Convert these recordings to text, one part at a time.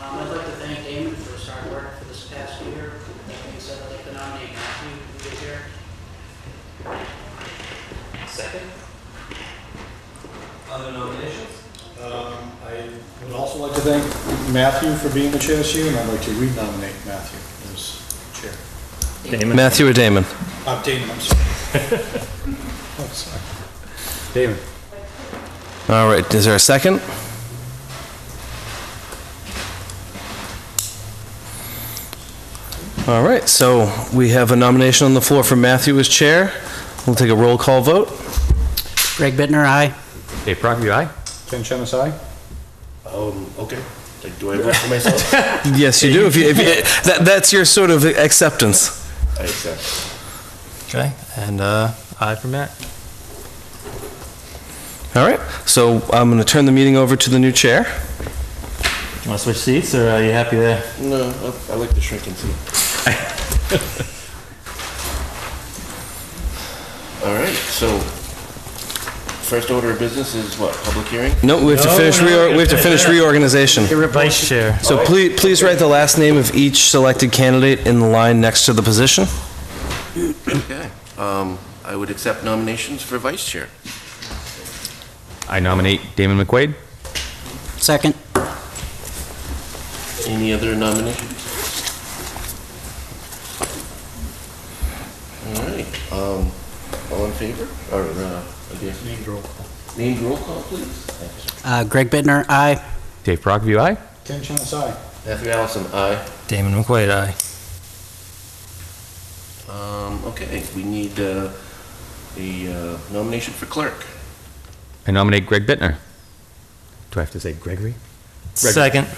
I'd like to thank Damon for his hard work for this past year. That being said, I'd like to nominate Matthew to be here. Second. Other nominations? I would also like to thank Matthew for being the chair this year, and I'd like to re-nominate Matthew as chair. Damon. Matthew or Damon? Damon, I'm sorry. Oh, sorry. Damon. All right, is there a second? All right, so we have a nomination on the floor for Matthew as chair. We'll take a roll call vote. Greg Bittner, aye. Dave Proctor, aye. Ken Chenis, aye? Okay. Do I vote for myself? Yes, you do. That's your sort of acceptance. I accept. Okay, and aye for Matt. All right, so I'm going to turn the meeting over to the new chair. You want to switch seats, or are you happy there? No, I like the shrinking seat. All right, so first order of business is what, public hearing? No, we have to finish reorganization. Vice chair. So please write the last name of each selected candidate in the line next to the position. Okay, I would accept nominations for vice chair. I nominate Damon McQuaid. Second. Any other nominations? All right, all in favor, or, I guess, Named roll call. named roll call, please? Thanks. Greg Bittner, aye. Dave Proctor, aye. Ken Chenis, aye. Matthew Allison, aye. Damon McQuaid, aye. Okay, we need a nomination for clerk. I nominate Greg Bittner. Do I have to say Gregory? Second.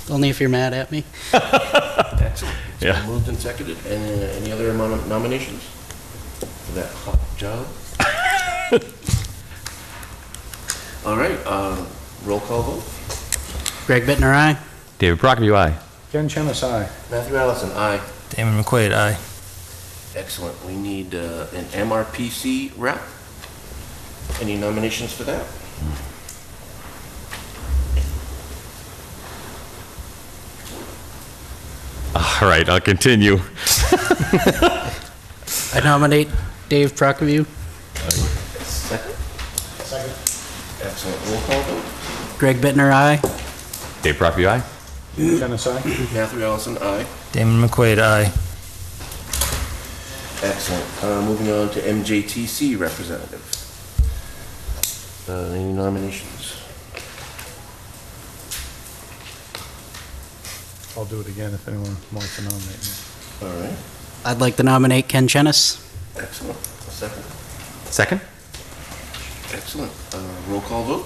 Only if you're mad at me. Excellent. It's Yeah. been moved and seconded. And any other nominations for that hot job? All right, roll call vote. Greg Bittner, aye. David Proctor, aye. Ken Chenis, aye. Matthew Allison, aye. Damon McQuaid, aye. Excellent. We need an MRPC rep. Any nominations for that? All right, I'll continue. I nominate Dave Proctor. Second? Second. Excellent. Roll call vote. Greg Bittner, aye. Dave Proctor, aye. Ken Chenis, aye. Matthew Allison, aye. Damon McQuaid, aye. Excellent. Moving on to MJTC representative. Any nominations? I'll do it again if anyone wants to nominate me. All right. I'd like to nominate Ken Chenis. Excellent. A second. Second? Excellent. Roll call vote.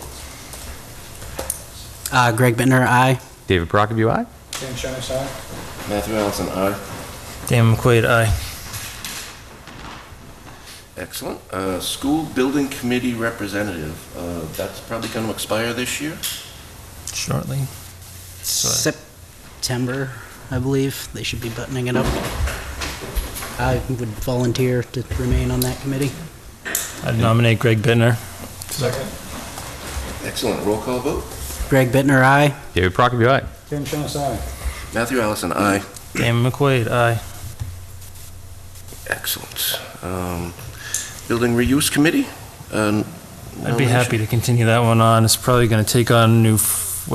Greg Bittner, aye. David Proctor, aye. Ken Chenis, aye. Matthew Allison, aye. Damon McQuaid, aye. Excellent. School Building Committee representative. That's probably going to expire this year. Shortly. September, I believe. They should be buttoning it up. I would volunteer to remain on that committee. I'd nominate Greg Bittner. Second. Excellent. Roll call vote. Greg Bittner, aye. David Proctor, aye. Ken Chenis, aye. Matthew Allison, aye. Damon McQuaid, aye. Excellent. Building Reuse Committee. I'd be happy to continue that one on. It's probably going to take on it's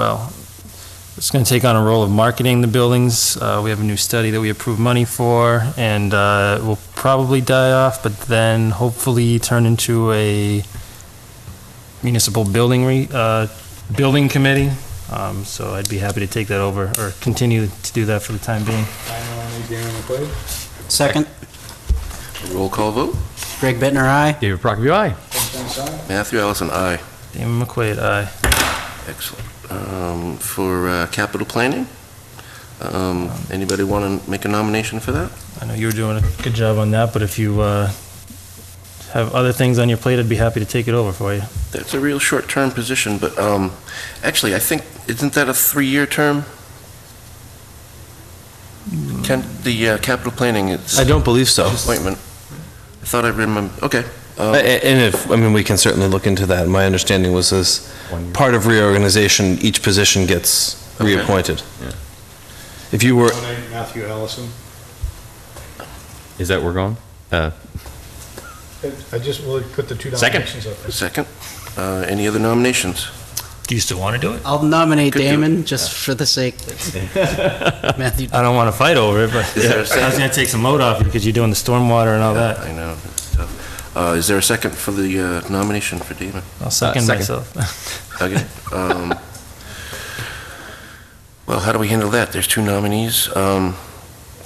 going to take on a role of marketing the buildings. We have a new study that we approved money for, and it will probably die off, but then hopefully turn into a municipal building committee. So I'd be happy to take that over, or continue to do that for the time being. I nominate Damon McQuaid. Second. Roll call vote. Greg Bittner, aye. David Proctor, aye. Ken Chenis, aye. Matthew Allison, aye. Damon McQuaid, aye. Excellent. For capital planning, anybody want to make a nomination for that? I know you were doing a good job on that, but if you have other things on your plate, I'd be happy to take it over for you. That's a real short-term position, but actually, I think, isn't that a 3-year term? The capital planning is I don't believe so. appointment. I thought I remember, okay. And we can certainly look into that. My understanding was as part of reorganization, each position gets reappointed. If you were, Nominate Matthew Allison. Is that where we're going? I just will put the two Second. nominations up there. Second. Any other nominations? Do you still want to do it? I'll nominate Could do. Damon just for the sake that Matthew. I don't want to fight over it, but Is there a I was second? going to take some load off you because you're doing the stormwater and all that. I know, it's tough. Is there a second for the nomination for Damon? I'll second Second. myself. Okay. Well, how do we handle that? There's two nominees. All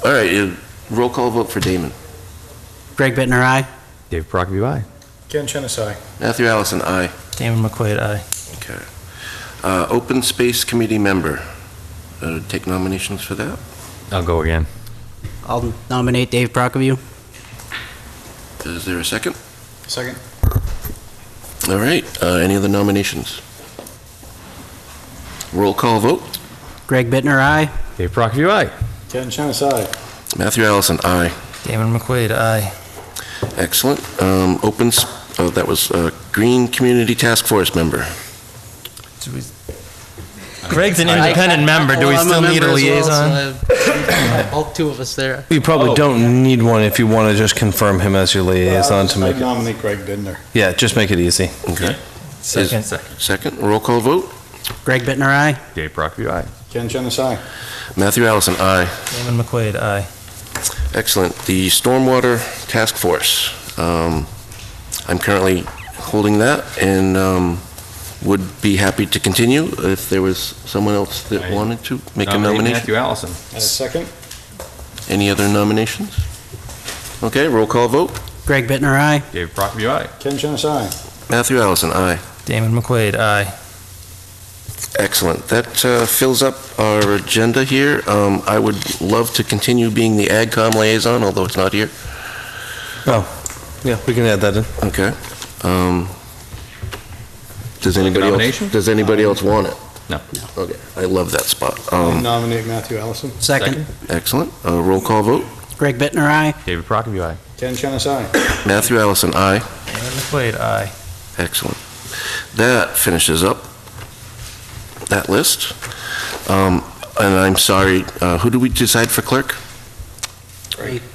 right, roll call vote for Damon. Greg Bittner, aye. Dave Procopio, aye. Ken Chenisai. Matthew Allison, aye. Damon McQuaid, aye. Okay. Open Space Committee member. Take nominations for that. I'll go again. I'll nominate Dave Procopio. Is there a second? Second. All right, any other nominations? Roll call vote. Greg Bittner, aye. Dave Procopio, aye. Ken Chenisai. Matthew Allison, aye. Damon McQuaid, aye. Excellent. That was Green Community Task Force member. Greg's an independent member. Do we I'm still need a member as liaison? well, so all two of us there. you probably don't need one if you want to just confirm him as your liaison to make I it. nominate Greg Bittner. Yeah, just make it easy. Okay. Second. Second, roll call vote. Greg Bittner, aye. Dave Procopio, aye. Ken Chenisai. Matthew Allison, aye. Damon McQuaid, aye. Excellent. The Stormwater Task Force. I'm currently holding that and would be happy to continue if there was someone else that Right. wanted to make a Nominate nomination. Matthew Allison. And a second. Any other nominations? Okay, roll call vote. Greg Bittner, aye. Dave Procopio, aye. Ken Chenisai. Matthew Allison, aye. Damon McQuaid, aye. Excellent. That fills up our agenda here. I would love to continue being the AgCom liaison, although it's not here. Oh, yeah, we can add that in. Okay. Does Like a anybody nomination? else, does anybody else want it? No. Okay, I love that spot. I nominate Matthew Allison. Second. Excellent. Roll call vote. Greg Bittner, aye. David Procopio, aye. Ken Chenisai. Matthew Allison, aye. Damon McQuaid, aye. Excellent. That finishes up that list. And I'm sorry, who do we decide for clerk?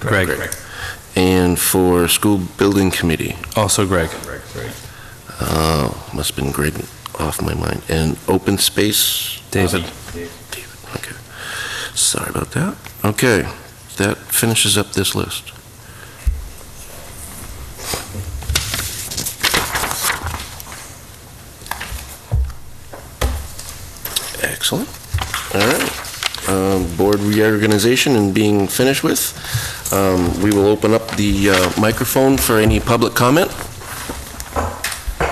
Greg. And for school building committee? Also Greg. Must have been Greg off my mind. And open space? David. David, okay. Sorry about that. Okay, that finishes up this list. Excellent. All right. Board reorganization and being finished with. We will open up the microphone for any public comment.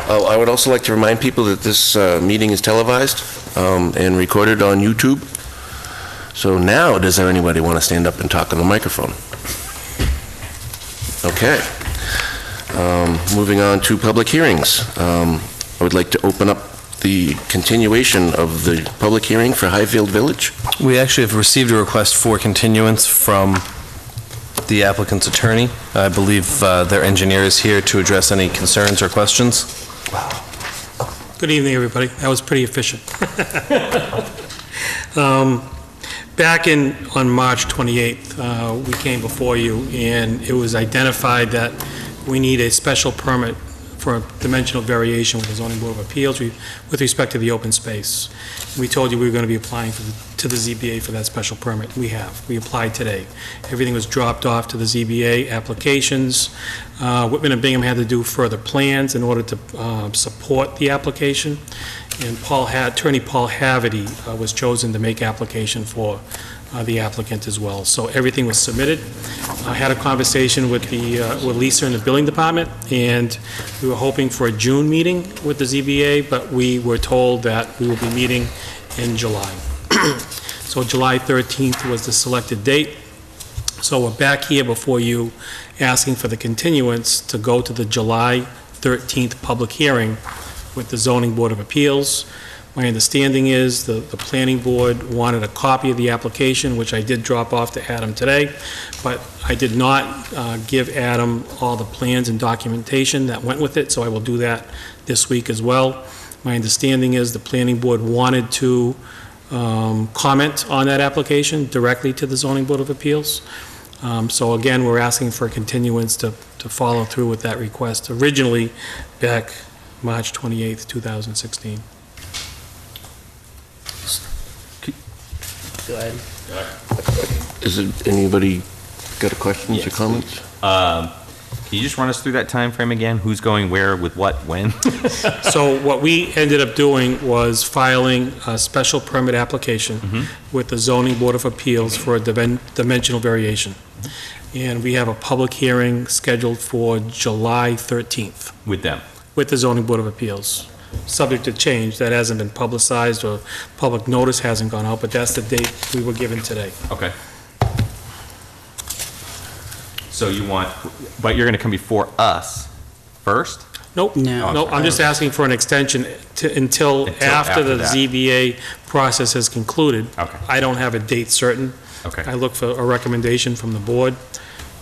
I would also like to remind people that this meeting is televised and recorded on YouTube. So now, does there anybody want to stand up and talk on the microphone? Okay. Moving on to public hearings. I would like to open up the continuation of the public hearing for Highfield Village. We actually have received a request for continuance from the applicant's attorney. I believe their engineer is here to address any concerns or questions. Good evening, everybody. That was pretty efficient. Back on March 28th, we came before you, and it was identified that we need a special permit for a dimensional variation with the Zoning Board of Appeals with respect to the open space. We told you we were going to be applying to the ZBA for that special permit. We have. We applied today. Everything was dropped off to the ZBA applications. Whitman and Bingham had to do further plans in order to support the application. And Attorney Paul Haverty was chosen to make application for the applicant as well. So everything was submitted. I had a conversation with Lisa in the building department, and we were hoping for a June meeting with the ZBA, but we were told that we will be meeting in July. So July 13th was the selected date. So we're back here before you asking for the continuance to go to the July 13th public hearing with the Zoning Board of Appeals. My understanding is the planning board wanted a copy of the application, which I did drop off to Adam today, but I did not give Adam all the plans and documentation that went with it, so I will do that this week as well. My understanding is the planning board wanted to comment on that application directly to the Zoning Board of Appeals. So again, we're asking for a continuance to follow through with that request, originally back March 28th, 2016. Go ahead. Is it, anybody got a questions or comments? Can you just run us through that time frame again? Who's going where, with what, when? So what we ended up doing was filing a special permit application with the Zoning Board of Appeals for a dimensional variation. And we have a public hearing scheduled for July 13th With them? with the Zoning Board of Appeals, subject to change. That hasn't been publicized or public notice hasn't gone out, but that's the date we were given today. Okay. So you want, but you're going to come before us first? Nope. No. No, I'm just asking for an extension until after after the that. ZBA process has concluded. Okay. I don't have a date certain. Okay. I look for a recommendation from the board,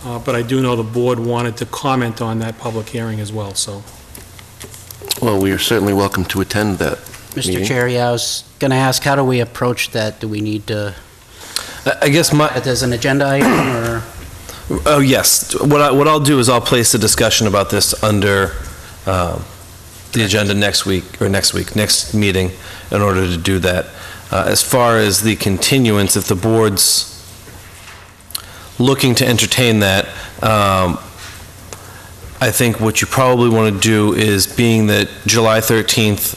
but I do know the board wanted to comment on that public hearing as well, so. Well, we are certainly welcome to attend that meeting. Mr. Chair, yeah, I was going to ask, how do we approach that? Do we need to, I guess my, as an agenda item, or? oh, yes. What I'll do is I'll place a discussion about this under the agenda next next meeting, in order to do that. As far as the continuance, if the board's looking to entertain that, I think what you probably want to do is, being that July 13th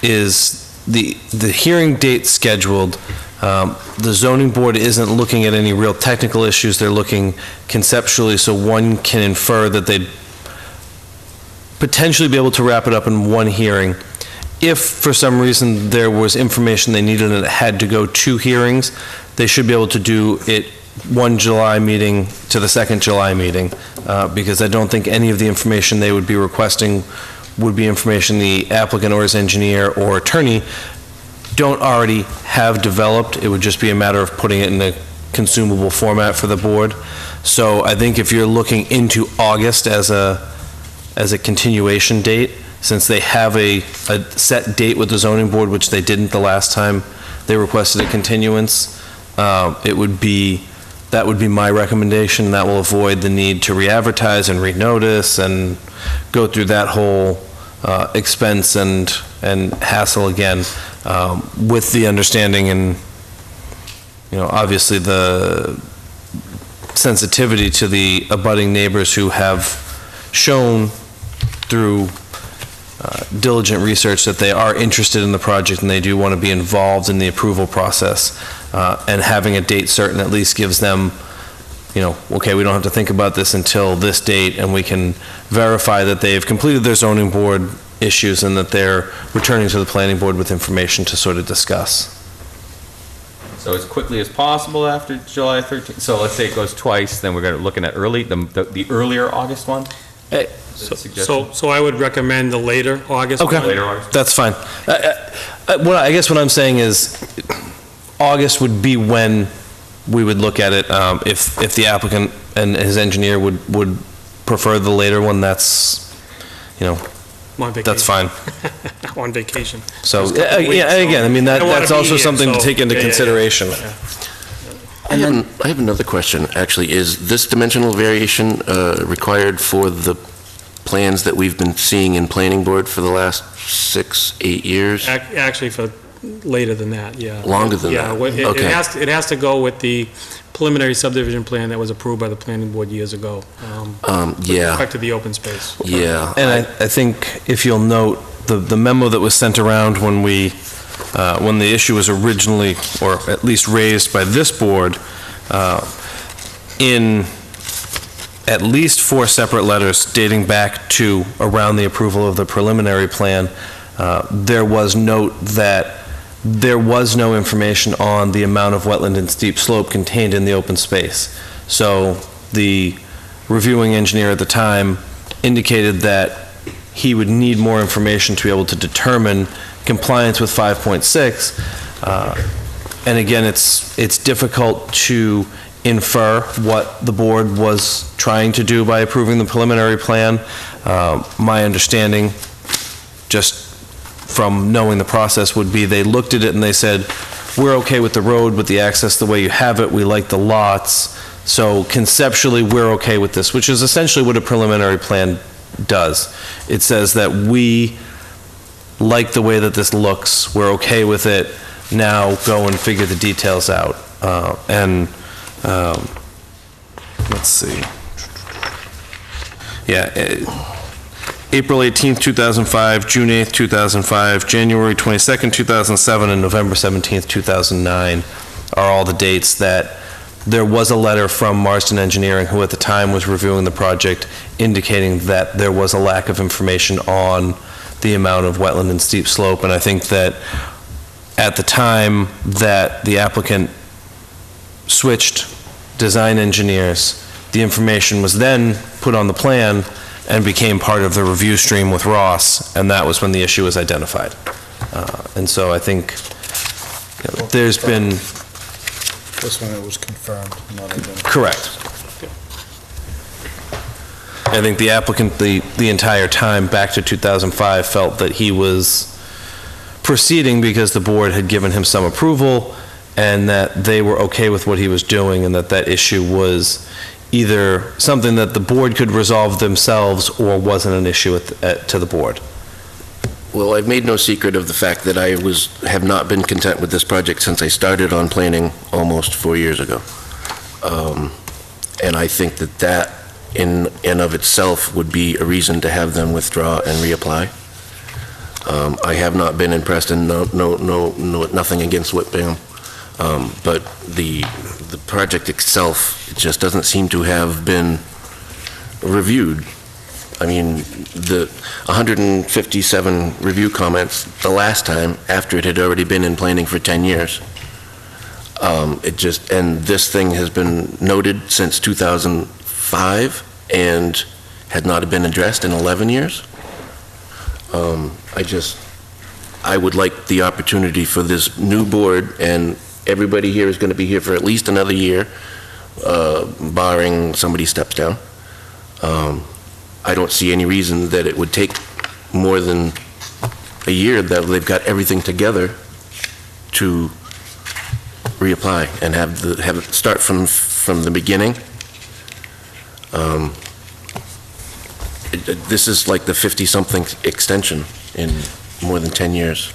is the hearing date scheduled, the zoning board isn't looking at any real technical issues, they're looking conceptually, so one can infer that they'd potentially be able to wrap it up in one hearing. If for some reason there was information they needed and it had to go 2 hearings, they should be able to do it one July meeting to the second July meeting, because I don't think any of the information they would be requesting would be information the applicant or his engineer or attorney don't already have developed. It would just be a matter of putting it in a consumable format for the board. So I think if you're looking into August as a continuation date, since they have a set date with the zoning board, which they didn't the last time they requested a continuance, that would be my recommendation. That will avoid the need to re-advertise and re-notice and go through that whole expense and hassle again, with the understanding and, obviously the sensitivity to the abutting neighbors who have shown through diligent research that they are interested in the project and they do want to be involved in the approval process. And having a date certain at least gives them, okay, we don't have to think about this until this date, and we can verify that they've completed their zoning board issues and that they're returning to the planning board with information to sort of discuss. So as quickly as possible after July 13th? So let's say it goes twice, then we're going to looking at the earlier August one? So I would recommend the later August. Okay. one. Later August? That's fine. I guess what I'm saying is, August would be when we would look at it. If the applicant and his engineer would prefer the later one, that's, I'm on vacation. that's fine. On vacation. So, Just a couple weeks, yeah, again, I mean, I don't wanna that's be also here, something to so- take into yeah, yeah, yeah. consideration. I have another question, actually. Is this dimensional variation required for the plans that we've been seeing in planning board for the last 6-8 years? Actually, for later than that, yeah. Longer than Yeah, that? well, it Okay. has to go with the preliminary subdivision plan that was approved by the planning board years ago. With Yeah, respect to the open space. yeah. And I think if you'll note, the memo that was sent around when the issue was originally, or at least raised by this board, in at least 4 separate letters dating back to around the approval of the preliminary plan, there was note that there was no information on the amount of wetland and steep slope contained in the open space. So the reviewing engineer at the time indicated that he would need more information to be able to determine compliance with 5.6. And again, it's difficult to infer what the board was trying to do by approving the preliminary plan. My understanding, just from knowing the process would be, they looked at it and they said, we're okay with the road, with the access the way you have it, we like the lots, so conceptually, we're okay with this, which is essentially what a preliminary plan does. It says that we like the way that this looks, we're okay with it, now go and figure the details out. Let's see. Yeah, April 18th, 2005, June 8th, 2005, January 22nd, 2007, and November 17th, 2009 are all the dates that there was a letter from Marsden Engineering, who at the time was reviewing the project, indicating that there was a lack of information on the amount of wetland and steep slope, and I think that at the time that the applicant switched design engineers, the information was then put on the plan and became part of the review stream with Ross, and that was when the issue was identified. And so I think there's been... This one, it was confirmed, not identified. Correct. I think the applicant, the entire time back to 2005, felt that he was proceeding because the board had given him some approval and that they were okay with what he was doing, and that that issue was either something that the board could resolve themselves or wasn't an issue to the board. Well, I've made no secret of the fact that I have not been content with this project since I started on planning almost 4 years ago. And I think that in and of itself would be a reason to have them withdraw and reapply. I have not been impressed, and nothing against Whitbam, but the project itself just doesn't seem to have been reviewed. I mean, the 157 review comments the last time, after it had already been in planning for 10 years. And this thing has been noted since 2005 and had not been addressed in 11 years. I would like the opportunity for this new board, and everybody here is going to be here for at least another year, barring somebody steps down. I don't see any reason that it would take more than a year that they've got everything together to reapply and have it start from the beginning. This is like the 50-something extension in more than 10 years.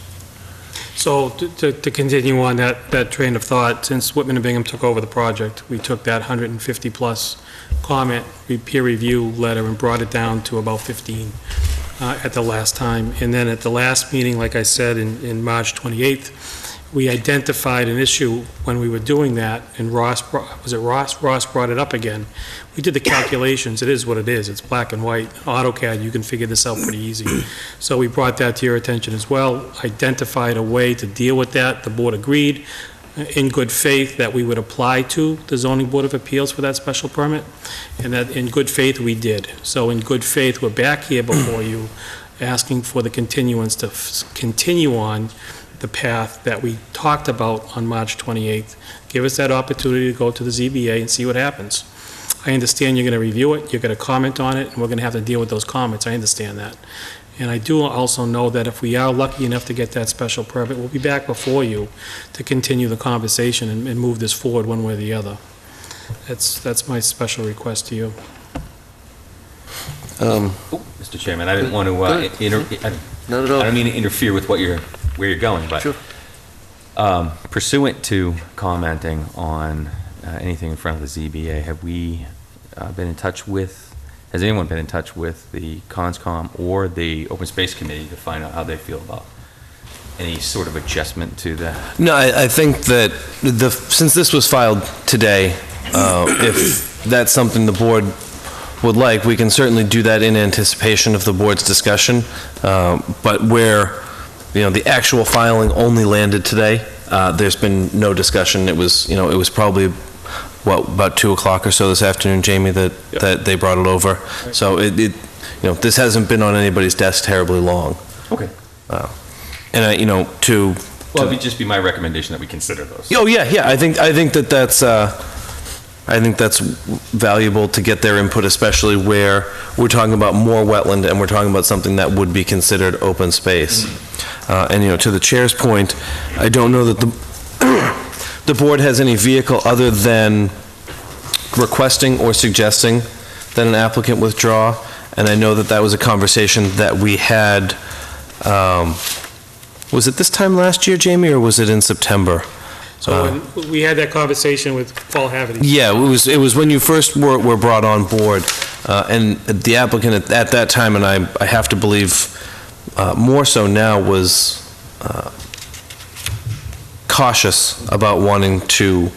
So to continue on that train of thought, since Whitman and Bingham took over the project, we took that 150-plus comment, peer review letter, and brought it down to about 15 at the last time. And then at the last meeting, like I said, in March 28th, we identified an issue when we were doing that, and Ross brought it up again. We did the calculations. It is what it is. It's black and white. AutoCAD, you can figure this out pretty easy. So we brought that to your attention as well, identified a way to deal with that. The board agreed in good faith that we would apply to the Zoning Board of Appeals for that special permit, and that in good faith we did. So in good faith, we're back here before you asking for the continuance to continue on the path that we talked about on March 28th. Give us that opportunity to go to the ZBA and see what happens. I understand you're going to review it, you're going to comment on it, and we're going to have to deal with those comments. I understand that. And I do also know that if we are lucky enough to get that special permit, we'll be back before you to continue the conversation and move this forward one way or the other. That's my special request to you. Mr. Chairman, I didn't want to, Not at all. I don't mean to interfere with where you're going, but Sure. Pursuant to commenting on anything in front of the ZBA, have we been in touch with, has anyone been in touch with the CONSCOM or the Open Space Committee to find out how they feel about any sort of adjustment to the? No, I think that since this was filed today, if that's something the board would like, we can certainly do that in anticipation of the board's discussion. But where, the actual filing only landed today, there's been no discussion. It was, it was probably, about 2 o'clock or so this afternoon, Jamie, that they brought it over. So this hasn't been on anybody's desk terribly long. Okay. And Well, it'd just be my recommendation that we consider those. Oh, yeah, I think that's valuable to get their input, especially where we're talking about more wetland and we're talking about something that would be considered open space. And, to the chair's point, I don't know that the board has any vehicle other than requesting or suggesting that an applicant withdraw. And I know that that was a conversation that we had, was it this time last year, Jamie, or was it in September? So we had that conversation with Paul Haverty. Yeah, it was when you first were brought on board, and the applicant at that time, and I have to believe more so now, was cautious about wanting to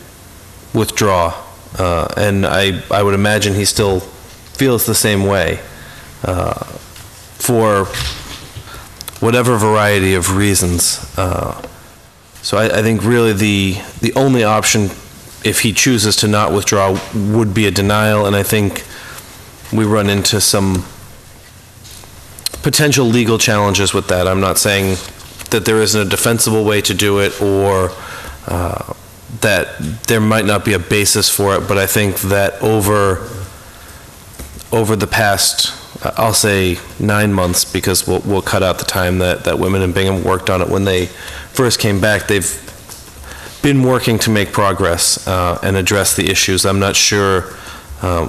withdraw, and I would imagine he still feels the same way, for whatever variety of reasons. So I think really the only option, if he chooses to not withdraw, would be a denial, and I think we run into some potential legal challenges with that. I'm not saying that there isn't a defensible way to do it, or that there might not be a basis for it, but I think that over the past, I'll say 9 months, because we'll cut out the time that Women in Bingham worked on it when they first came back, they've been working to make progress and address the issues. I'm not sure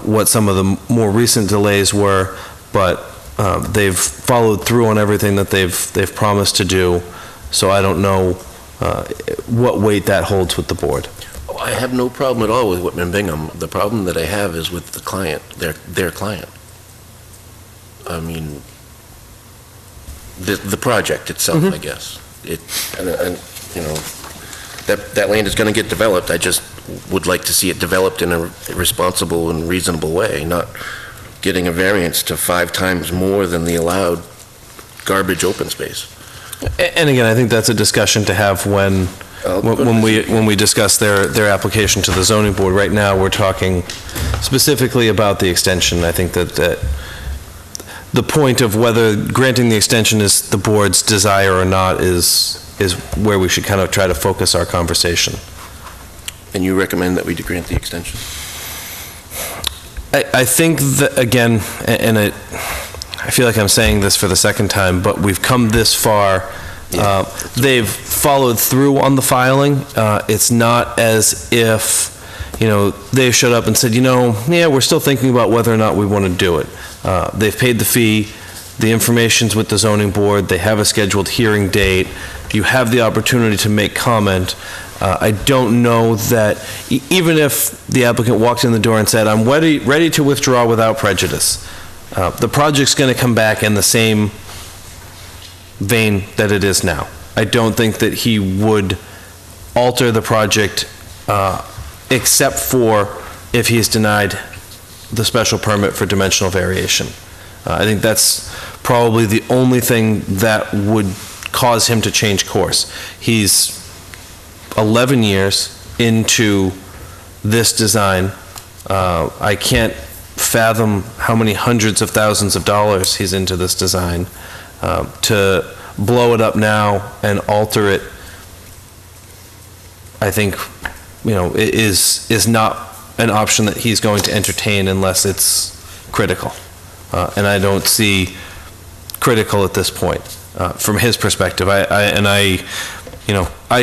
what some of the more recent delays were, but they've followed through on everything that they've promised to do, so I don't know what weight that holds with the board. Oh, I have no problem at all with Whitman Bingham. The problem that I have is with the client, their client. I mean, the project itself, I guess. And that land is going to get developed. I just would like to see it developed in a responsible and reasonable way, not getting a variance to 5 times more than the allowed garbage open space. And again, I think that's a discussion to have when we discuss their application to the zoning board. Right now, we're talking specifically about the extension. I think that the point of whether granting the extension is the board's desire or not is where we should kind of try to focus our conversation. And you recommend that we grant the extension? I think that, again, and I feel like I'm saying this for the second time, but we've come this far. They've followed through on the filing. It's not as if, they showed up and said, we're still thinking about whether or not we want to do it. They've paid the fee, the information's with the zoning board, they have a scheduled hearing date, you have the opportunity to make comment. I don't know that, even if the applicant walked in the door and said, I'm ready to withdraw without prejudice, the project's going to come back in the same vein that it is now. I don't think that he would alter the project, except for if he's denied the special permit for dimensional variation. I think that's probably the only thing that would cause him to change course. He's 11 years into this design. I can't fathom how many hundreds of thousands of dollars he's into this design. To blow it up now and alter it, I think, is not an option that he's going to entertain unless it's critical. And I don't see critical at this point, from his perspective. I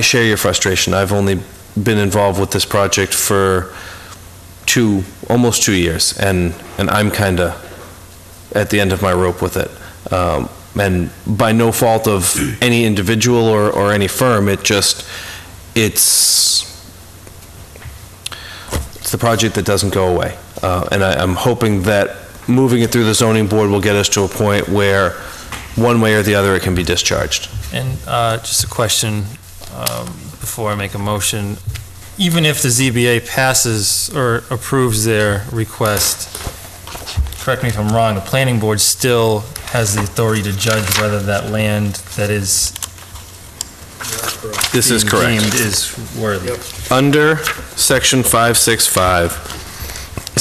share your frustration. I've only been involved with this project for almost 2 years, and I'm kind of at the end of my rope with it. And by no fault of any individual or any firm, it's the project that doesn't go away. And I'm hoping that moving it through the zoning board will get us to a point where, one way or the other, it can be discharged. And just a question before I make a motion. Even if the ZBA passes or approves their request, correct me if I'm wrong, the planning board still has the authority to judge whether that land that is This is correct. deemed is worthy. Under section 565, the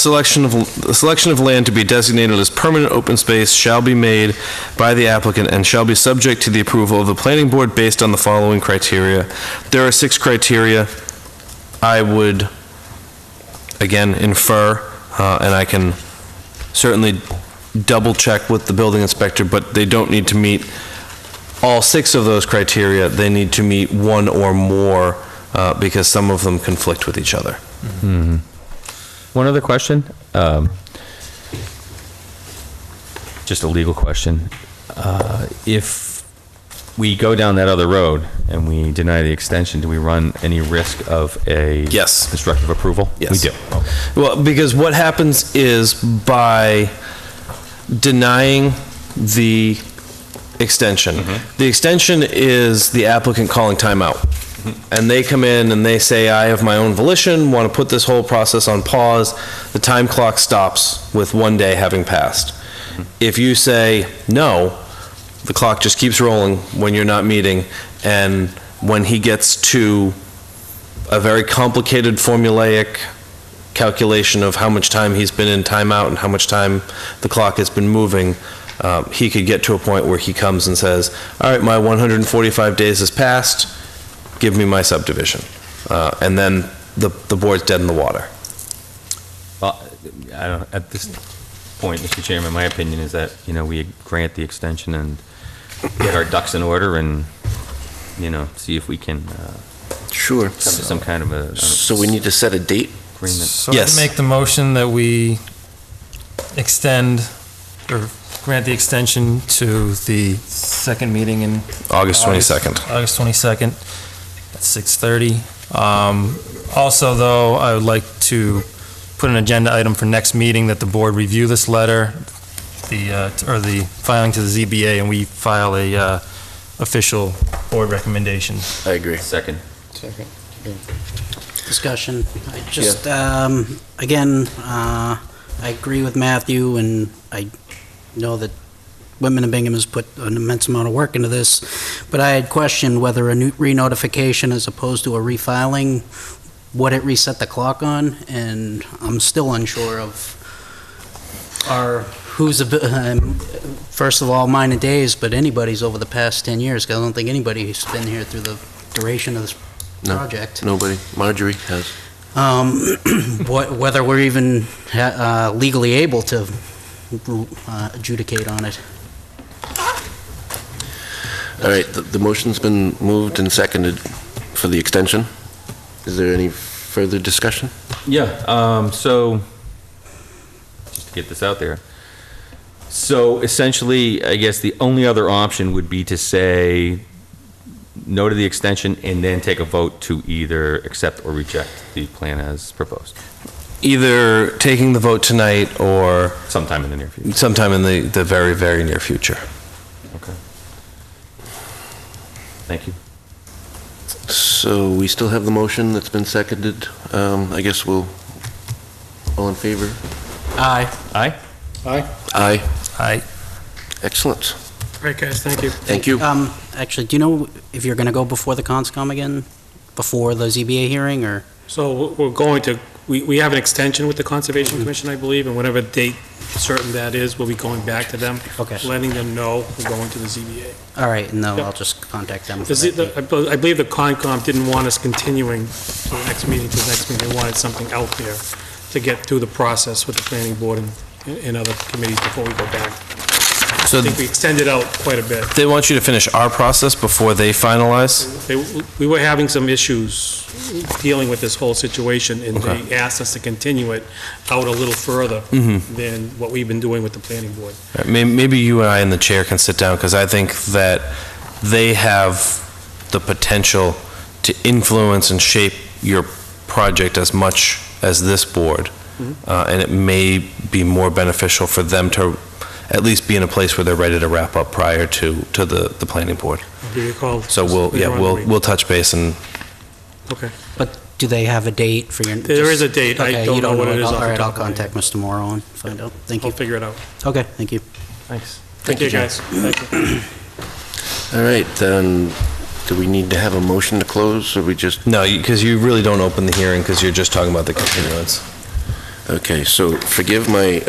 selection of land to be designated as permanent open space shall be made by the applicant and shall be subject to the approval of the planning board based on the following criteria. There are 6 criteria. I would, again, infer, and I can certainly double check with the building inspector, but they don't need to meet all 6 of those criteria, they need to meet 1 or more, because some of them conflict with each other. One other question, just a legal question. If we go down that other road and we deny the extension, do we run any risk of a Yes. constructive approval? Yes. We do. Well, because what happens is by denying the extension, the extension is the applicant calling timeout. And they come in and they say, I have my own volition, want to put this whole process on pause. The time clock stops with 1 day having passed. If you say no, the clock just keeps rolling when you're not meeting, and when he gets to a very complicated formulaic calculation of how much time he's been in timeout and how much time the clock has been moving, he could get to a point where he comes and says, all right, my 145 days has passed, give me my subdivision. And then the board's dead in the water. Well, I don't, at this point, Mr. Chairman, my opinion is that, we grant the extension and get our ducks in order and, see if we can Sure. come to some kind of a So we need to set a date? agreement. So Yes. I'd make the motion that we extend, or grant the extension to the second meeting in August 22nd. August 22nd at 6:30. Also, though, I would like to put an agenda item for next meeting that the board review this letter, or the filing to the ZBA, and we file a official board recommendation. I agree. Second. Second. Discussion. I just, again, I agree with Matthew, and I know that Whitman and Bingham has put an immense amount of work into this, but I had questioned whether a new re-notification as opposed to a refiling, what it reset the clock on, and I'm still unsure of first of all, mine and Dave's, but anybody's over the past 10 years, 'cause I don't think anybody's been here through the duration of this No. project. Nobody. Marjorie has. Whether we're even legally able to adjudicate on it. All right, the motion's been moved and seconded for the extension. Is there any further discussion? Yeah, so, just to get this out there. So essentially, I guess the only other option would be to say no to the extension and then take a vote to either accept or reject the plan as proposed, Either taking the vote tonight or sometime in the near future. sometime in the very, very near future. Okay. Thank you. So we still have the motion that's been seconded. I guess we'll, all in favor? Aye. Aye? Aye? Aye. Aye. Excellent. Great, guys, thank you. Thank you. Actually, do you know if you're going to go before the CONSCOM again, before the ZBA hearing, or? So we're going to, we have an extension with the Conservation Commission, I believe, and whatever date certain that is, we'll be going back to them, Okay. letting them know we're going to the ZBA. All right, no, Yep. I'll just contact them. for The Z- that date. I believe the Concom didn't want us continuing to the next meeting, They wanted something out there to get through the process with the planning board and other committees before we go back. So I think we extended out quite a bit. they want you to finish our process before they finalize? We were having some issues dealing with this whole situation, and they asked us to continue it out a little further than what we've been doing with the planning board. Maybe you and I in the chair can sit down, because I think that they have the potential to influence and shape your project as much as this board. And it may be more beneficial for them to at least be in a place where they're ready to wrap up prior to the planning board. I'll give you a call. So later on in the week. we'll touch base and Okay. But do they have a date for your? There is a date. I Okay, don't you know what it is off All the right, I'll top of my contact Mr. Morrow and find out. Thank I'll you. figure it out. Okay, thank you. Thanks. Thank you, guys. Thank you. All right, then, do we need to have a motion to close, or we just, no, because you really don't open the hearing, because you're just talking about the continuance. okay, so forgive my,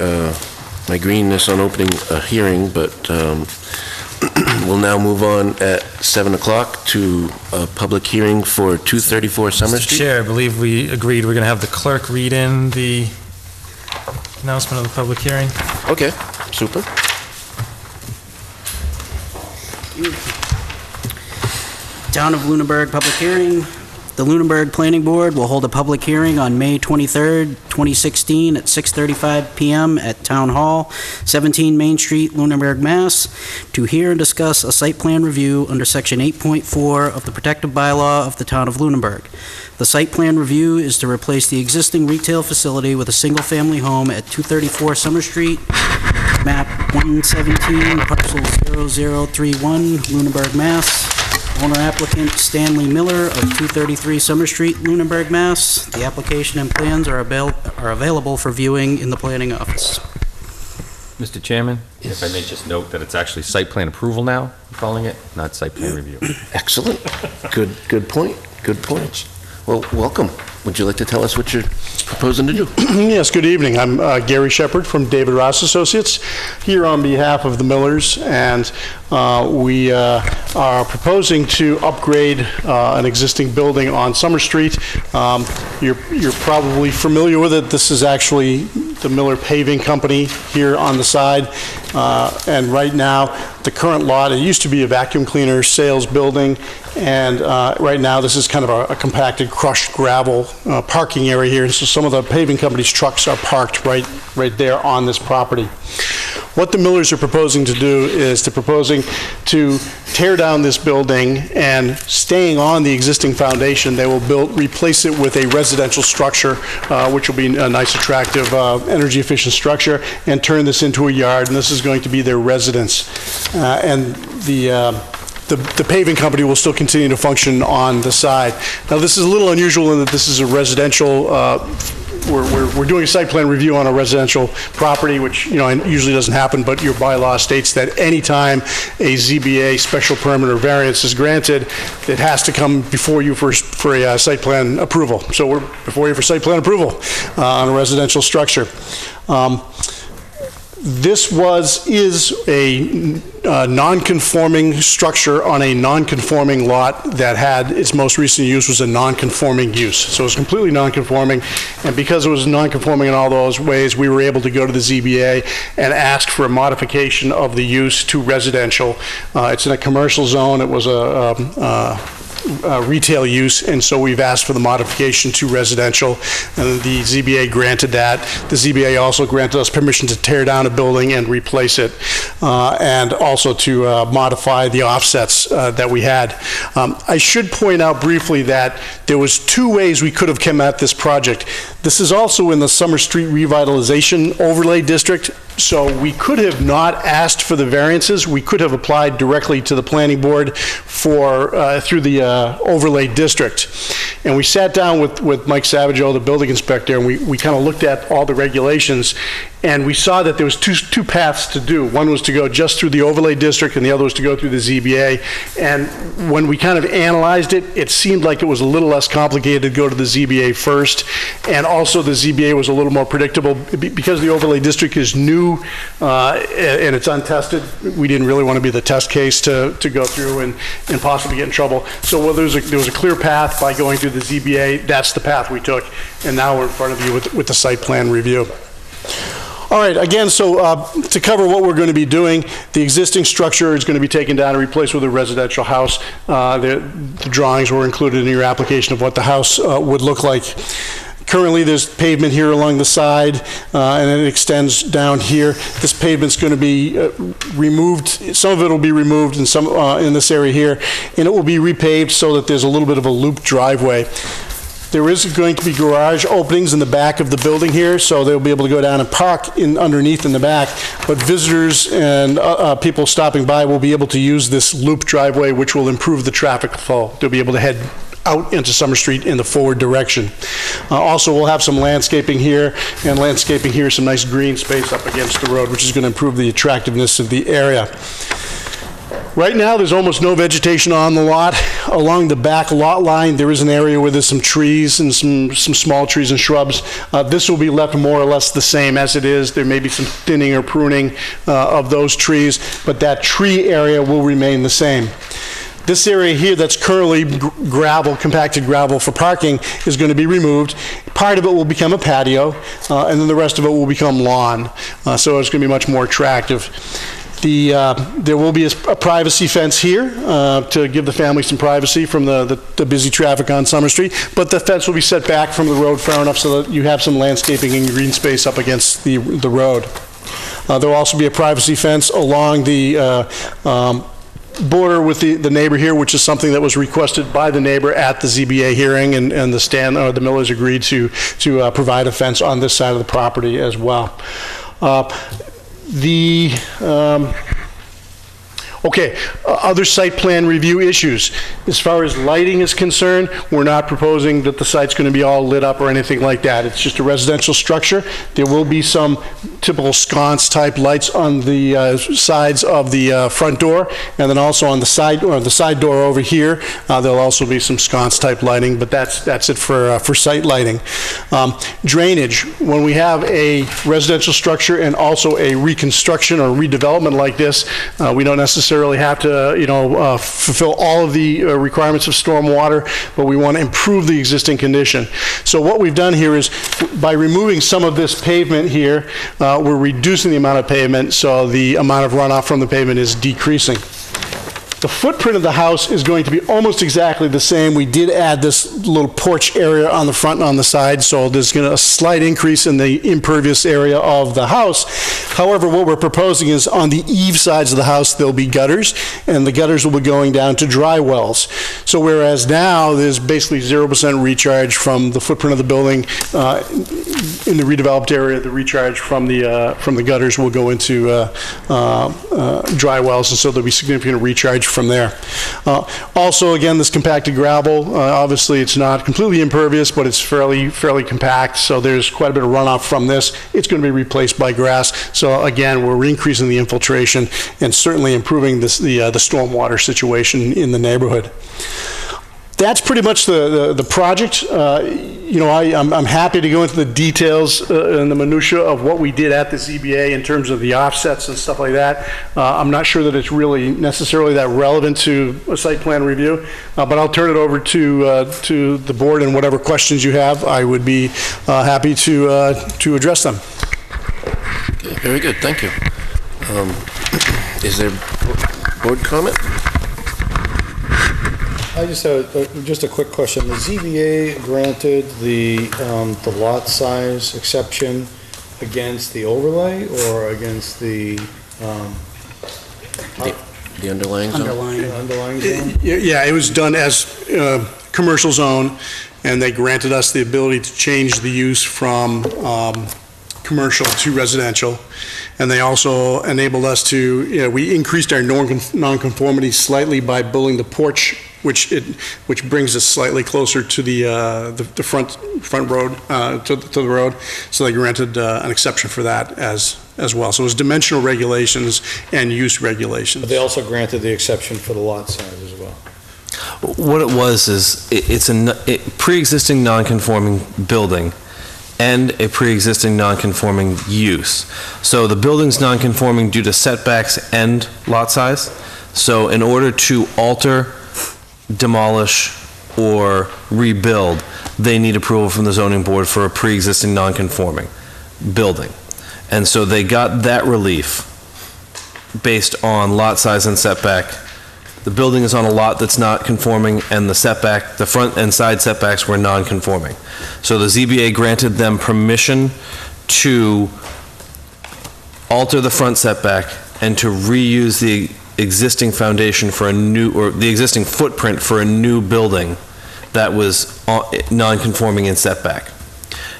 my greenness on opening a hearing, but we'll now move on at 7 o'clock to a public hearing for 234 Summer Mr. Street. Chair, I believe we agreed we're going to have the clerk read in the announcement of the public hearing. Okay, super. Town of Lunenburg public hearing. The Lunenburg Planning Board will hold a public hearing on May 23rd, 2016 at 6:35 PM at Town Hall, 17 Main Street, Lunenburg, Mass, to hear and discuss a site plan review under Section 8.4 of the Protective Bylaw of the Town of Lunenburg. The site plan review is to replace the existing retail facility with a single-family home at 234 Summer Street, map 117, parcel 0031, Lunenburg, Mass. Owner applicant Stanley Miller of 233 Summer Street, Lunenburg, Mass. The application and plans are available for viewing in the planning office. Mr. Chairman, if I may just note that it's actually site plan approval now, I'm calling it, not site plan review. Excellent. Good point. Good point. Well, welcome. Would you like to tell us what you're proposing to do? Yes, good evening. I'm Gary Shepard from David Ross Associates, here on behalf of the Millers, and we are proposing to upgrade an existing building on Summer Street. You're probably familiar with it. This is actually the Miller Paving Company here on the side, and right now, the current lot, it used to be a vacuum cleaner sales building, and right now, this is kind of a compacted crushed gravel parking area here, so some of the paving company's trucks are parked right there on this property. What the Millers are proposing to do is to tear down this building, and staying on the existing foundation, they will replace it with a residential structure, which will be a nice, attractive, energy-efficient structure, and turn this into a yard, and this is going to be their residence. And the paving company will still continue to function on the side. Now, this is a little unusual in that this is a residential, we're doing a site plan review on a residential property, which, usually doesn't happen, but your bylaw states that anytime a ZBA special permit or variance is granted, it has to come before you for a site plan approval. So we're before you for site plan approval on a residential structure. This is a non-conforming structure on a non-conforming lot that had its most recent use was a non-conforming use. So it's completely non-conforming, and because it was non-conforming in all those ways, we were able to go to the ZBA and ask for a modification of the use to residential. It's in a commercial zone. It was a retail use, and so we've asked for the modification to residential, and the ZBA granted that. The ZBA also granted us permission to tear down a building and replace it, and also to modify the offsets that we had. I should point out briefly that there was two ways we could have come at this project. This is also in the Summer Street Revitalization Overlay District, so we could have not asked for the variances. We could have applied directly to the planning board through the overlay district. And we sat down with Mike Savageau, the building inspector, and we kind of looked at all the regulations, and we saw that there was two paths to do. One was to go just through the overlay district, and the other was to go through the ZBA. And when we kind of analyzed it, it seemed like it was a little less complicated to go to the ZBA first, and also the ZBA was a little more predictable. Because the overlay district is new and it's untested, we didn't really want to be the test case to go through and possibly get in trouble. So there was a clear path by going through the ZBA. That's the path we took, and now we're in front of you with the site plan review. All right, again, so to cover what we're going to be doing, the existing structure is going to be taken down and replaced with a residential house. The drawings were included in your application of what the house would look like. Currently, there's pavement here along the side, and it extends down here. This pavement's going to be removed. Some of it will be removed, and some in this area here, and it will be repaved so that there's a little bit of a loop driveway. There is going to be garage openings in the back of the building here, so they'll be able to go down and park underneath in the back, but visitors and people stopping by will be able to use this loop driveway, which will improve the traffic flow. They'll be able to head out into Summer Street in the forward direction. Also, we'll have some landscaping here, and landscaping here, some nice green space up against the road, which is going to improve the attractiveness of the area. Right now, there's almost no vegetation on the lot. Along the back lot line, there is an area where there's some trees and some small trees and shrubs. This will be left more or less the same as it is. There may be some thinning or pruning of those trees, but that tree area will remain the same. This area here that's currently gravel, compacted gravel for parking, is going to be removed. Part of it will become a patio, and then the rest of it will become lawn. So it's going to be much more attractive. There will be a privacy fence here to give the family some privacy from the busy traffic on Summer Street, but the fence will be set back from the road far enough so that you have some landscaping and green space up against the road. There will also be a privacy fence along the border with the neighbor here, which is something that was requested by the neighbor at the ZBA hearing, and the Millers agreed to provide a fence on this side of the property as well. Other site plan review issues. As far as lighting is concerned, we're not proposing that the site's going to be all lit up or anything like that. It's just a residential structure. There will be some typical sconce-type lights on the sides of the front door, and then also on the side door over here, there'll also be some sconce-type lighting, but that's it for site lighting. Drainage. When we have a residential structure and also a reconstruction or redevelopment like this, we don't necessarily have to, fulfill all of the requirements of stormwater, but we want to improve the existing condition. So what we've done here is, by removing some of this pavement here, we're reducing the amount of pavement, so the amount of runoff from the pavement is decreasing. The footprint of the house is going to be almost exactly the same. We did add this little porch area on the front and on the side, so there's going to be a slight increase in the impervious area of the house. However, what we're proposing is on the eave sides of the house, there'll be gutters, and the gutters will be going down to dry wells. So whereas now there's basically 0% recharge from the footprint of the building, in the redeveloped area, the recharge from the gutters will go into dry wells, and so there'll be significant recharge from there. Also, again, this compacted gravel, obviously it's not completely impervious, but it's fairly compact, so there's quite a bit of runoff from this. It's going to be replaced by grass, so again, we're increasing the infiltration and certainly improving the stormwater situation in the neighborhood. That's pretty much the project. I'm happy to go into the details and the minutia of what we did at the ZBA in terms of the offsets and stuff like that. I'm not sure that it's really necessarily that relevant to a site plan review, but I'll turn it over to the board, and whatever questions you have, I would be happy to address them. Okay, very good, thank you. Is there board comment? I just have just a quick question. The ZBA granted the lot size exception against the overlay or against the underlying zone? Underlying zone? Yeah, it was done as commercial zone, and they granted us the ability to change the use from commercial to residential. And they also enabled us to, we increased our nonconformity slightly by building the porch, which brings us slightly closer to the front road, to the road. So they granted an exception for that as well. So it was dimensional regulations and use regulations. But they also granted the exception for the lot size as well. What it was is, it's a pre-existing non-conforming building and a pre-existing non-conforming use. So the building's non-conforming due to setbacks and lot size. So in order to alter, demolish, or rebuild, they need approval from the zoning board for a pre-existing non-conforming building. And so they got that relief based on lot size and setback. The building is on a lot that's not conforming, and the setback, the front and side setbacks were non-conforming. So the ZBA granted them permission to alter the front setback and to reuse the existing foundation for a new, or the existing footprint for a new building that was non-conforming in setback.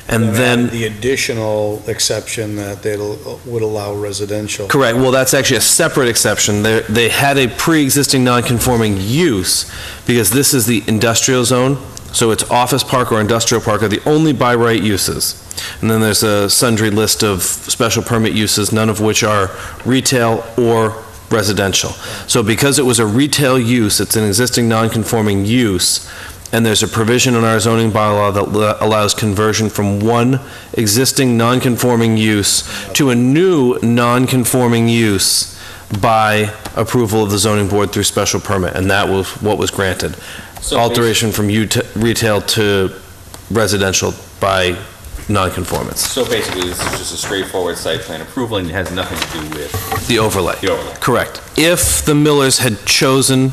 And then the additional exception that they would allow residential. Correct. Well, that's actually a separate exception. They had a pre-existing non-conforming use because this is the industrial zone, so it's office park or industrial park are the only by right uses. And then there's a sundry list of special permit uses, none of which are retail or residential. So because it was a retail use, it's an existing non-conforming use, and there's a provision in our zoning bylaw that allows conversion from one existing non-conforming use to a new non-conforming use by approval of the zoning board through special permit, and that was what was granted. So Alteration from retail to residential by nonconformance. So basically, this is just a straightforward site plan approval, and it has nothing to do with The overlay. the overlay. Correct. If the Millers had chosen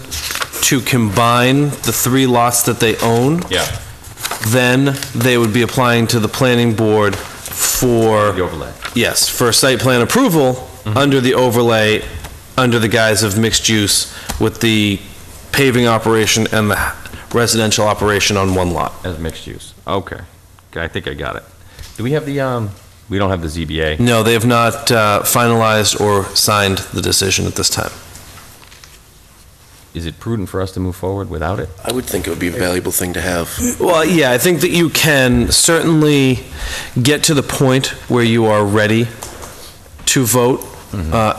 to combine the 3 lots that they own, Yeah, then they would be applying to the planning board for, the overlay. yes, for site plan approval under the overlay, under the guise of mixed use with the paving operation and the residential operation on 1 lot. As mixed use. Okay. I think I got it. Do we have the, we don't have the ZBA? No, they have not finalized or signed the decision at this time. Is it prudent for us to move forward without it? I would think it would be a valuable thing to have. Well, yeah, I think that you can certainly get to the point where you are ready to vote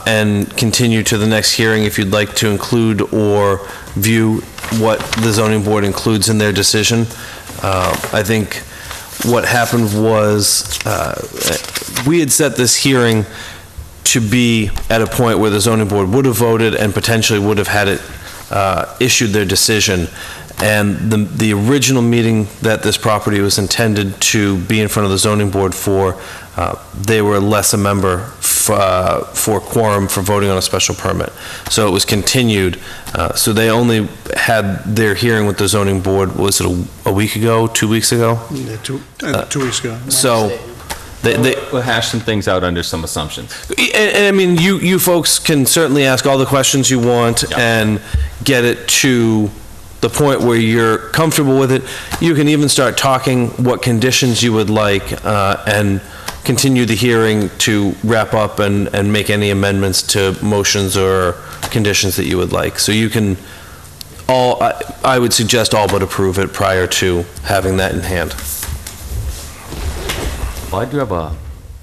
and continue to the next hearing if you'd like to include or view what the zoning board includes in their decision. I think what happened was, we had set this hearing to be at a point where the zoning board would have voted and potentially would have had it issued their decision. And the original meeting that this property was intended to be in front of the zoning board for, they were less a member for quorum for voting on a special permit. So it was continued. So they only had their hearing with the zoning board, was it a week ago, 2 weeks ago? Yeah, 2 weeks ago. So they, We'll hash some things out under some assumptions. and I mean, you folks can certainly ask all the questions you want Yeah. and get it to the point where you're comfortable with it. You can even start talking what conditions you would like, and continue the hearing to wrap up and make any amendments to motions or conditions that you would like. So you can I would suggest all but approve it prior to having that in hand. Well, I do have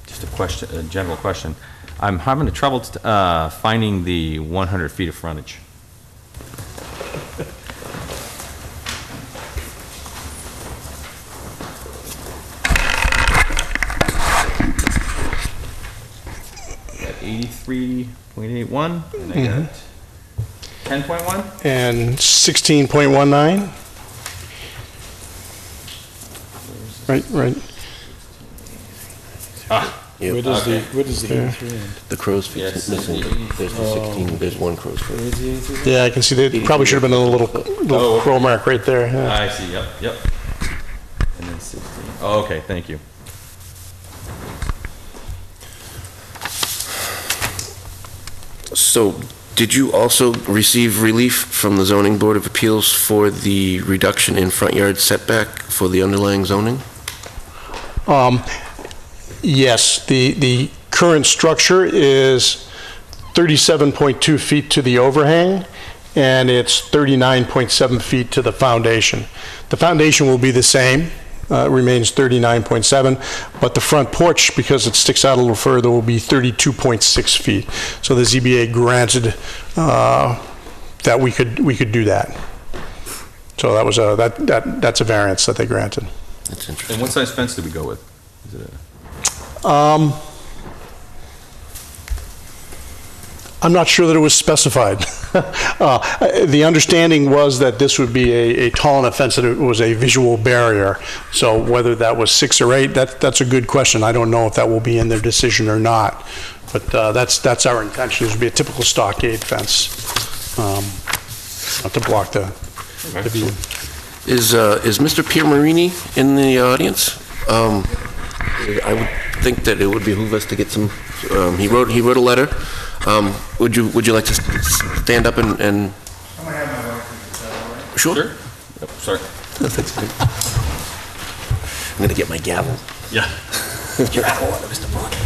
just a question, a general question. I'm having a trouble finding the 100 feet of frontage. At 83.81, and I got 10.1? And 16.19? Right. Yeah, Where does okay. the Yeah. 83 end? the crow's feet Yes, missing. There's the 16, there's 1 crow's foot. Yeah, I can see that, probably should have been a little Oh, crow mark right there. yeah. I see, yep. And then 16. Oh, okay, thank you. So, did you also receive relief from the zoning board of appeals for the reduction in front yard setback for the underlying zoning? Yes, the current structure is 37.2 feet to the overhang, and it's 39.7 feet to the foundation. The foundation will be the same, remains 39.7, but the front porch, because it sticks out a little further, will be 32.6 feet. So the ZBA granted that we could do that. So that was that's a variance that they granted. That's interesting. And what size fence did we go with? Is it I'm not sure that it was specified. The understanding was that this would be a tall enough fence that it was a visual barrier. So whether that was 6 or 8, that's a good question. I don't know if that will be in their decision or not. But that's our intention. This would be a typical stockade fence, not to block the view. Is Mr. Piermarini in the audience? I would think that it would behoove us to get some, he wrote a letter. Would you like to stand up and? I'm gonna have my wife. Sure. Yep, sorry. That's good. I'm gonna get my gavel. Yeah. You're out of order, Mr. Bond.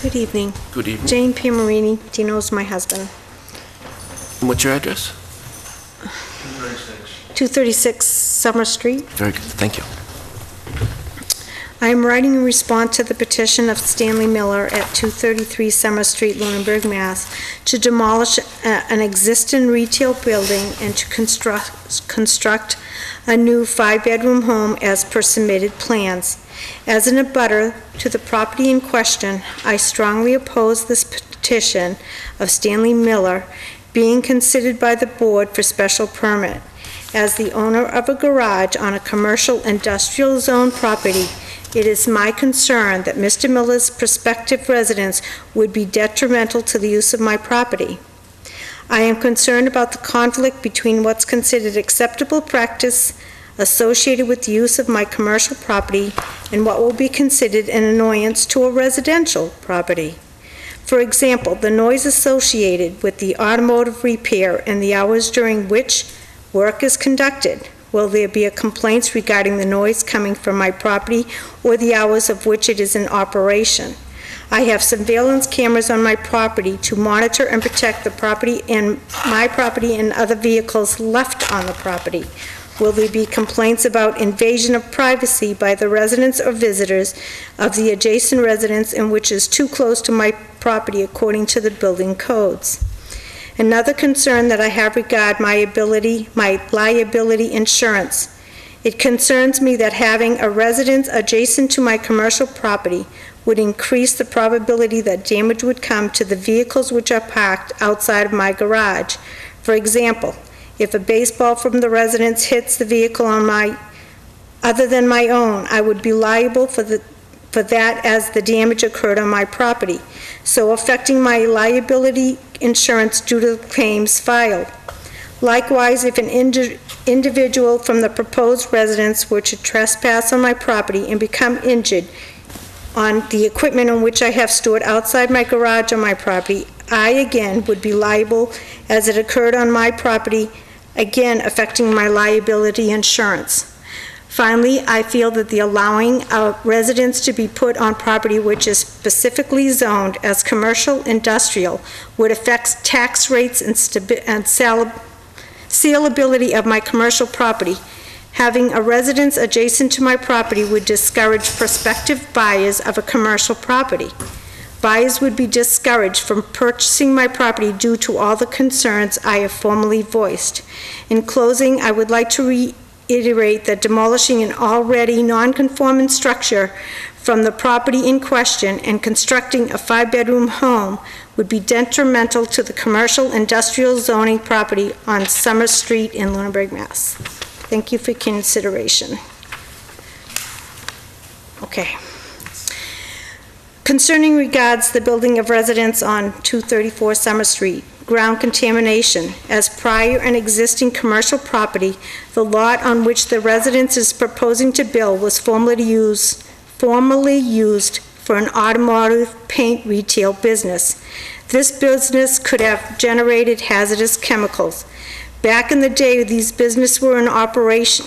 Good evening. Good evening. Jane Piermarini, Dino's my husband. And what's your address? 236 Summer Street. Very good, thank you. I am writing in response to the petition of Stanley Miller at 233 Summer Street, Lunenburg, Mass., to demolish an existing retail building and to construct a new 5-bedroom home as per submitted plans. As an abutter to the property in question, I strongly oppose this petition of Stanley Miller being considered by the board for special permit. As the owner of a garage on a commercial industrial zone property, it is my concern that Mr. Miller's prospective residence would be detrimental to the use of my property. I am concerned about the conflict between what's considered acceptable practice associated with the use of my commercial property and what will be considered an annoyance to a residential property. For example, the noise associated with the automotive repair and the hours during which work is conducted. Will there be complaints regarding the noise coming from my property or the hours of which it is in operation? I have surveillance cameras on my property to monitor and protect the property and my property and other vehicles left on the property. Will there be complaints about invasion of privacy by the residents or visitors of the adjacent residence and which is too close to my property according to the building codes? Another concern that I have regard my liability insurance. It concerns me that having a residence adjacent to my commercial property would increase the probability that damage would come to the vehicles which are parked outside of my garage. For example, if a baseball from the residence hits the vehicle other than my own, I would be liable for that as the damage occurred on my property, so affecting my liability insurance due to the claims filed. Likewise, if an individual from the proposed residence were to trespass on my property and become injured on the equipment on which I have stored outside my garage on my property, I again would be liable as it occurred on my property, again affecting my liability insurance. Finally, I feel that the allowing of residents to be put on property which is specifically zoned as commercial industrial would affect tax rates and saleability of my commercial property. Having a residence adjacent to my property would discourage prospective buyers of a commercial property. Buyers would be discouraged from purchasing my property due to all the concerns I have formally voiced. In closing, I would like to reiterate that demolishing an already non-conforming structure from the property in question and constructing a 5-bedroom home would be detrimental to the commercial industrial zoning property on Summer Street in Lunenburg, Mass. Thank you for consideration. Okay. Concerning regards the building of residence on 234 Summer Street, ground contamination. As prior and existing commercial property, the lot on which the residence is proposing to build was formerly used for an automotive paint retail business. This business could have generated hazardous chemicals. Back in the day, these businesses were in operation.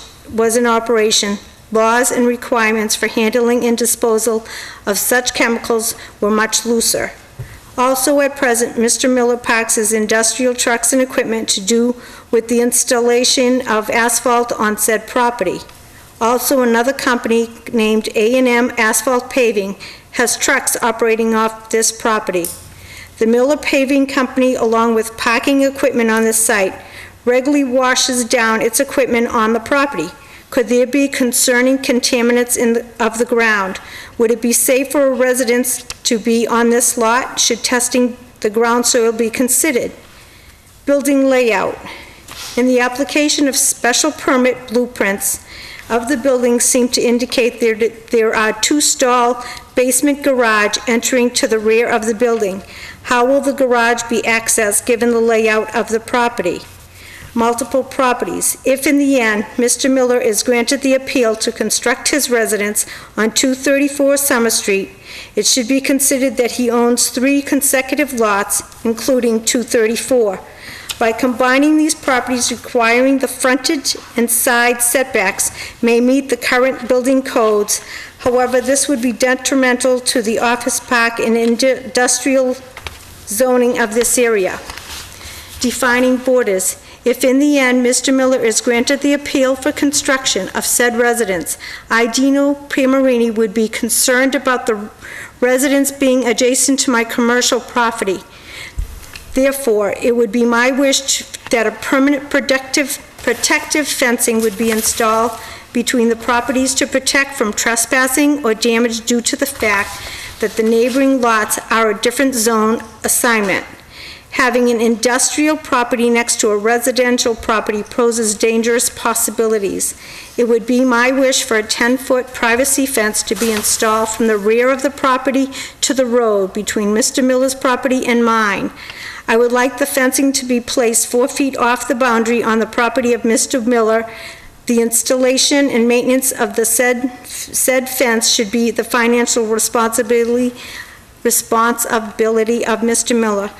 Laws and requirements for handling and disposal of such chemicals were much looser. Also at present, Mr. Miller parks his industrial trucks and equipment to do with the installation of asphalt on said property. Also, another company named A&M Asphalt Paving has trucks operating off this property. The Miller Paving Company, along with parking equipment on this site, regularly washes down its equipment on the property. Could there be concerning contaminants of the ground? Would it be safe for a resident to be on this lot? Should testing the ground soil be considered? Building layout. In the application of special permit blueprints of the building seem to indicate there are 2-stall basement garage entering to the rear of the building. How will the garage be accessed given the layout of the property? Multiple properties. If in the end, Mr. Miller is granted the appeal to construct his residence on 234 Summer Street, it should be considered that he owns 3 consecutive lots, including 234. By combining these properties requiring the frontage and side setbacks may meet the current building codes. However, this would be detrimental to the office park and industrial zoning of this area. Defining borders. If in the end Mr. Miller is granted the appeal for construction of said residence, I, Dino Primarini, would be concerned about the residence being adjacent to my commercial property. Therefore, it would be my wish that a permanent protective fencing would be installed between the properties to protect from trespassing or damage due to the fact that the neighboring lots are a different zone assignment. Having an industrial property next to a residential property poses dangerous possibilities. It would be my wish for a 10-foot privacy fence to be installed from the rear of the property to the road between Mr. Miller's property and mine. I would like the fencing to be placed 4 feet off the boundary on the property of Mr. Miller. The installation and maintenance of the said fence should be the financial responsibility of Mr. Miller.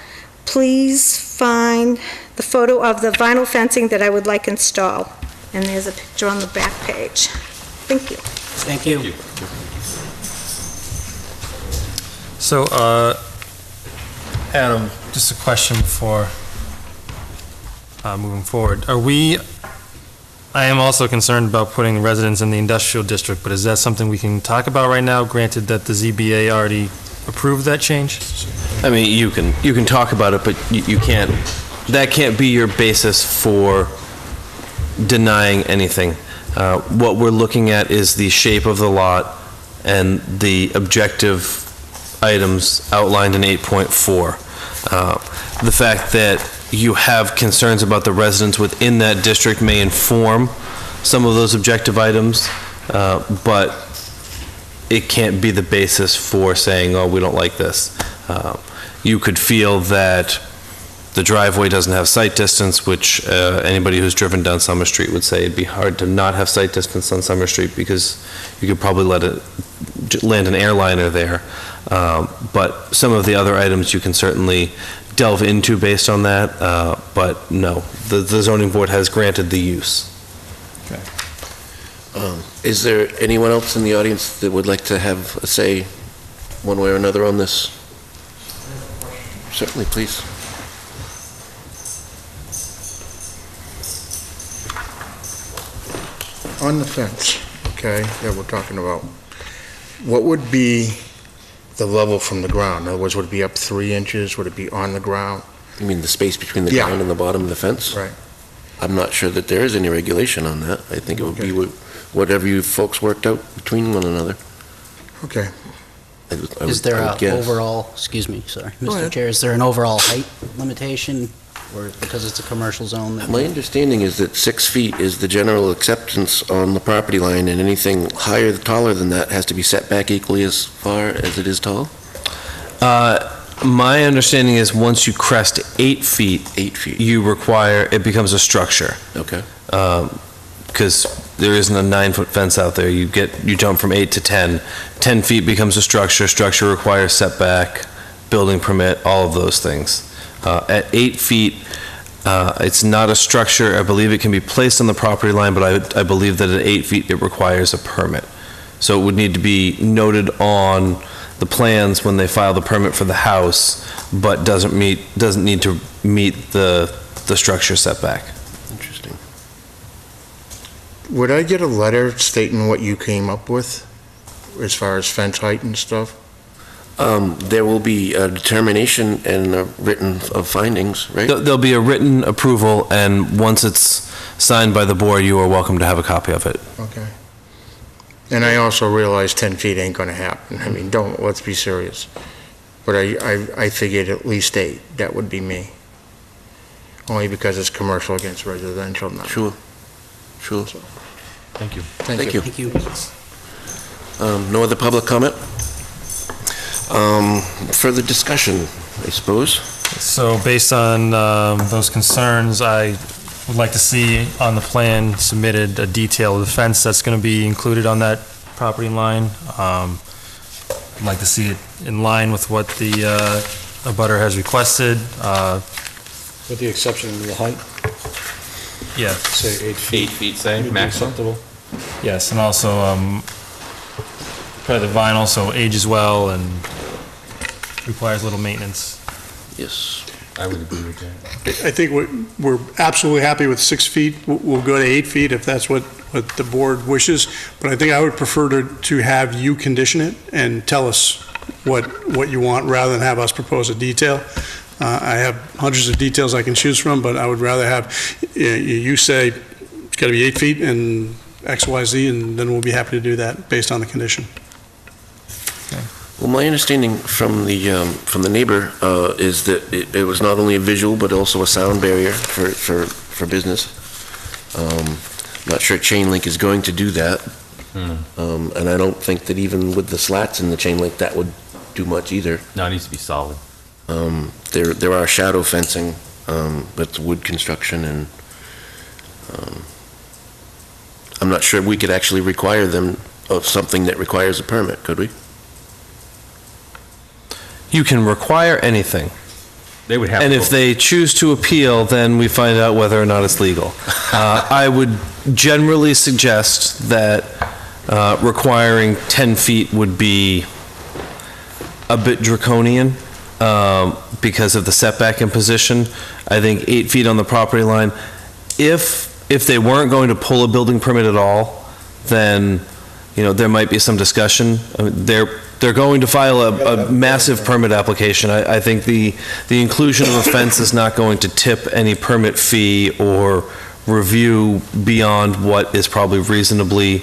Please find the photo of the vinyl fencing that I would like installed. And there's a picture on the back page. Thank you. Thank you. So, Adam, just a question for moving forward. I am also concerned about putting residents in the industrial district, but is that something we can talk about right now, granted that the ZBA already approved that change? I mean, you can talk about it, but you can't, that can't be your basis for denying anything. What we're looking at is the shape of the lot and the objective items outlined in 8.4. The fact that you have concerns about the residents within that district may inform some of those objective items, but it can't be the basis for saying, oh, we don't like this. You could feel that the driveway doesn't have sight distance, which anybody who's driven down Summer Street would say it'd be hard to not have sight distance on Summer Street because you could probably land an airliner there. But some of the other items you can certainly delve into based on that, but no, the zoning board has granted the use. Is there anyone else in the audience that would like to have a say one way or another on this? Certainly, please. On the fence, okay, that we're talking about, what would be the level from the ground? In other words, would it be up 3 inches? Would it be on the ground? You mean the space between the Yeah. ground and the bottom of the fence? Right. I'm not sure that there is any regulation on that. I think it would be whatever you folks worked out between one another. Okay. Is there I would an guess. overall, excuse me, sorry, Go Mr. ahead. Chair, is there an overall height limitation, or because it's a commercial zone? that- My understanding is that 6 feet is the general acceptance on the property line, and anything higher, taller than that has to be set back equally as far as it is tall? My understanding is once you crest 8 feet, 8 feet, it becomes a structure. okay. Because there isn't a 9-foot fence out there. You jump from 8 to 10. 10 feet becomes a structure. Structure requires setback, building permit, all of those things. At 8 feet, it's not a structure. I believe it can be placed on the property line, but I believe that at 8 feet, it requires a permit. So it would need to be noted on the plans when they file the permit for the house, but doesn't need to meet the structure setback. Interesting. Would I get a letter stating what you came up with as far as fence height and stuff? There will be a determination and a written of findings, right? There'll be a written approval, and once it's signed by the board, you are welcome to have a copy of it. Okay. And I also realize 10 feet ain't gonna happen. I mean, let's be serious. But I figured at least 8, that would be me. Only because it's commercial against residential now. Sure, sure. Thank you. Thank you. Thank you. No other public comment? Further discussion, I suppose. So based on those concerns, I would like to see on the plan submitted a detail of the fence that's going to be included on that property line. I'd like to see it in line with what the abutter has requested. With the exception of the height, Yeah, say 8 feet. 8 feet, say, Would be maximum? acceptable. yes, and also probably the vinyl, so ages well and requires little maintenance. Yes. I would agree with that. I think we're absolutely happy with 6 feet. We'll go to 8 feet if that's what the board wishes. But I think I would prefer to have you condition it and tell us what you want rather than have us propose a detail. I have hundreds of details I can choose from, but I would rather have you say it's got to be 8 feet and X, Y, Z, and then we'll be happy to do that based on the condition. Well, my understanding from the neighbor is that it was not only a visual, but also a sound barrier for business. Not sure chain link is going to do that. And I don't think that even with the slats in the chain link, that would do much either. No, it needs to be solid. There are shadow fencing, but wood construction, and I'm not sure we could actually require them of something that requires a permit, could we? You can require anything. They would have. And to if go- they choose to appeal, then we find out whether or not it's legal. I would generally suggest that requiring 10 feet would be a bit draconian because of the setback imposition. I think 8 feet on the property line. If they weren't going to pull a building permit at all, then, there might be some discussion. I mean, they're going to file a massive permit application. I think the inclusion of a fence is not going to tip any permit fee or review beyond what is probably reasonably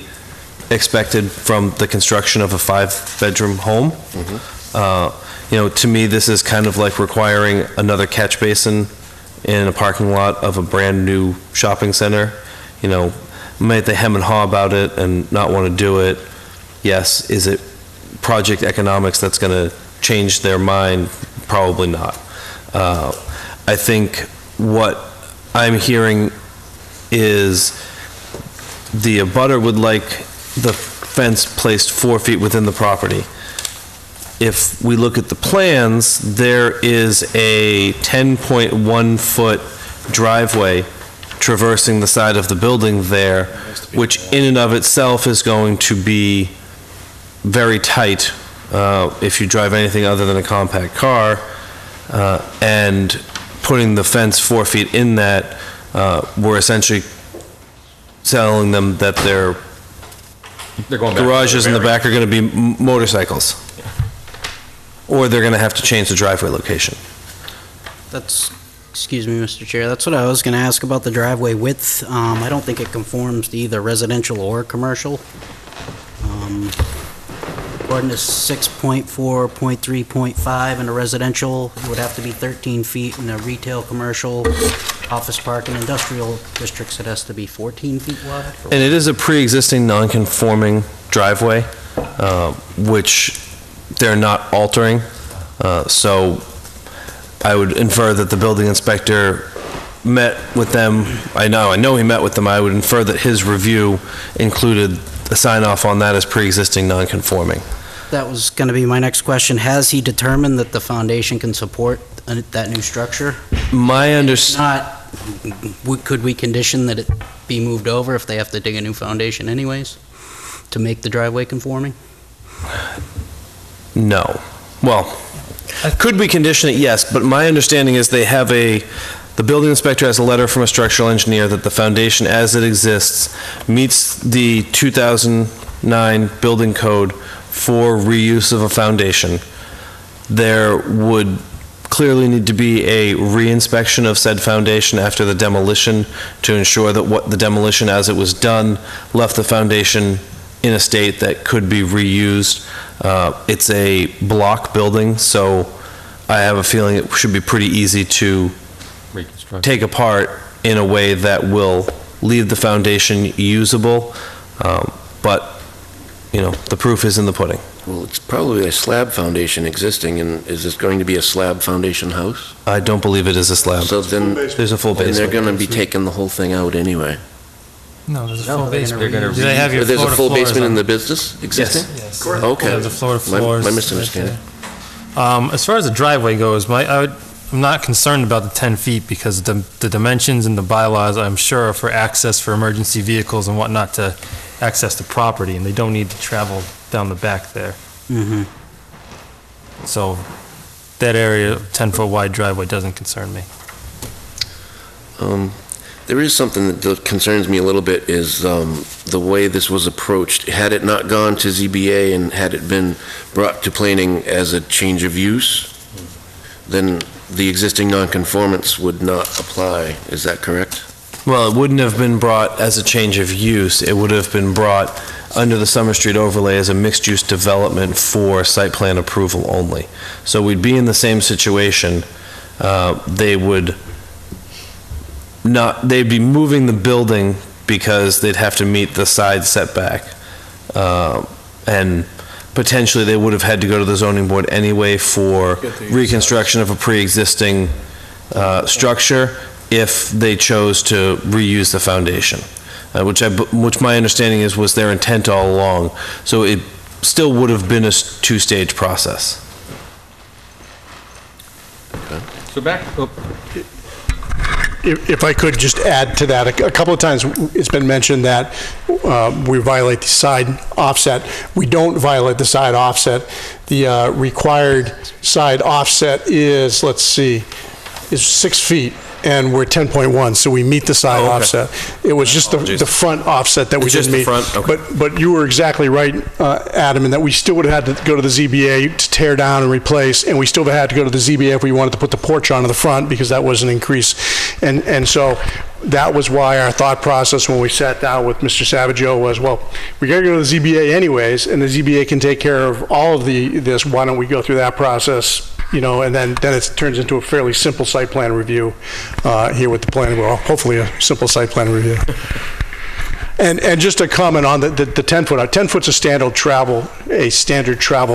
expected from the construction of a 5-bedroom home. To me, this is kind of like requiring another catch basin in a parking lot of a brand-new shopping center. Might they hem and haw about it and not want to do it? Yes. Is it project economics that's going to change their mind? Probably not. I think what I'm hearing is the abutter would like the fence placed 4 feet within the property. If we look at the plans, there is a 10.1-foot driveway traversing the side of the building there, which in and of itself is going to be very tight if you drive anything other than a compact car, and putting the fence 4 feet in that, we're essentially telling them that their They're going back. garages in the back are going to be motorcycles, or they're going to have to change the driveway location. Excuse me, Mr. Chair, that's what I was going to ask about the driveway width. I don't think it conforms to either residential or commercial. According to 6.4.3.5 in a residential, it would have to be 13 feet. In a retail, commercial, office park, and industrial districts, it has to be 14 feet wide. And it is a pre-existing non-conforming driveway, which they're not altering. So I would infer that the building inspector met with them. I know he met with them. I would infer that his review included a sign-off on that as pre-existing non-conforming. That was going to be my next question. Has he determined that the foundation can support that new structure? My If not, could we condition that it be moved over if they have to dig a new foundation anyways, to make the driveway conforming? No. Well, could we condition it? Yes, but my understanding is the building inspector has a letter from a structural engineer that the foundation as it exists meets the 2009 building code for reuse of a foundation. There would clearly need to be a reinspection of said foundation after the demolition to ensure that what the demolition as it was done left the foundation in a state that could be reused. It's a block building, so I have a feeling it should be pretty easy to Reconstruct. take apart in a way that will leave the foundation usable. But, the proof is in the pudding. Well, it's probably a slab foundation existing, and is this going to be a slab foundation house? I don't believe it is a slab. So then, There's a full then they're basement. going to be taking the whole thing out anyway. No, there's a No, full they're basement. They're gonna Do they have your There's a full floor-to-floors basement in on- the business existing? Yes. Okay. There's a floor to My- floors. my misunderstanding. As far as the driveway goes, I'm not concerned about the 10 feet because the dimensions and the bylaws, I'm sure, are for access for emergency vehicles and whatnot to access the property, and they don't need to travel down the back there. Mm-hmm. So that area, 10-foot wide driveway doesn't concern me. There is something that concerns me a little bit, is the way this was approached. Had it not gone to ZBA and had it been brought to planning as a change of use, then the existing nonconformance would not apply. Is that correct? Well, it wouldn't have been brought as a change of use. It would have been brought under the Summer Street overlay as a mixed-use development for site plan approval only. So we'd be in the same situation. They'd be moving the building because they'd have to meet the side setback. And potentially, they would have had to go to the zoning board anyway for reconstruction of a pre-existing structure if they chose to reuse the foundation, which my understanding was their intent all along. So it still would have been a two-stage process. So back, If I could just add to that, a couple of times it's been mentioned that we violate the side offset. We don't violate the side offset. The required side offset is, let's see, is 6 feet, and we're 10.1, so we meet the side offset. It was just the front offset that we didn't meet. But you were exactly right, Adam, in that we still would have had to go to the ZBA to tear down and replace, and we still would have had to go to the ZBA if we wanted to put the porch onto the front, because that was an increase. And so that was why our thought process when we sat down with Mr. Savageau was, well, we got to go to the ZBA anyways, and the ZBA can take care of all of this. Why don't we go through that process? You know, and then it turns into a fairly simple site plan review here with the planning board. Hopefully a simple site plan review. And just a comment on the 10-foot. 10 foot's a standard travel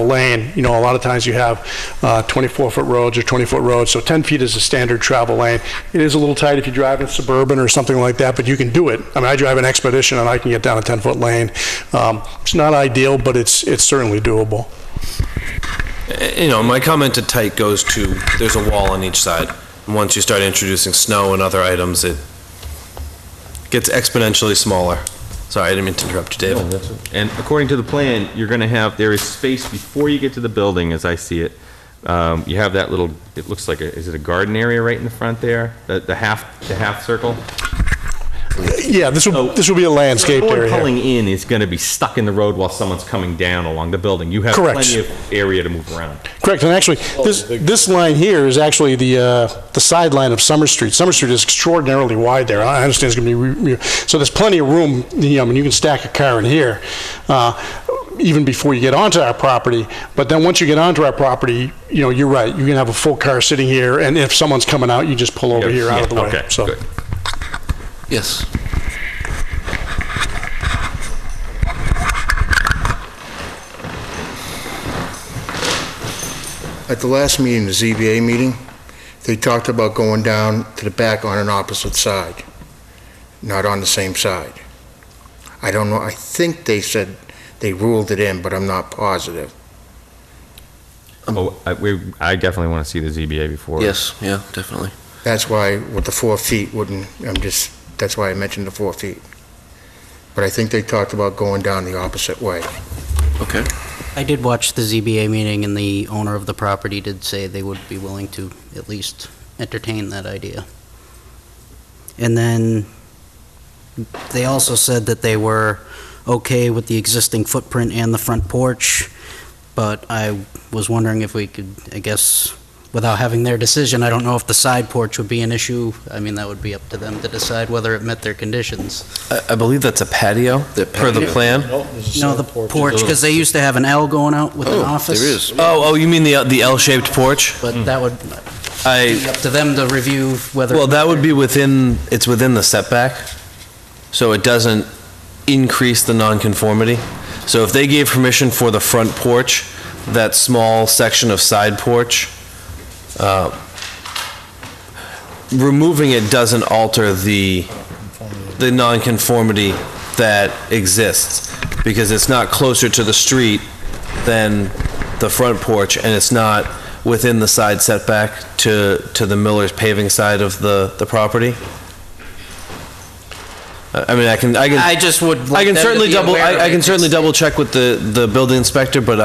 lane. You know, a lot of times you have 24-foot roads or 20-foot roads, so 10 feet is a standard travel lane. It is a little tight if you drive in Suburban or something like that, but you can do it. I mean, I drive an Expedition and I can get down a 10-foot lane. It's not ideal, but it's certainly doable. You know, my comment to tight goes to, there's a wall on each side. And once you start introducing snow and other items, it gets exponentially smaller. Sorry, I didn't mean to interrupt you, David. and according to the plan, you're going to have, there is space before you get to the building, as I see it. You have that little, it looks like is it a garden area right in the front there? The half circle? Yeah, this will be a landscaped Someone area. pulling in is going to be stuck in the road while someone's coming down along the building. You have Correct. plenty of area to move around. Correct, and actually, this line here is actually the sideline of Summer Street. Summer Street is extraordinarily wide there. I understand it's going to be, so there's plenty of room, you know, I mean, you can stack a car in here, even before you get onto our property. But then once you get onto our property, you know, you're right, you can have a full car sitting here, and if someone's coming out, you just pull over here out of the way. Okay, So. good. Yes. At the last meeting, the ZBA meeting, they talked about going down to the back on an opposite side, not on the same side. I don't know, I think they said they ruled it in, but I'm not positive. I definitely want to see the ZBA before. Yes, yeah, definitely. That's why with the 4 feet that's why I mentioned the 4 feet. But I think they talked about going down the opposite way. Okay. I did watch the ZBA meeting, and the owner of the property did say they would be willing to at least entertain that idea. And then they also said that they were okay with the existing footprint and the front porch, but I was wondering if we could, I guess, without having their decision, I don't know if the side porch would be an issue. I mean, that would be up to them to decide whether it met their conditions. I believe that's a patio per the plan. No, the porch, because they used to have an L going out with an office. There is. Oh, you mean the L-shaped porch? But that would be up to them to review whether. Well, that would be it's within the setback, so it doesn't increase the nonconformity. So if they gave permission for the front porch, that small section of side porch, removing it doesn't alter the nonconformity that exists, because it's not closer to the street than the front porch, and it's not within the side setback to the Miller's paving side of the property. I mean, I can certainly double check with the building inspector, but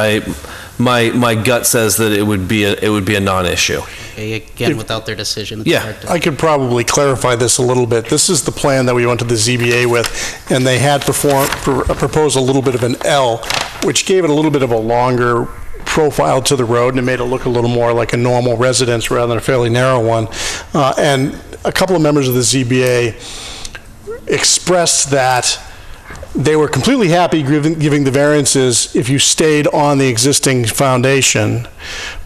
my gut says that it would be a non-issue. Okay, again, without their decision. It's Yeah. hard to- I could probably clarify this a little bit. This is the plan that we went to the ZBA with, and they had proposed a little bit of an L, which gave it a little bit of a longer profile to the road, and it made it look a little more like a normal residence rather than a fairly narrow one. And a couple of members of the ZBA expressed that they were completely happy giving the variances if you stayed on the existing foundation,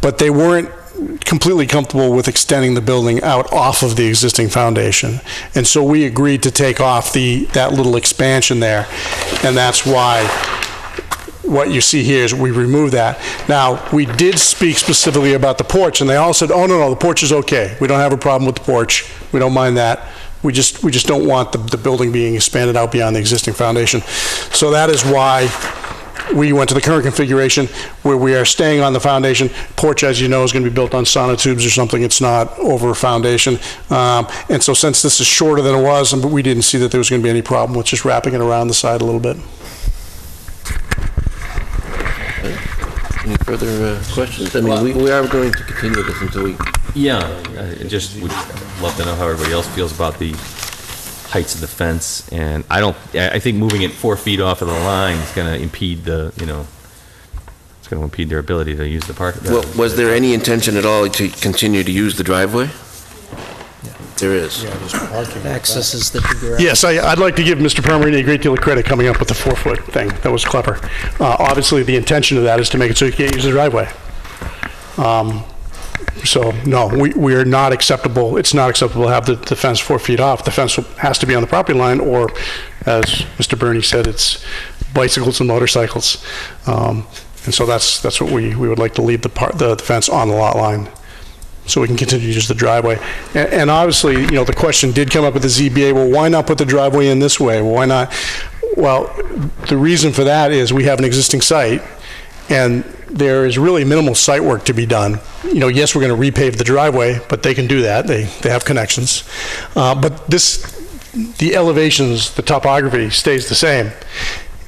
but they weren't completely comfortable with extending the building out off of the existing foundation. And so we agreed to take off that little expansion there, and that's why what you see here is we removed that. Now, we did speak specifically about the porch, and they all said, oh, no, the porch is okay. We don't have a problem with the porch. We don't mind that. We just don't want the building being expanded out beyond the existing foundation. So that is why we went to the current configuration where we are staying on the foundation. Porch, as you know, is going to be built on sonotubes or something. It's not over a foundation. And so since this is shorter than it was, we didn't see that there was going to be any problem with just wrapping it around the side a little bit. Any further questions? I mean, we are going to continue this until we... Yeah, I just would love to know how everybody else feels about the heights of the fence, and I think moving it 4 feet off of the line is going to impede it's going to impede their ability to use the park. Well, was there any intention at all to continue to use the driveway? There is. Access is the garage. Yes, I'd like to give Mr. Permarini a great deal of credit coming up with the 4-foot thing. That was clever. Obviously, the intention of that is to make it so you can't use the driveway. So, no, we are not acceptable. It's not acceptable to have the fence 4 feet off. The fence has to be on the property line, or, as Mr. Bernie said, it's bicycles and motorcycles. And so that's what we would like to leave the fence on the lot line, so we can continue to use the driveway. And obviously, the question did come up with the ZBA, well, why not put the driveway in this way? Well, why not? Well, the reason for that is we have an existing site, and there is really minimal site work to be done. Yes, we're going to repave the driveway, but they can do that. They have connections. But the elevations, the topography stays the same.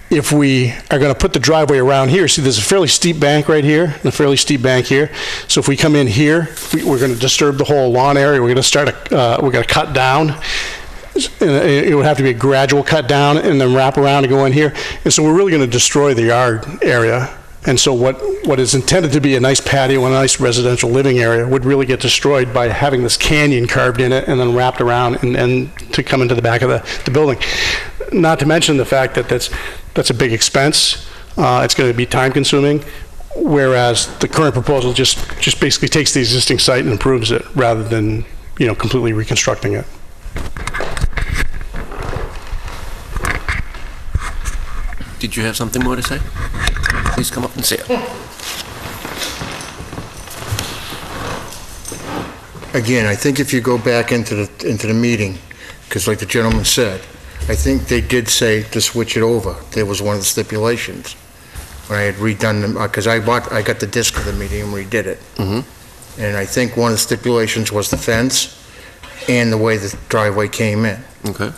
If we are going to put the driveway around here, see there's a fairly steep bank right here, and a fairly steep bank here. So if we come in here, we're going to disturb the whole lawn area. We're going to cut down. It would have to be a gradual cut down and then wrap around and go in here. And so we're really going to destroy the yard area. And so what is intended to be a nice patio and a nice residential living area would really get destroyed by having this canyon carved in it and then wrapped around and to come into the back of the building. Not to mention the fact that that's a big expense. It's going to be time consuming, whereas the current proposal just basically takes the existing site and improves it rather than, completely reconstructing it. Did you have something more to say? Please come up and say it. Again, I think if you go back into the meeting, because like the gentleman said, I think they did say to switch it over. There was one of the stipulations when I had redone them, because I got the disc of the meeting and redid it. Mm-hmm. And I think one of the stipulations was the fence and the way the driveway came in. Okay.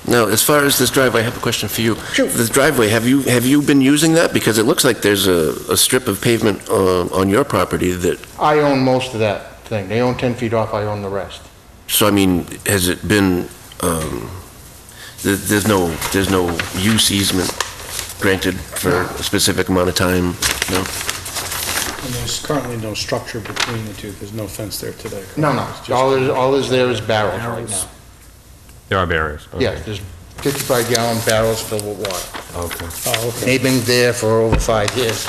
Now, as far as this driveway, I have a question for you. Sure. This driveway, have you been using that? Because it looks like there's a strip of pavement on your property that... I own most of that thing. They own 10 feet off, I own the rest. So, I mean, has it been, there's no use easement granted for a specific amount of time, no? And there's currently no structure between the two. There's no fence there today. correct? No, It's just- all is there is barrels right now. There are barriers. Okay. Yes, there's 55-gallon barrels filled with water. Okay. Oh, okay. They've been there for over 5 years.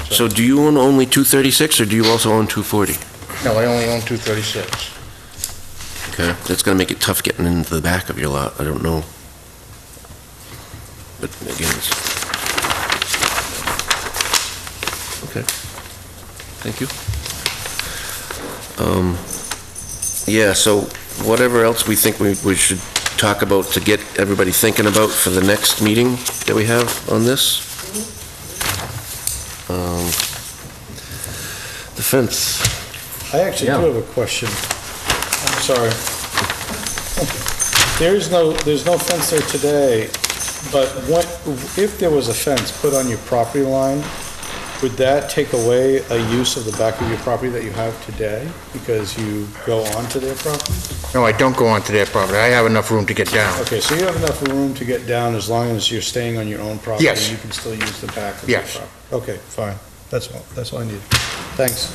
So do you own only 236, or do you also own 240? No, I only own 236. Okay, that's gonna make it tough getting into the back of your lot, I don't know. But again, it's... Okay, thank you. Yeah, so whatever else we think we should talk about to get everybody thinking about for the next meeting that we have on this? The fence. I actually do have a question. I'm sorry. There's no fence there today, but if there was a fence put on your property line, would that take away a use of the back of your property that you have today because you go onto their property? No, I don't go onto their property. I have enough room to get down. Okay, so you have enough room to get down as long as you're staying on your own property? Yes. And you can still use the back of your Yes. property? Okay, fine. That's all I need. Thanks.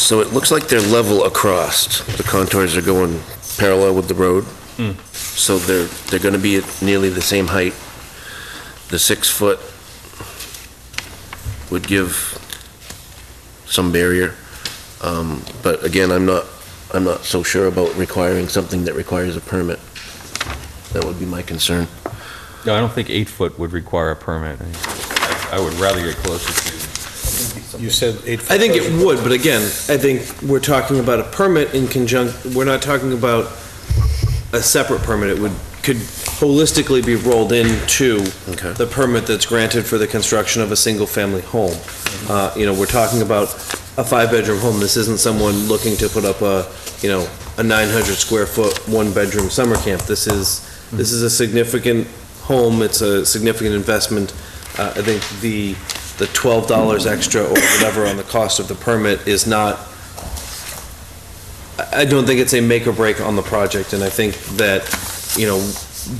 So it looks like they're level across. The contours are going parallel with the road. So they're going to be at nearly the same height. The 6-foot would give some barrier. But again, I'm not so sure about requiring something that requires a permit. That would be my concern. No, I don't think 8-foot would require a permit. I would rather get closer to. You said 8 foot. I think it would, but again, I think we're talking about a permit in conjunction, we're not talking about a separate permit. It could holistically be rolled into Okay. the permit that's granted for the construction of a single-family home. We're talking about a 5-bedroom home. This isn't someone looking to put up a 900 square foot, 1-bedroom summer camp. This is a significant home. It's a significant investment. I think the $12 extra or whatever on the cost of the permit is not, I don't think it's a make or break on the project, and I think that,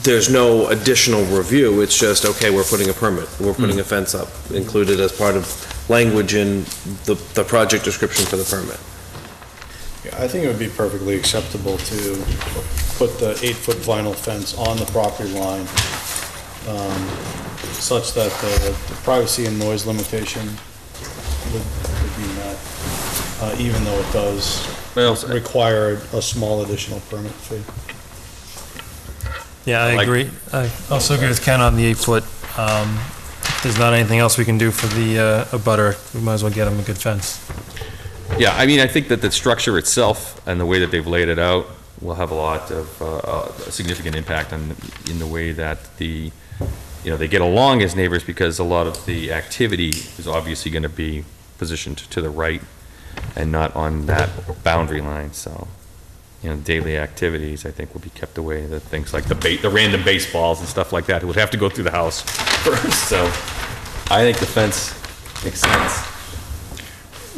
there's no additional review, it's just, okay, we're putting a permit, we're putting a fence up, included as part of language in the project description for the permit. I think it would be perfectly acceptable to put the 8-foot vinyl fence on the property line, such that the privacy and noise limitation would be met, even though it does require a small additional permit fee. Yeah, I agree. I also agree with Ken on the 8-foot. If there's not anything else we can do for the abutter, we might as well get him a good fence. Yeah, I mean, I think that the structure itself and the way that they've laid it out will have a lot of a significant impact in the way that they get along as neighbors, because a lot of the activity is obviously going to be positioned to the right and not on that boundary line. So, daily activities, I think, will be kept away. The things like the random baseballs and stuff like that would have to go through the house first. So, I think the fence makes sense.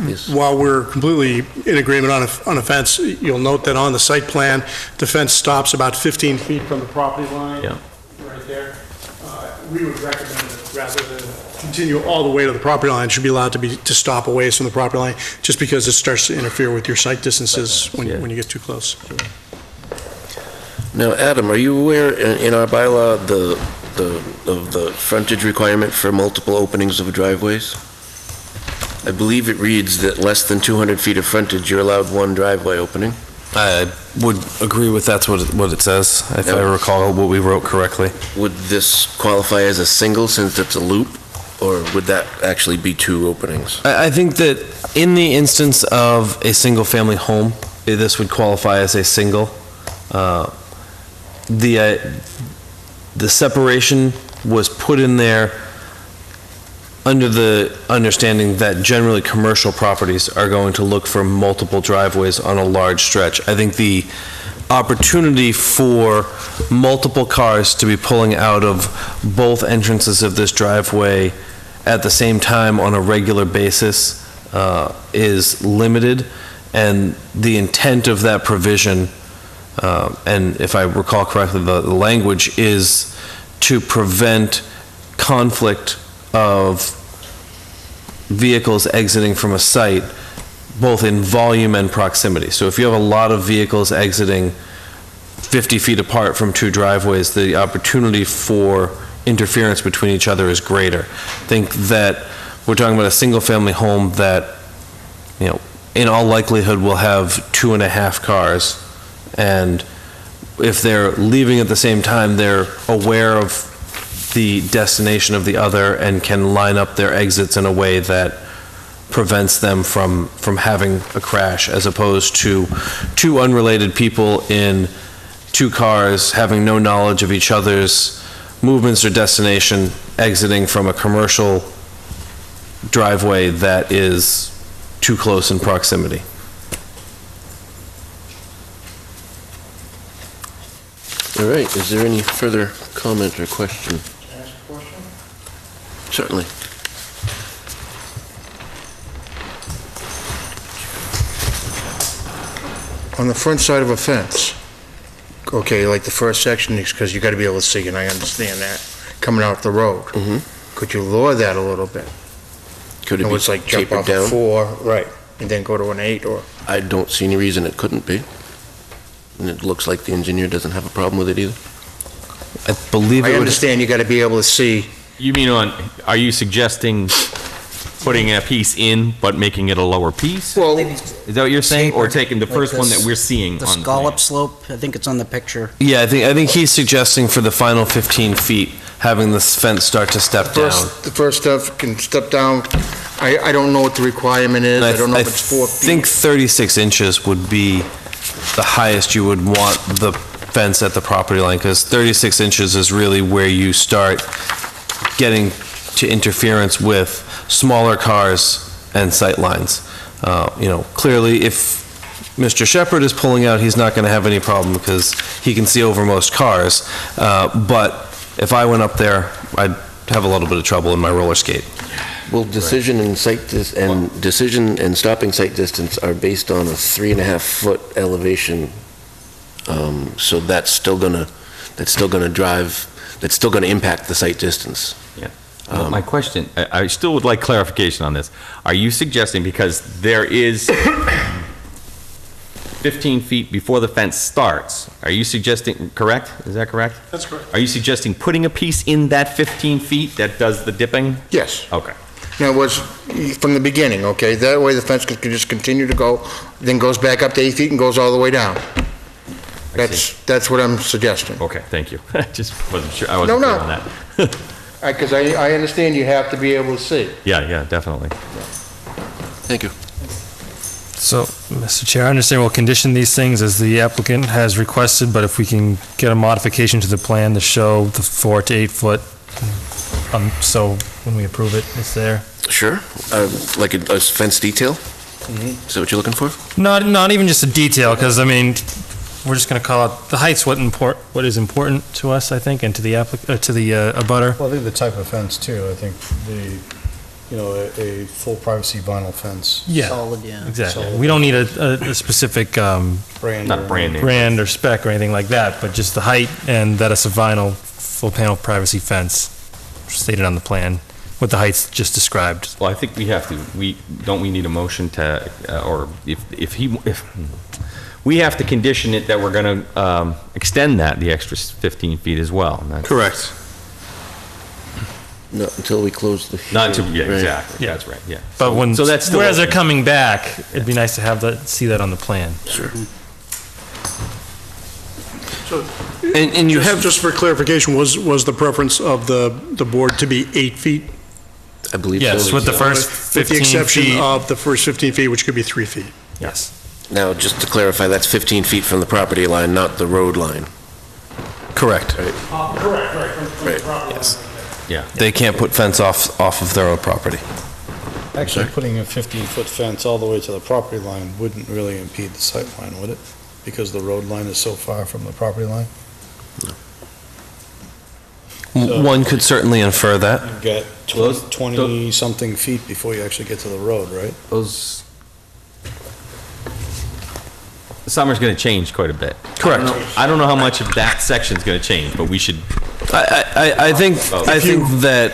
Yes. While we're completely in agreement on a fence, you'll note that on the site plan, the fence stops about 15 feet from the property line. Yeah. Right there. We would recommend that rather than continue all the way to the property line, it should be allowed to stop away from the property line, just because it starts to interfere with your sight distances when you get too close. Now, Adam, are you aware in our bylaw of the frontage requirement for multiple openings of driveways? I believe it reads that less than 200 feet of frontage, you're allowed one driveway opening. I would agree with that's what it says, if I recall what we wrote correctly. Would this qualify as a single since it's a loop, or would that actually be 2 openings? I think that in the instance of a single-family home, this would qualify as a single. The separation was put in there under the understanding that generally commercial properties are going to look for multiple driveways on a large stretch. I think the opportunity for multiple cars to be pulling out of both entrances of this driveway at the same time on a regular basis is limited, and the intent of that provision, and if I recall correctly, the language is to prevent conflict of vehicles exiting from a site, both in volume and proximity. So if you have a lot of vehicles exiting 50 feet apart from 2 driveways, the opportunity for interference between each other is greater. Think that we're talking about a single-family home that, in all likelihood will have 2.5 cars, and if they're leaving at the same time, they're aware of the destination of the other and can line up their exits in a way that prevents them from having a crash, as opposed to 2 unrelated people in 2 cars having no knowledge of each other's movements or destination, exiting from a commercial driveway that is too close in proximity. All right, is there any further comment or question? Can I ask a question? Certainly. On the front side of a fence, okay, like the first section, because you got to be able to see, and I understand that, coming out the road. Mhm. Could you lower that a little bit? Could it It be was like jump tapered off down? of 4, right. and then go to an 8, or, I don't see any reason it couldn't be. And it looks like the engineer doesn't have a problem with it either. I believe I it would, understand you gotta be able to see. You mean are you suggesting putting a piece in, but making it a lower piece? Well, Is that what you're saying? Or taking the Like first one this- that we're seeing The on the scallop plan? slope, I think it's on the picture. yeah, I think he's suggesting for the final 15 feet, having this fence start to step down. the first stuff can step down. I don't know what the requirement is. I don't know if it's 4 I feet. think 36 inches would be the highest you would want the fence at the property line, because 36 inches is really where you start getting to interference with smaller cars and sight lines. Clearly, if Mr. Shepherd is pulling out, he's not going to have any problem because he can see over most cars. But if I went up there, I'd have a little bit of trouble in my roller skate. Well, decision and decision and stopping sight distance are based on a 3.5-foot elevation. So that's still gonna impact the sight distance. Well, my question, I still would like clarification on this. Are you suggesting, because there is 15 feet before the fence starts, are you suggesting, correct? Is that correct? That's correct. Are you suggesting putting a piece in that 15 feet that does the dipping? Yes. Okay. Now, it was from the beginning, okay? That way the fence can just continue to go, then goes back up to 8 feet and goes all the way down. That's what I'm suggesting. Okay, thank you. I just wasn't sure, I wasn't No, clear no. on that. Because I understand you have to be able to see. Yeah, definitely. Thank you. So, Mr. Chair, I understand we'll condition these things as the applicant has requested, but if we can get a modification to the plan to show the 4 to 8 foot, so when we approve it, it's there. Sure. Like a fence detail? Is that what you're looking for? Not even just a detail, because, I mean, we're just going to call it, the height's what is important to us, I think, and to the abutter. Well, I think the type of fence too, I think a full privacy vinyl fence. Yeah, Solid, yeah. exactly. Solid. We don't need a specific Brand. Not brand name. brand or spec or anything like that, but just the height and that it's a vinyl full panel privacy fence stated on the plan with the heights just described. Well, I think we have to, we need a motion to, or if we have to condition it that we're going to extend the extra 15 feet as well. And that's- Correct. Not until we close the. Not until, yeah, Right. exactly, Yeah. that's right, yeah. But when, So that's still whereas they're open. coming back, it'd be nice to have see that on the plan. Sure. And you have, Just for clarification, was the preference of the board to be 8 feet? I believe so. Yes, with the first With the 15 exception feet. of the first 15 feet, which could be 3 feet. Yes. Now, just to clarify, that's 15 feet from the property line, not the road line. correct. Right. Yes. Yeah. They can't put fence off of their own property. Actually, putting a 15-foot fence all the way to the property line wouldn't really impede the sight line, would it? Because the road line is so far from the property line? So- One could certainly infer that. You get Those- 20-something feet before you actually get to the road, right? Those, the summer's going to change quite a bit. Correct. I don't know how much of that section's going to change, but we should, I think that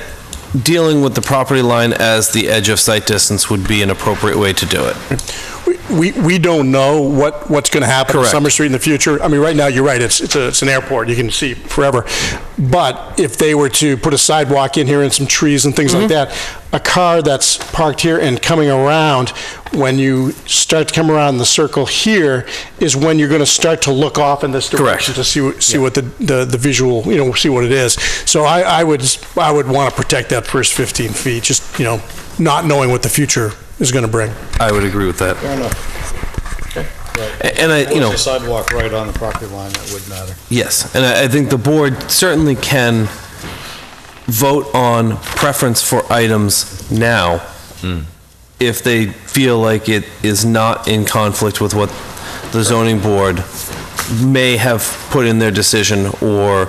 dealing with the property line as the edge of sight distance would be an appropriate way to do it. We don't know what's going to happen on Correct. Summer Street in the future. I mean, right now, you're right, it's an airport, you can see forever. But if they were to put a sidewalk in here and some trees and things like that, a car that's parked here and coming around, when you start to come around the circle here, is when you're going to start to look off in this direction to see what the visual, see what it is. So I would want to protect that first 15 feet, just, not knowing what the future is going to bring. I would agree with that. Fair enough. Right. And If there's a sidewalk right on the property line, that would matter. yes, and I think the board certainly can vote on preference for items now if they feel like it is not in conflict with what the zoning board may have put in their decision or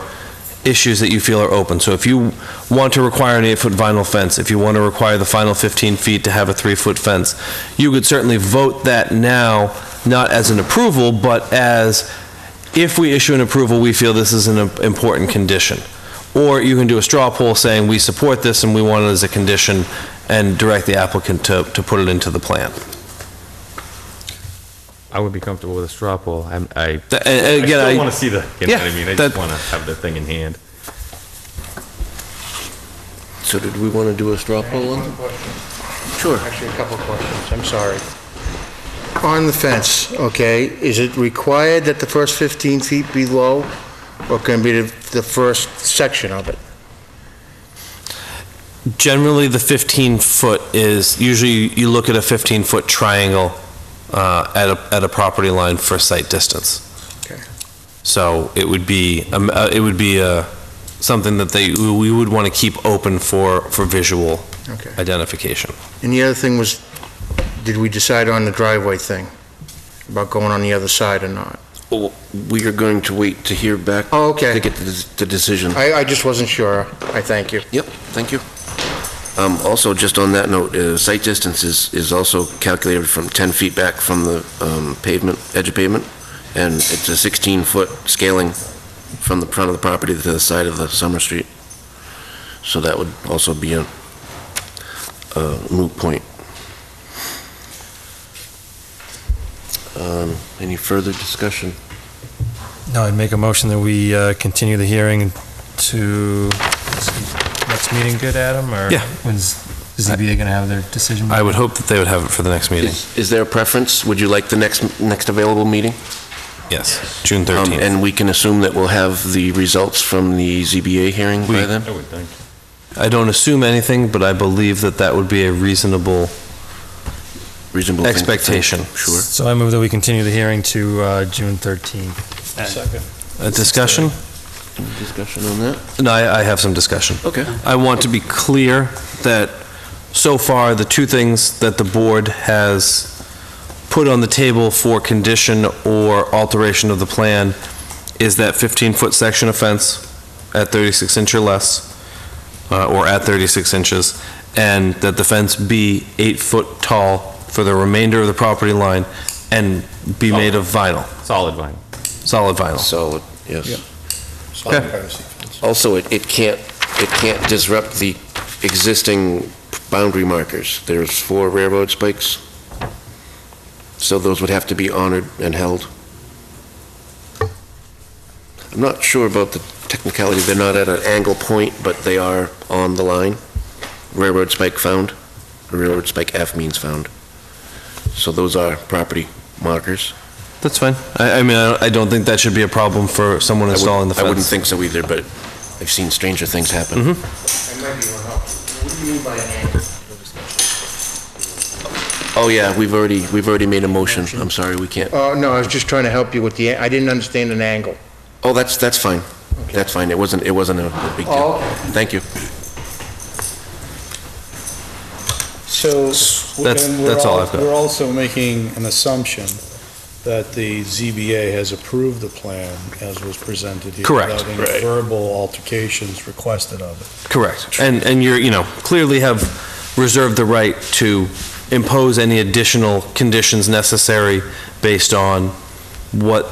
issues that you feel are open. So if you want to require an 8-foot vinyl fence, if you want to require the final 15 feet to have a 3-foot fence, you could certainly vote that now, not as an approval, but as, if we issue an approval, we feel this is an important condition. Or you can do a straw poll saying, we support this and we want it as a condition, and direct the applicant to put it into the plan. I would be comfortable with a straw poll. I Again, still want to see the, you know Yeah, what I mean? I that- just want to have the thing in hand. So did we want to do a straw poll on? One question. Sure. Actually, a couple of questions, I'm sorry. On the fence, okay, is it required that the first 15 feet be low, or can it be the first section of it? Generally, the 15-foot is, usually you look at a 15-foot triangle at a property line for sight distance. Okay. So it would be something that we would want to keep open for visual Okay. identification. And the other thing was, did we decide on the driveway thing? About going on the other side or not? Well, we are going to wait to hear back. Oh, okay. To get the decision. I just wasn't sure. I thank you. Yep, thank you. Also, just on that note, site distance is also calculated from 10 feet back from the pavement, edge of pavement, and it's a 16-foot scaling from the front of the property to the side of the Summer Street. So that would also be a moot point. Any further discussion? No, I'd make a motion that we continue the hearing to next meeting, good, Adam? Or Yeah. when's the ZBA going to have their decision? I would hope that they would have it for the next meeting. Is there a preference? Would you like the next available meeting? Yes, June 13th. And we can assume that we'll have the results from the ZBA hearing by then? I would think. I don't assume anything, but I believe that would be a reasonable Reasonable thing to think. expectation. Sure. So I move that we continue the hearing to June 13th. Second. A discussion? Any discussion on that? No, I have some discussion. Okay. I want to be clear that so far, the two things that the board has put on the table for condition or alteration of the plan is that 15-foot section of fence at 36 inch or less, or at 36 inches, and that the fence be 8 foot tall for the remainder of the property line and be made of vinyl, Solid vinyl. solid vinyl. Solid, yes. Yep. Okay. Privacy fence. Also, it can't disrupt the existing boundary markers. There's 4 railroad spikes, so those would have to be honored and held. I'm not sure about the technicality. They're not at an angle point, but they are on the line. Railroad spike found. Railroad spike F means found. So those are property markers. That's fine. I mean, I don't think that should be a problem for someone installing the fence. I wouldn't think so either, but I've seen stranger things happen. I might be able to help. What do you mean by an angle? Oh, yeah, we've already made a motion. I'm sorry, we can't. No, I was just trying to help you with I didn't understand an angle. Oh, that's fine. That's fine. It wasn't a big deal. Oh, okay. Thank you. So, That's all I've got. We're also making an assumption that the ZBA has approved the plan as was presented here. Correct. Without any verbal altercations requested of it. Correct. And you're, clearly have reserved the right to impose any additional conditions necessary based on what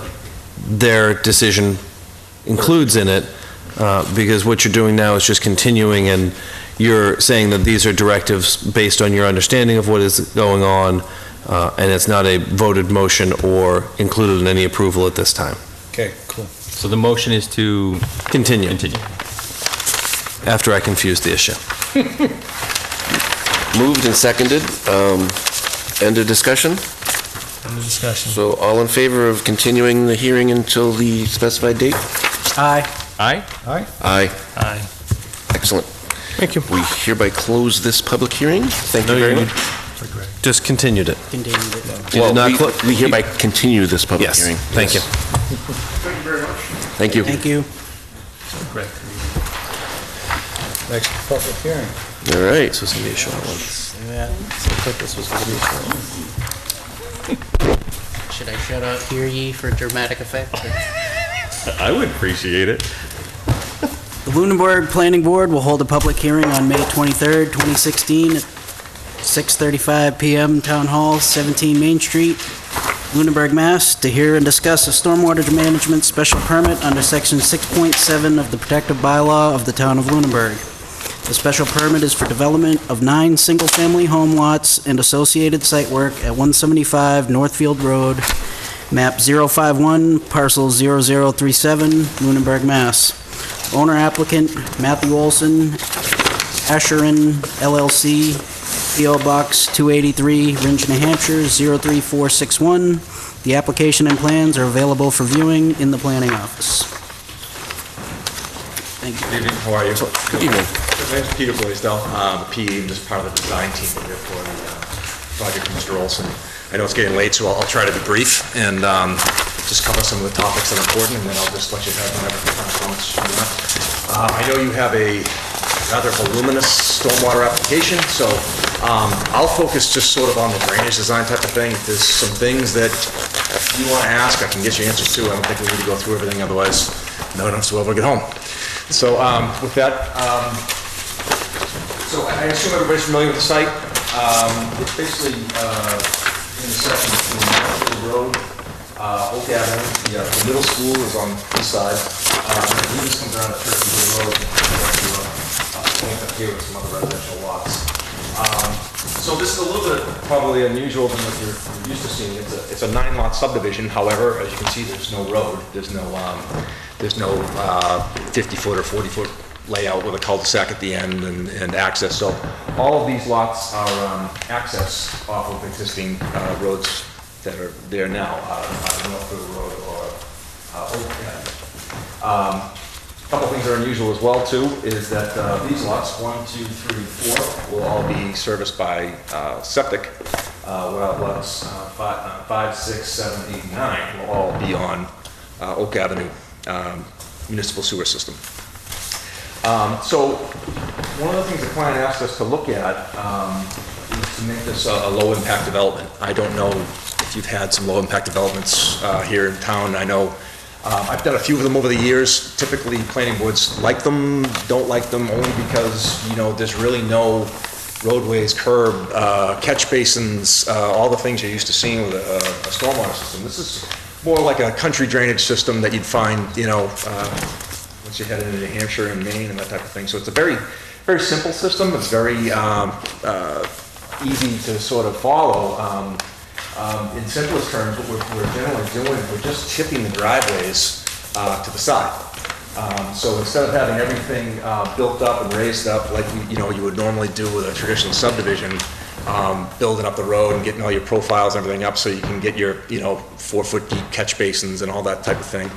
their decision includes in it, because what you're doing now is just continuing, and you're saying that these are directives based on your understanding of what is going on, and it's not a voted motion or included in any approval at this time. Okay, cool. So the motion is to Continue, continue. after I confuse the issue. Moved and seconded. End of discussion? End of discussion. So all in favor of continuing the hearing until the specified date? Aye. Aye? Aye. Aye. Excellent. Thank you. We hereby close this public hearing. Thank you very much. Just continued it. Continued it. You did not We hereby continue this public Yes, hearing. thank you. Thank you. Thank you. Next public hearing. All right. This was going to be a short one. Yeah, so I thought this was going to be a short one. Should I shut up, hear ye for dramatic effect? I would appreciate it. The Lunenburg Planning Board will hold a public hearing on May 23rd, 2016 at 6:35 PM, Town Hall, 17 Main Street, Lunenburg, Mass., to hear and discuss a stormwater management special permit under Section 6.7 of the Protective Bylaw of the Town of Lunenburg. The special permit is for development of 9 single-family home lots and associated site work at 175 Northfield Road, map 051, parcel 0037, Lunenburg, Mass. Owner applicant Matthew Olson, Asherin LLC, P.O. Box 283, Ringe, New Hampshire 03461. The application and plans are available for viewing in the planning office. Thank you. Good evening, how are you? Good evening. My name's Peter Blaisdell, PE, I'm just part of the design team here for the project for Mr. Olson. I know it's getting late, so I'll try to be brief and just cover some of the topics that are important, and then I'll just let you have whatever kind of comments you want. I know you have a rather voluminous stormwater application, so I'll focus just sort of on the drainage design type of thing. If there's some things that you want to ask, I can get you answers to. I don't think we need to go through everything, otherwise no one else will ever get home. So with that, so I assume everybody's familiar with the site. It's basically in the section between Northfield Road, Oak Avenue. The middle school is on this side. And this comes around to Turkey Hill Road and point up here with some other residential lots. So this is a little bit probably unusual than what you're used to seeing. It's a 9-lot subdivision. However, as you can see, there's no road. There's no 50-foot or 40-foot layout with a cul-de-sac at the end and access. So all of these lots are accessed off of existing roads that are there now, Northfield Road or Oak Avenue. A couple things that are unusual as well too is that these lots 1, 2, 3, 4 will all be serviced by septic. While lots 5, 6, 7, 8, 9 will all be on Oak Avenue municipal sewer system. So one of the things the client asked us to look at is to make this a low-impact development. I don't know if you've had some low-impact developments here in town. I know I've done a few of them over the years. Typically, planning boards like them, don't like them, only because, you know, there's really no roadways, curb, catch basins, all the things you're used to seeing with a stormwater system. This is more like a country drainage system that you'd find, you know, once you head into New Hampshire and Maine and that type of thing. So it's a very, very simple system. It's very easy to sort of follow. In simplest terms, what we're generally doing, we're just chipping the driveways to the side. So instead of having everything built up and raised up like you would normally do with a traditional subdivision, building up the road and getting all your profiles and everything up so you can get your 4-foot deep catch basins and all that type of thing.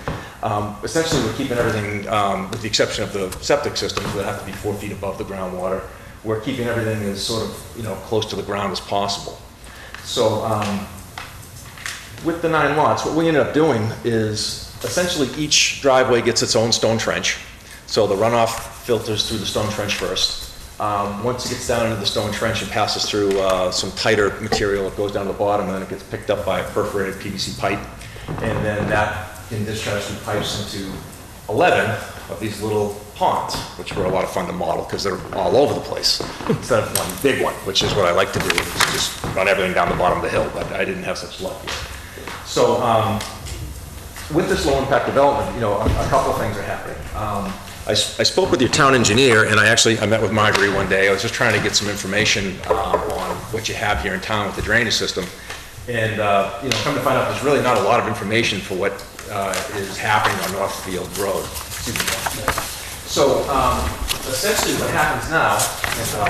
Essentially, we're keeping everything, with the exception of the septic systems that have to be 4 feet above the groundwater. We're keeping everything as sort of close to the ground as possible. So with the 9 lots, what we ended up doing is essentially each driveway gets its own stone trench. So the runoff filters through the stone trench first. Once it gets down into the stone trench, it passes through some tighter material. It goes down to the bottom, and then it gets picked up by a perforated PVC pipe. And then that can discharge through pipes into 11 of these little ponds, which were a lot of fun to model because they're all over the place, instead of one big one, which is what I like to do, is just run everything down the bottom of the hill, but I didn't have such luck here. So with this low-impact development, a couple of things are happening. I spoke with your town engineer, and I met with Marguerite one day. I was just trying to get some information on what you have here in town with the drainage system. And, come to find out, there's really not a lot of information for what is happening on Northfield Road. So, essentially what happens now, is, I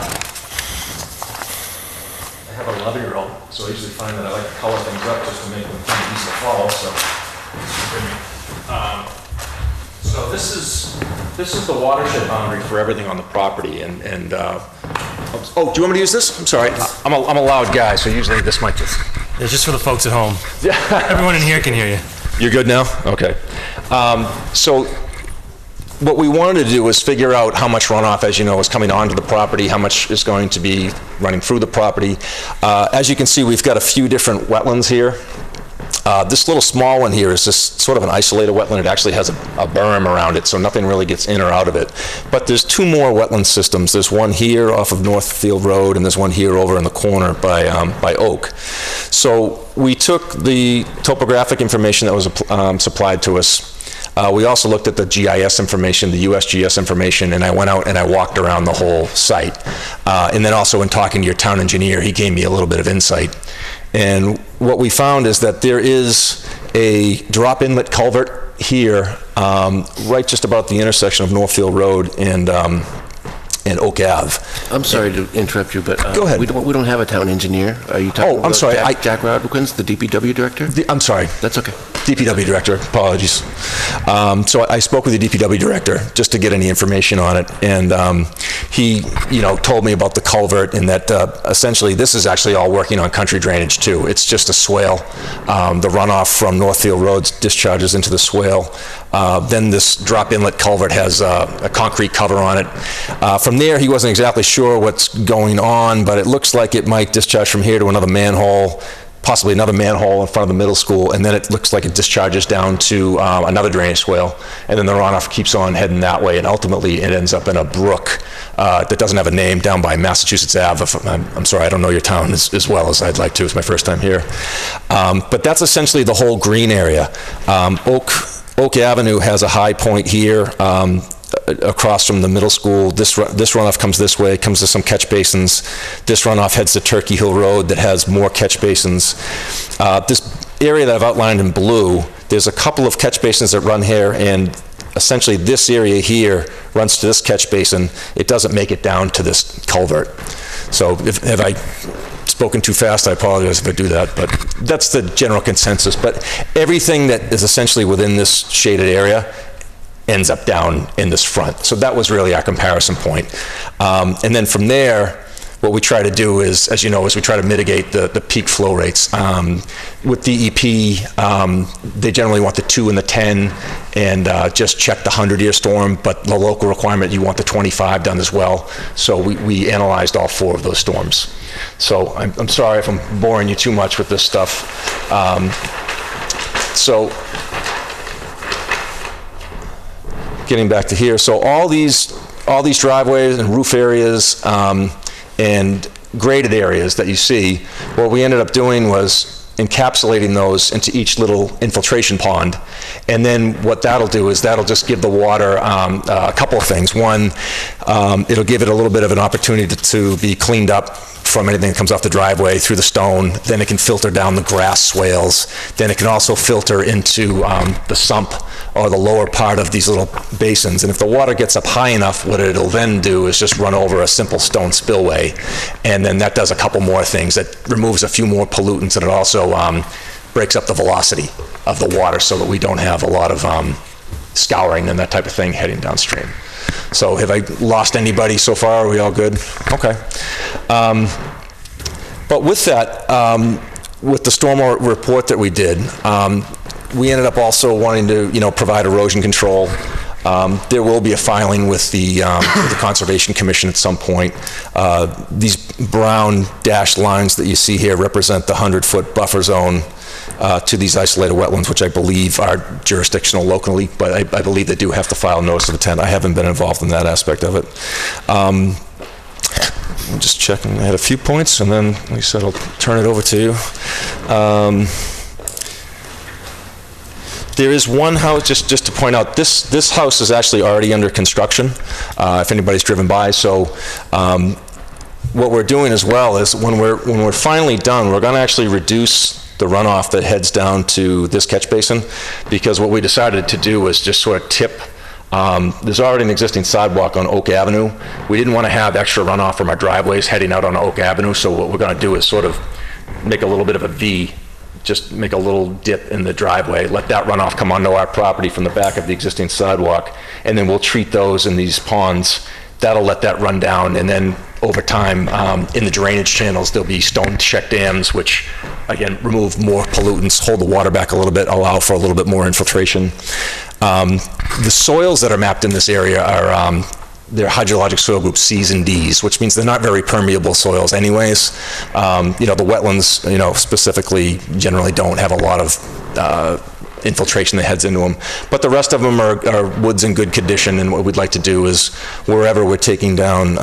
have an 11-year-old, so I usually find that I like to color things up just to make them kind of easy to follow, so this is the watershed boundary for everything on the property, and oh, do you want me to use this? I'm sorry, I'm a loud guy, so usually this might just... It's just for the folks at home. Everyone in here can hear you. You're good now? Okay. So what we wanted to do was figure out how much runoff, as you know, is coming onto the property, how much is going to be running through the property. As you can see, we've got a few different wetlands here. This little small one here is just sort of an isolated wetland. It actually has a berm around it, so nothing really gets in or out of it. But there's 2 more wetland systems. There's one here off of Northfield Road, and there's one here over in the corner by Oak. So we took the topographic information that was supplied to us, We also looked at the GIS information, the USGS information, and I went out and I walked around the whole site. And then also in talking to your town engineer, he gave me a little bit of insight. And what we found is that there is a drop inlet culvert here, right just about the intersection of Northfield Road and Oak Ave. I'm sorry to interrupt you, but Go ahead. We don't have a town engineer. Are you talking I'm about sorry, Jack Rodriguez, the DPW director? I'm sorry. That's okay. DPW director, apologies. So I spoke with the DPW director just to get any information on it, and he, told me about the culvert and that essentially this is actually all working on country drainage too. It's just a swale. The runoff from Northfield Road discharges into the swale. Then this drop inlet culvert has a concrete cover on it. From there, he wasn't exactly sure what's going on, but it looks like it might discharge from here to another manhole, possibly another manhole in front of the middle school, and then it looks like it discharges down to another drainage swale, and then the runoff keeps on heading that way, and ultimately it ends up in a brook that doesn't have a name down by Massachusetts Ave. I'm sorry, I don't know your town as well as I'd like to. It's my first time here. But that's essentially the whole green area. Oak Avenue has a high point here, across from the middle school. This runoff comes this way, comes to some catch basins. This runoff heads to Turkey Hill Road that has more catch basins. This area that I've outlined in blue, there's a couple of catch basins that run here, and essentially this area here runs to this catch basin. It doesn't make it down to this culvert. So have I spoken too fast? I apologize if I do that, but that's the general consensus. But everything that is essentially within this shaded area ends up down in this front. So that was really our comparison point. And then from there, what we try to do is, as you know, is we try to mitigate the peak flow rates. With DEP, they generally want the 2 and the 10 and just check the 100-year storm, but the local requirement, you want the 25 done as well. So we analyzed all 4 of those storms. So I'm sorry if I'm boring you too much with this stuff. So getting back to here, so all these driveways and roof areas and graded areas that you see, what we ended up doing was encapsulating those into each little infiltration pond. And then what that'll do is that'll just give the water a couple of things. One, it'll give it a little bit of an opportunity to be cleaned up from anything that comes off the driveway through the stone. Then it can filter down the grass swales. Then it can also filter into the sump or the lower part of these little basins. And if the water gets up high enough, what it'll then do is just run over a simple stone spillway. And then that does a couple more things. It removes a few more pollutants, and it also breaks up the velocity of the water so that we don't have a lot of scouring and that type of thing heading downstream. So have I lost anybody so far? Are we all good? Okay. But with that, with the stormwater report that we did, we ended up also wanting to, provide erosion control. There will be a filing with the Conservation Commission at some point. These brown dashed lines that you see here represent the 100-foot buffer zone to these isolated wetlands, which I believe are jurisdictional locally, but I believe they do have to file notice of intent. I haven't been involved in that aspect of it. I'm just checking. I had a few points, and then, like I said, I'll turn it over to you. There is one house, just to point out, this house is actually already under construction, if anybody's driven by. So what we're doing as well is when we're finally done, we're going to actually reduce the runoff that heads down to this catch basin, because what we decided to do was just sort of tip. There's already an existing sidewalk on Oak Avenue. We didn't want to have extra runoff from our driveways heading out on Oak Avenue, so what we're going to do is sort of make a little bit of a V, just make a little dip in the driveway, let that runoff come onto our property from the back of the existing sidewalk, and then we'll treat those in these ponds. That'll let that run down, and then over time, in the drainage channels, there'll be stone check dams, which, again, remove more pollutants, hold the water back a little bit, allow for a little bit more infiltration. The soils that are mapped in this area are they're hydrologic soil group C's and D's, which means they're not very permeable soils anyways. The wetlands, specifically, generally don't have a lot of infiltration that heads into them. But the rest of them are woods in good condition, and what we'd like to do is wherever we're taking down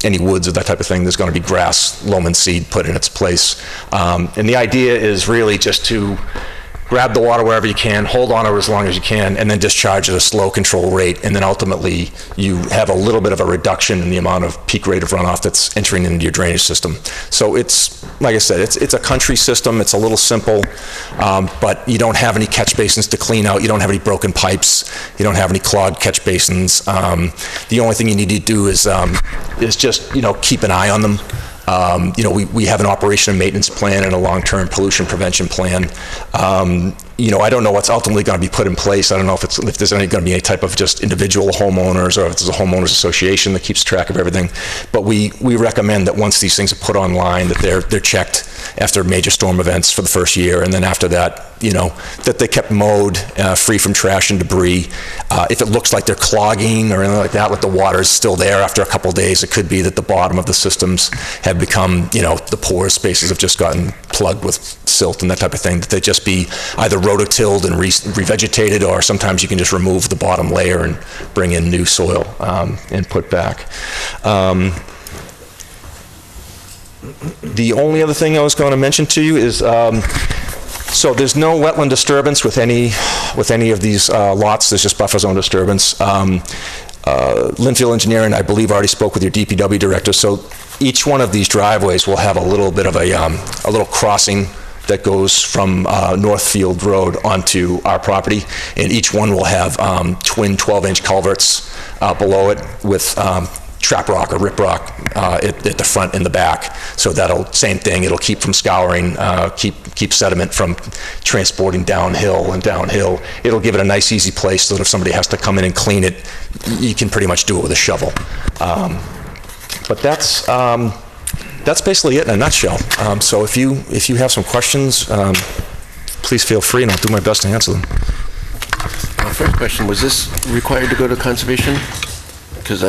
any woods or that type of thing, there's going to be grass, loam and seed put in its place. And the idea is really just to grab the water wherever you can, hold on to it as long as you can, and then discharge at a slow control rate, and then ultimately you have a little bit of a reduction in the amount of peak rate of runoff that's entering into your drainage system. So it's, like I said, it's a country system, it's a little simple, but you don't have any catch basins to clean out, you don't have any broken pipes, you don't have any clogged catch basins. The only thing you need to do is just, keep an eye on them. We have an operation and maintenance plan and a long-term pollution prevention plan. I don't know what's ultimately going to be put in place. I don't know if there's going to be any type of just individual homeowners, or if there's a homeowners association that keeps track of everything. But we recommend that once these things are put online, that they're checked after major storm events for the first year, and then after that, that they kept mowed, free from trash and debris. If it looks like they're clogging or anything like that, like the water is still there after a couple of days, it could be that the bottom of the systems have become, the pore spaces have just gotten plugged with silt and that type of thing, that they just be either rototilled and revegetated, or sometimes you can just remove the bottom layer and bring in new soil and put back. The only other thing I was going to mention to you is, so there's no wetland disturbance with any of these lots. There's just buffer zone disturbance. Linfield Engineering, I believe, already spoke with your DPW director. So each one of these driveways will have a little bit of a little crossing that goes from Northfield Road onto our property, and each one will have twin 12-inch culverts below it with trap rock or rip rock at the front and the back. So same thing, it'll keep from scouring, keep sediment from transporting downhill and downhill. It'll give it a nice easy place so that if somebody has to come in and clean it, you can pretty much do it with a shovel. But that's basically it in a nutshell. So if you have some questions, please feel free, and I'll do my best to answer them. First question, was this required to go to conservation? Because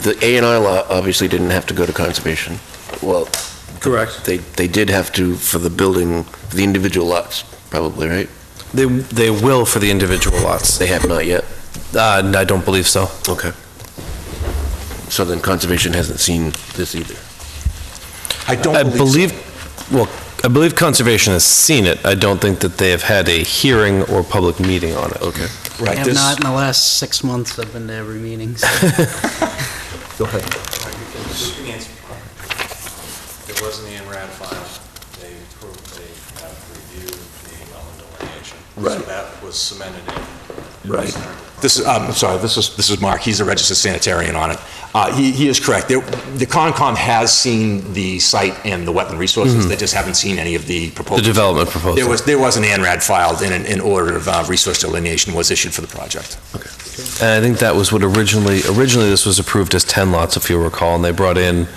the A&I law obviously didn't have to go to conservation. Well, correct. They did have to for the building, for the individual lots, probably, right? They will for the individual lots. They have not yet? I don't believe so. Okay. So then conservation hasn't seen this either? I believe conservation has seen it. I don't think that they have had a hearing or public meeting on it. Okay. I have not in the last 6 months. I've been to every meeting. So. Go ahead. There was an ANRAD file. They have reviewed the wetland delineation. Right. So that was cemented in. Right. This is Mark. He's a registered sanitarian on it. He is correct. The Concom has seen the site and the wetland resources. Mm-hmm. They just haven't seen any of the proposals. The development proposal. There was an ANRAD filed, and an order of resource delineation was issued for the project. Okay. And I think that was what originally this was approved as 10 lots, if you recall, and they brought in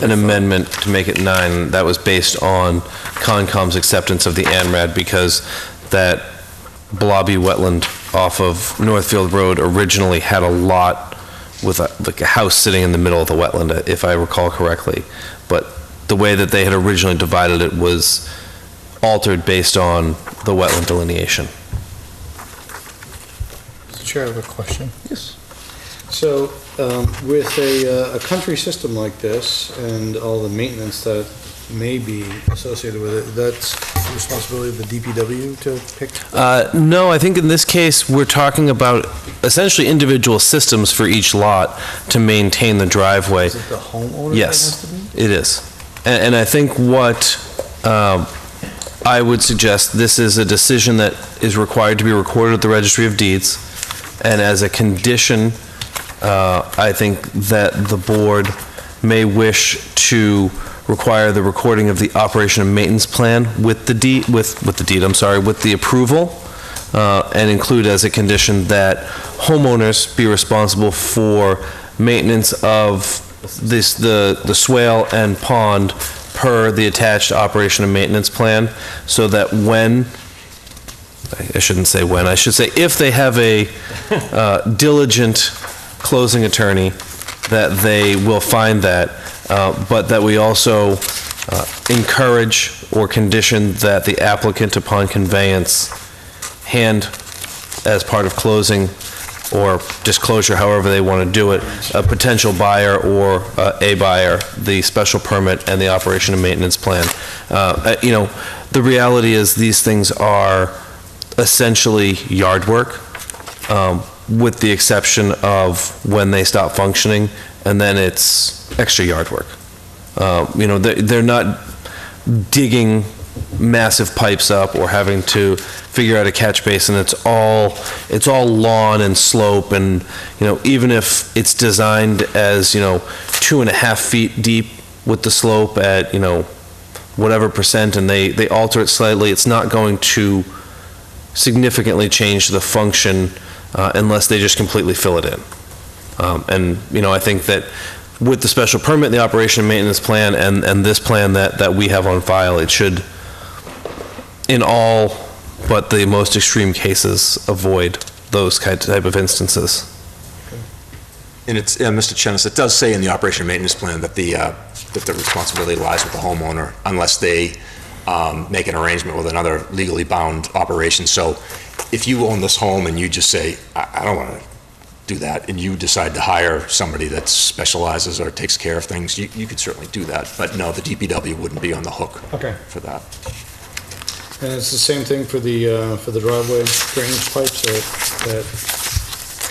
an amendment to make it 9. That was based on Concom's acceptance of the ANRAD, because that blobby wetland off of Northfield Road originally had a lot with a house sitting in the middle of the wetland, if I recall correctly. But the way that they had originally divided it was altered based on the wetland delineation. Mr. Chair, I have a question. Yes. So, with a country system like this and all the maintenance that may be associated with it, that's the responsibility of the DPW to pick? No, I think in this case, we're talking about essentially individual systems for each lot to maintain the driveway. Is it the homeowner Yes, that has to be? it is. And I think what I would suggest, this is a decision that is required to be recorded at the Registry of Deeds. And as a condition, I think that the board may wish to require the recording of the operation and maintenance plan with the deed, with the approval, and include as a condition that homeowners be responsible for maintenance of the swale and pond per the attached operation and maintenance plan, so that I shouldn't say when, I should say if they have a diligent closing attorney, that they will find that, but that we also encourage or condition that the applicant upon conveyance hand, as part of closing or disclosure, however they want to do it, a potential buyer or a buyer, the special permit and the operation and maintenance plan. the reality is these things are essentially yard work, with the exception of when they stop functioning, and then it's extra yard work. You know, they're not digging massive pipes up or having to figure out a catch basin. It's all lawn and slope, and, you know, even if it's designed as, you know, 2.5 feet deep with the slope at, you know, whatever percent, and they alter it slightly, it's not going to significantly change the function unless they just completely fill it in. And, you know, I think that with the special permit, the operation and maintenance plan, and this plan that we have on file, it should, in all but the most extreme cases, avoid those type of instances. And it's, Mr. Chenis, it does say in the operation and maintenance plan that the responsibility lies with the homeowner unless they make an arrangement with another legally bound operation. So if you own this home and you just say, I don't want to do that, and you decide to hire somebody that specializes or takes care of things, you could certainly do that. But no, the DPW wouldn't be on the hook for that. And it's the same thing for the driveway drainage pipes that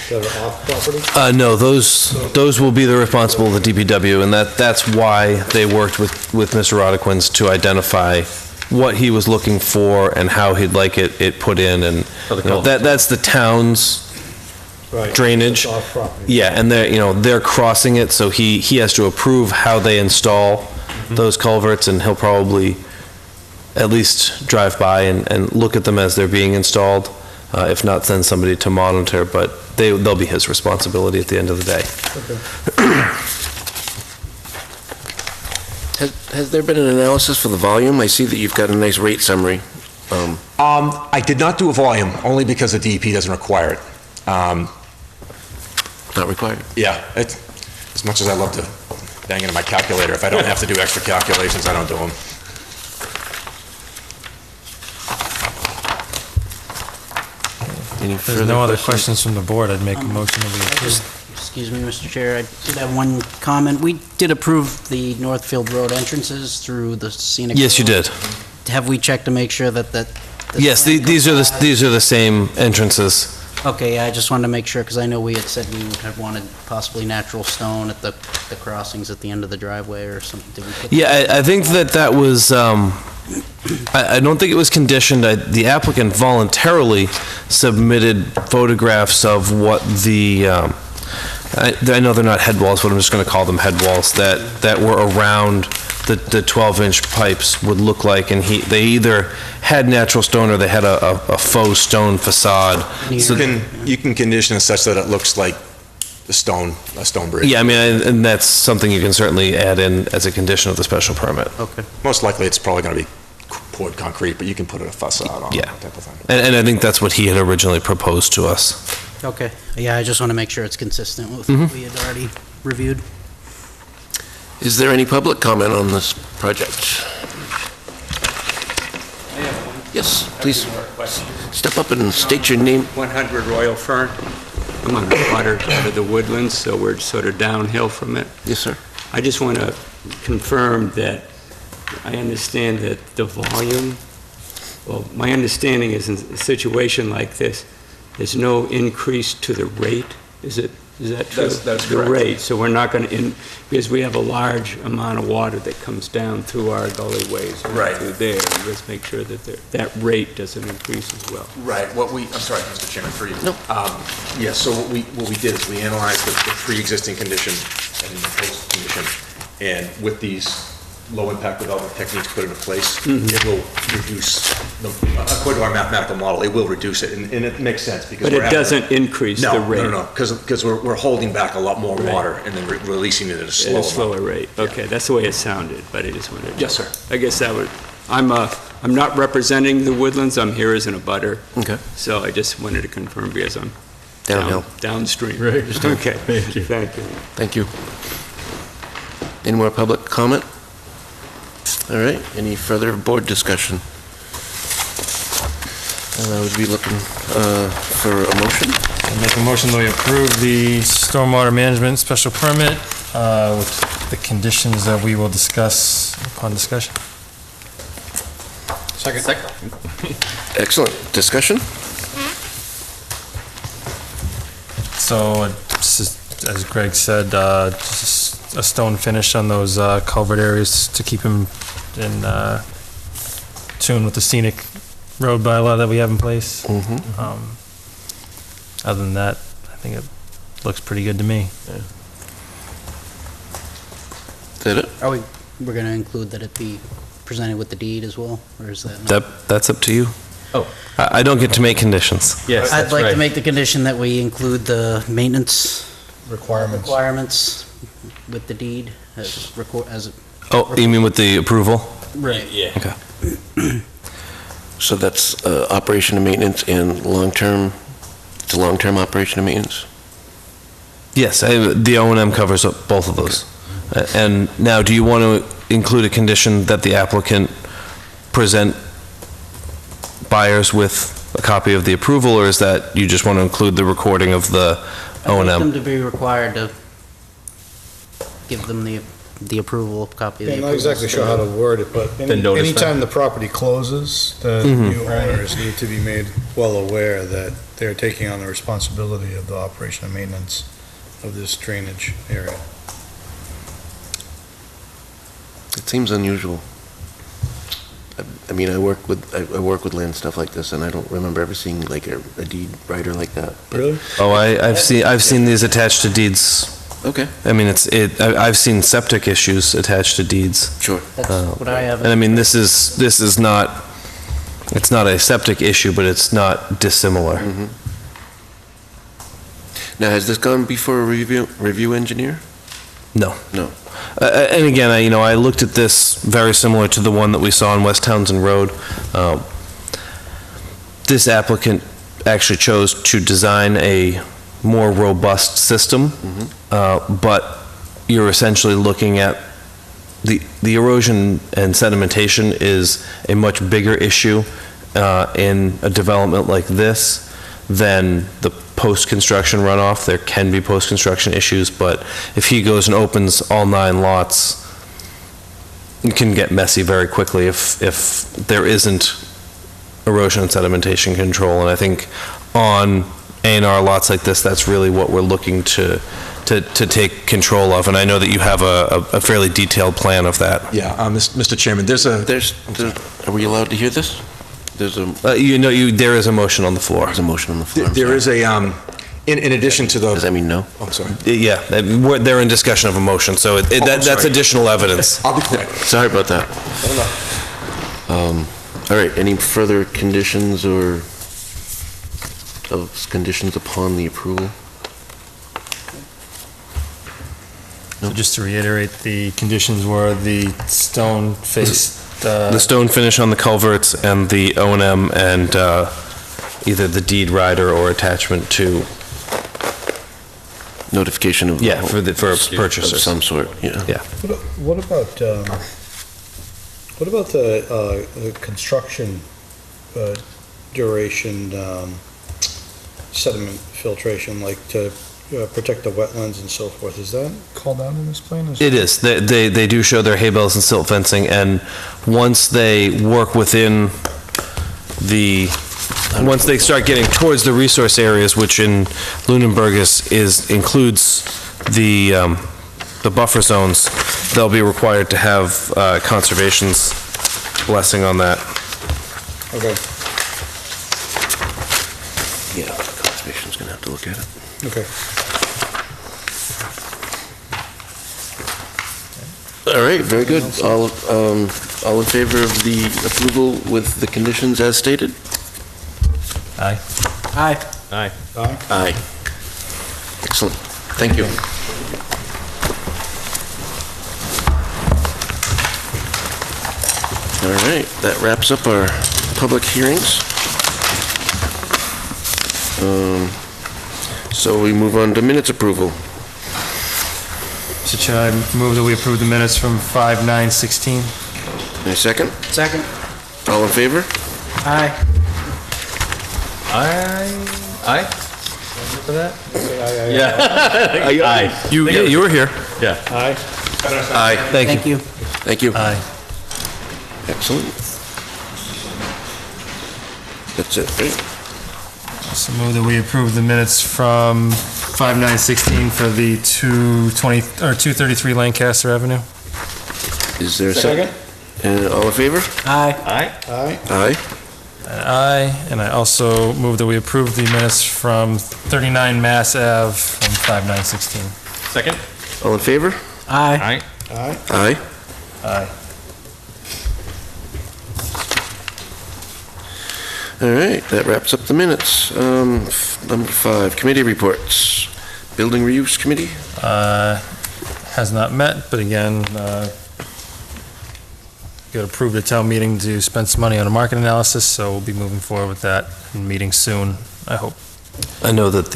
are off property? No, those will be the responsible of the DPW, and that's why they worked with Mr. Rodequins to identify what he was looking for and how he'd like it put in, and you know, that's the town's drainage. It's off property. Yeah, and they're crossing it, so he has to approve how they install those culverts, and he'll probably at least drive by and look at them as they're being installed. If not, send somebody to monitor, but they'll be his responsibility at the end of the day. Has there been an analysis for the volume? I see that you've got a nice rate summary. I did not do a volume, only because the DEP doesn't require it. Not required? Yeah, as much as I love to bang into my calculator, if I don't have to do extra calculations, I don't do them. If there's no other questions from the board, I'd make a motion that we approve. Excuse me, Mr. Chair, I did have one comment. We did approve the Northfield Road entrances through the scenic. Yes, you did. Have we checked to make sure that? Yes, these are the same entrances. Okay, yeah, I just wanted to make sure, because I know we had said we had wanted possibly natural stone at the crossings at the end of the driveway or something. Did we put Yeah, I think that was, I don't think it was conditioned. The applicant voluntarily submitted photographs of what the, I know they're not head walls, but I'm just going to call them head walls, that were around the 12-inch pipes would look like, and they either had natural stone or they had a faux stone facade. So you can condition it such that it looks like a stone bridge. Yeah, I mean, and that's something you can certainly add in as a condition of the special permit. Okay. Most likely, it's probably going to be poured concrete, but you can put a facade on it, Yeah. type of thing. And I think that's what he had originally proposed to us. Okay, yeah, I just want to make sure it's consistent with what we had already reviewed. Is there any public comment on this project? Yes, please. Step up and state your name. 100 Royal Fern. I'm on the water out of the woodlands, so we're sort of downhill from it. Yes, sir. I just want to confirm that I understand that the volume, well, my understanding is in a situation like this, there's no increase to the rate. Is that true? That's correct. The rate, so we're not going to, because we have a large amount of water that comes down through our gullyways. Right. Through there, and just make sure that that rate doesn't increase as well. Right, I'm sorry, Mr. Chairman, for you. No. Yeah, so what we did is we analyzed the pre-existing condition and the post-condition, and with these low-impact development techniques put into place, it will reduce, according to our mathematical model, it will reduce it, and it makes sense because But it doesn't increase the rate? No, because we're holding back a lot more water and then releasing it at a slower At a slower rate. Okay, that's the way it sounded, but I just wanted to... Yes, sir. I guess that would... I'm not representing the woodlands, I'm here as an abutter. Okay. So I just wanted to confirm because I'm Downhill. downstream. Right. Okay. Thank you. Thank you. Thank you. Any more public comment? All right, any further board discussion? I would be looking for a motion. I'll make a motion that we approve the stormwater management special permit with the conditions that we will discuss upon discussion. Second. Excellent. Discussion? So, as Greg said, just a stone finish on those culvert areas to keep them in tune with the scenic road bylaw that we have in place. Other than that, I think it looks pretty good to me. Is that it? We're going to include that it be presented with the deed as well, or is that not? That's up to you. Oh. I don't get to make conditions. Yes, I'd that's like to right. make the condition that we include the maintenance Requirements. with the deed as Oh, you mean with the approval? right. Yeah. Okay. So that's operation and maintenance and long-term, it's a long-term operation and maintenance? Yes, the O&M covers both of those. And now, do you want to include a condition that the applicant present buyers with a copy of the approval, or is that you just want to include the recording of the I'd like them O&M? to be required to give them the approval, copy of the I'm approval. not exactly sure how to word it, but The notice anytime the property closes, the new owners need to be made well aware that they're taking on the responsibility of the operation and maintenance of this drainage area. It seems unusual. I mean, I work with land stuff like this, and I don't remember ever seeing like a deed writer like that. But- Really? Oh, I've seen these attached to deeds. Okay, I mean, I've seen septic issues attached to deeds. sure. That's what I have. And I mean, this is not, it's not a septic issue, but it's not dissimilar. Now, has this gone before a review engineer? No. No. And again, I looked at this very similar to the one that we saw on West Townsend Road. This applicant actually chose to design a more robust system, but you're essentially looking at the erosion and sedimentation is a much bigger issue in a development like this than the post-construction runoff. There can be post-construction issues, but if he goes and opens all 9 lots, it can get messy very quickly if there isn't erosion and sedimentation control. And I think on A&R lots like this, that's really what we're looking to take control of. And I know that you have a fairly detailed plan of that. Yeah, Mr. Chairman, Are we allowed to hear this? There's a, there is a motion on the floor. there's a motion on the floor. I'm there sorry. is a, in addition to Does the, that mean no? I'm sorry. Yeah, they're in discussion of a motion, so that's sorry. additional evidence. I'll be quick. Sorry about that. All right, any further conditions or conditions upon the approval? So just to reiterate, the conditions were the stone faced, The stone finish on the culverts and the O&M and either the deed rider or attachment to, Notification of. for Of purchasers. some sort, yeah. Yeah. What about the construction duration, sediment filtration, like to protect the wetlands and so forth? Is that called out in this plan? It is. They do show their hay bales and silt fencing, and once they work within once they start getting towards the resource areas, which in Lunenburg includes the buffer zones, they'll be required to have conservation's blessing on that. Okay, Yeah, conservation's gonna have to look at it. okay. All right, very good. All in favor of the approval with the conditions as stated? Aye. Aye. Aye. Aye. Excellent. Thank you. All right, that wraps up our public hearings. So we move on to minutes approval. Mr. Chair, I move that we approve the minutes from 5/9/16. Any second? Second. All in favor? Aye. Aye? For that? Yeah. Aye. You were here. Yeah. Aye. Aye. Thank you. Thank you. Thank you. Aye. Excellent. That's it, right? So move that we approve the minutes from 5/9/16 for the 233 Lancaster Avenue. Is there a second? And all in favor? Aye. Aye. Aye. Aye. Aye, and I also move that we approve the minutes from 39 Mass Ave from 5/9/16. Second? All in favor? Aye. Aye. Aye. Aye. All right, that wraps up the minutes. Number 5, committee reports. Building Reuse Committee? Has not met, but again, got approved at town meeting to spend some money on a market analysis, so we'll be moving forward with that and meeting soon, I hope. I know that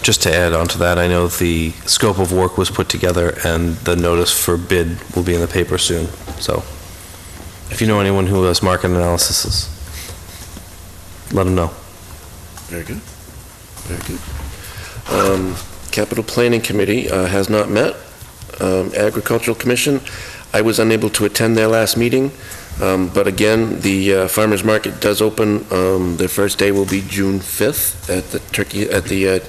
just to add on to that, I know the scope of work was put together and the notice for bid will be in the paper soon. So if you know anyone who has market analysis, let them know. Very good. Very good. Capital Planning Committee has not met. Agricultural Commission, I was unable to attend their last meeting, but again, the farmers market does open. Their first day will be June 5th at the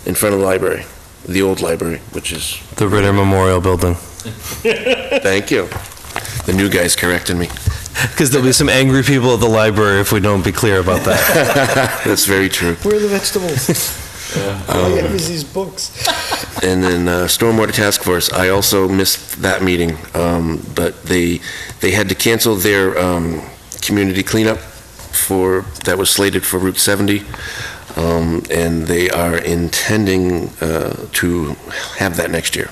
in front of the library, the old library, which is The Ritter Memorial Building. Thank you. The new guy's correcting me. Because there'll be some angry people at the library if we don't be clear about that. That's very true. Where are the vegetables? All I have is these books. And then Stormwater Task Force, I also missed that meeting, but they had to cancel their community cleanup that was slated for Route 70, and they are intending to have that next year.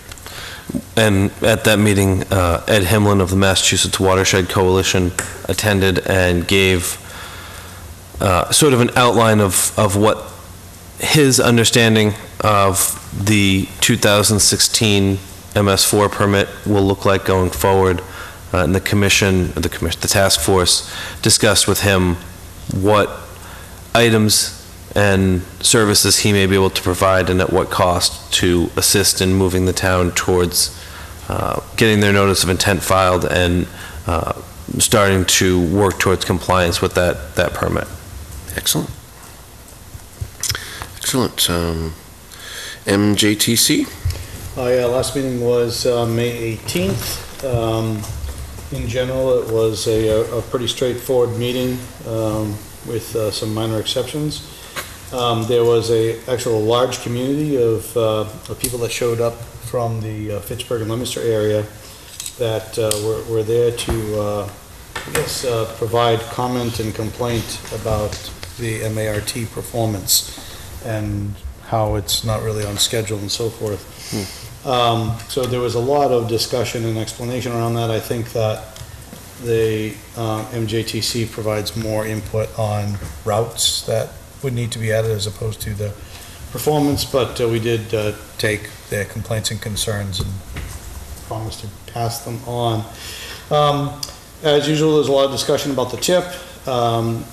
And at that meeting, Ed Himlin of the Massachusetts Watershed Coalition attended and gave sort of an outline of what his understanding of the 2016 MS4 permit will look like going forward. And the task force discussed with him what items and services he may be able to provide and at what cost to assist in moving the town towards getting their notice of intent filed and starting to work towards compliance with that permit. Excellent. Excellent. MJTC? Yeah, last meeting was May 18th. In general, it was a pretty straightforward meeting with some minor exceptions. There was a large community of people that showed up from the Fitchburg and Leominster area that were there to, provide comment and complaint about the MART performance and how it's not really on schedule and so forth. So there was a lot of discussion and explanation around that. I think that the MJTC provides more input on routes that would need to be added as opposed to the performance, but we did take their complaints and concerns and promised to pass them on. As usual, there's a lot of discussion about the TIP. Of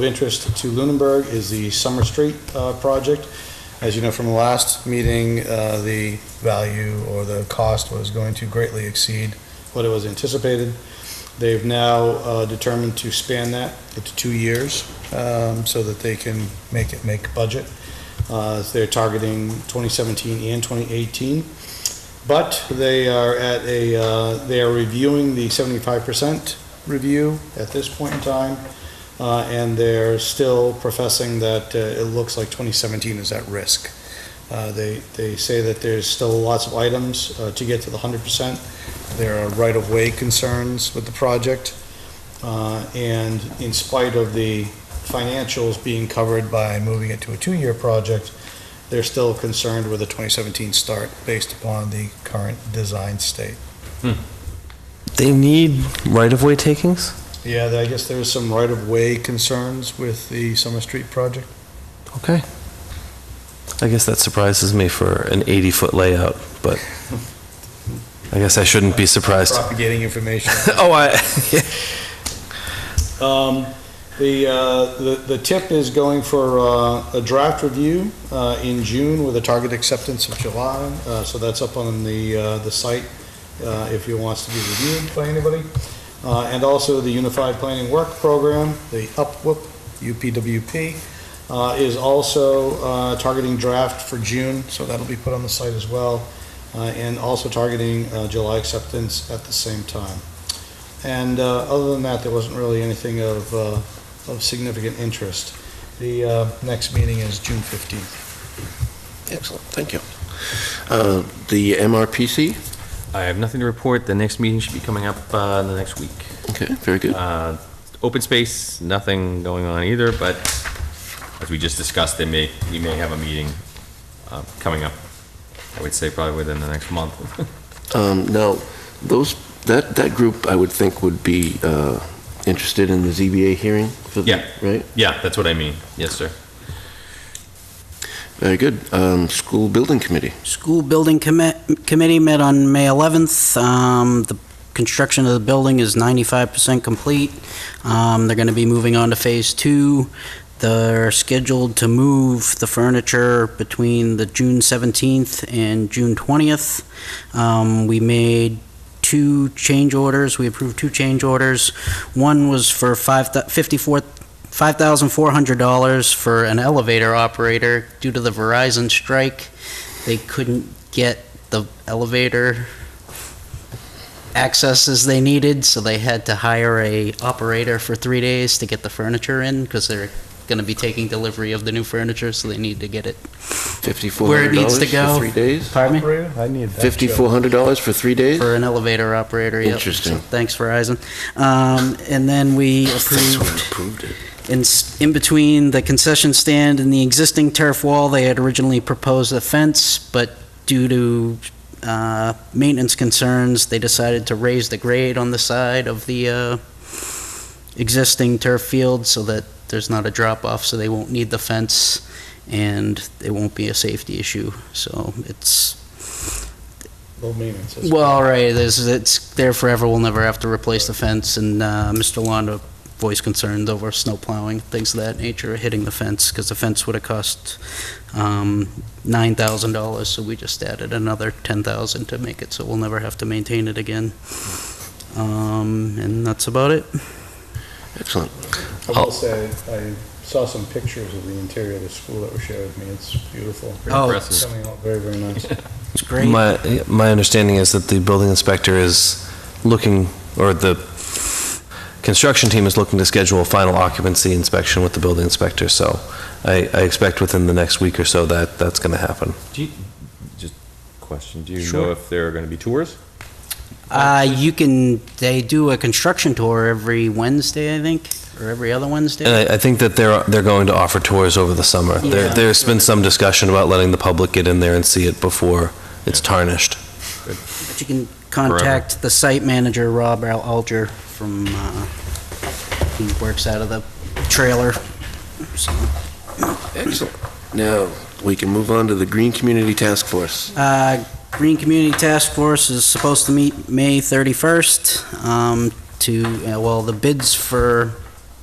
interest to Lunenburg is the Summer Street project. As you know from the last meeting, the value or the cost was going to greatly exceed what it was anticipated. They've now determined to span that into 2 years so that they can make budget. They're targeting 2017 and 2018. But they are they are reviewing the 75% review at this point in time, and they're still professing that it looks like 2017 is at risk. They say that there's still lots of items to get to the 100%. There are right-of-way concerns with the project, and in spite of the financials being covered by moving it to a 2-year project, they're still concerned with a 2017 start based upon the current design state. They need right-of-way takings? Yeah, I guess there's some right-of-way concerns with the Summer Street project. Okay. I guess that surprises me for an 80-foot layout, but I guess I shouldn't be surprised. Propagating information. The TIP is going for a draft review in June with a target acceptance of July, so that's up on the site if it wants to be reviewed by anybody. And also the Unified Planning Work Program, the UPWIP UPWP, is also targeting draft for June, so that'll be put on the site as well, and also targeting July acceptance at the same time. And other than that, there wasn't really anything of significant interest. The next meeting is June 15th. Excellent, thank you. The MRPC? I have nothing to report. The next meeting should be coming up in the next week. Okay, very good. Open space, nothing going on either, but as we just discussed, we may have a meeting coming up, I would say probably within the next month. Now, that group, I would think, would be interested in the ZBA hearing? Yeah. Right? Yeah, that's what I mean. Yes, sir. Very good. School Building Committee? School Building Committee met on May 11th. The construction of the building is 95% complete. They're going to be moving on to Phase 2. They're scheduled to move the furniture between the June 17th and June 20th. We made 2 change orders. We approved 2 change orders. One was for $5,400 for an elevator operator. Due to the Verizon strike, they couldn't get the elevator accesses they needed, so they had to hire a operator for 3 days to get the furniture in, because they're going to be taking delivery of the new furniture, so they need to get it where it needs to go. for 3 days? Pardon me? I need that. $5,400 for 3 days? For an elevator operator, yep. Interesting. So thanks, Verizon. And then we approved it. in between the concession stand and the existing turf wall, they had originally proposed a fence, but due to maintenance concerns, they decided to raise the grade on the side of the existing turf field so that there's not a drop-off, so they won't need the fence, and it won't be a safety issue. So it's... Low maintenance. Well, right, it's there forever. We'll never have to replace the fence, and Mr. Londa voiced concerns over snow plowing, things of that nature, hitting the fence, because the fence would have cost $9,000, so we just added another $10,000 to make it so we'll never have to maintain it again. And that's about it. Excellent. I will say, I saw some pictures of the interior of the school that were shared with me. It's beautiful. Oh, It's coming out very, very nice. It's great. My understanding is that the building inspector is looking, or the construction team is looking to schedule a final occupancy inspection with the building inspector, so I expect within the next week or so that that's going to happen. Just question, do you Sure. know if there are going to be tours? They do a construction tour every Wednesday, I think, or every other Wednesday. And I think that they're going to offer tours over the summer. Yeah. There's been some discussion about letting the public get in there and see it before it's tarnished. But you can contact the site manager, Rob Alger, from, he works out of the trailer. So, Excellent. Now, we can move on to the Green Community Task Force. Green Community Task Force is supposed to meet May 31st the bids for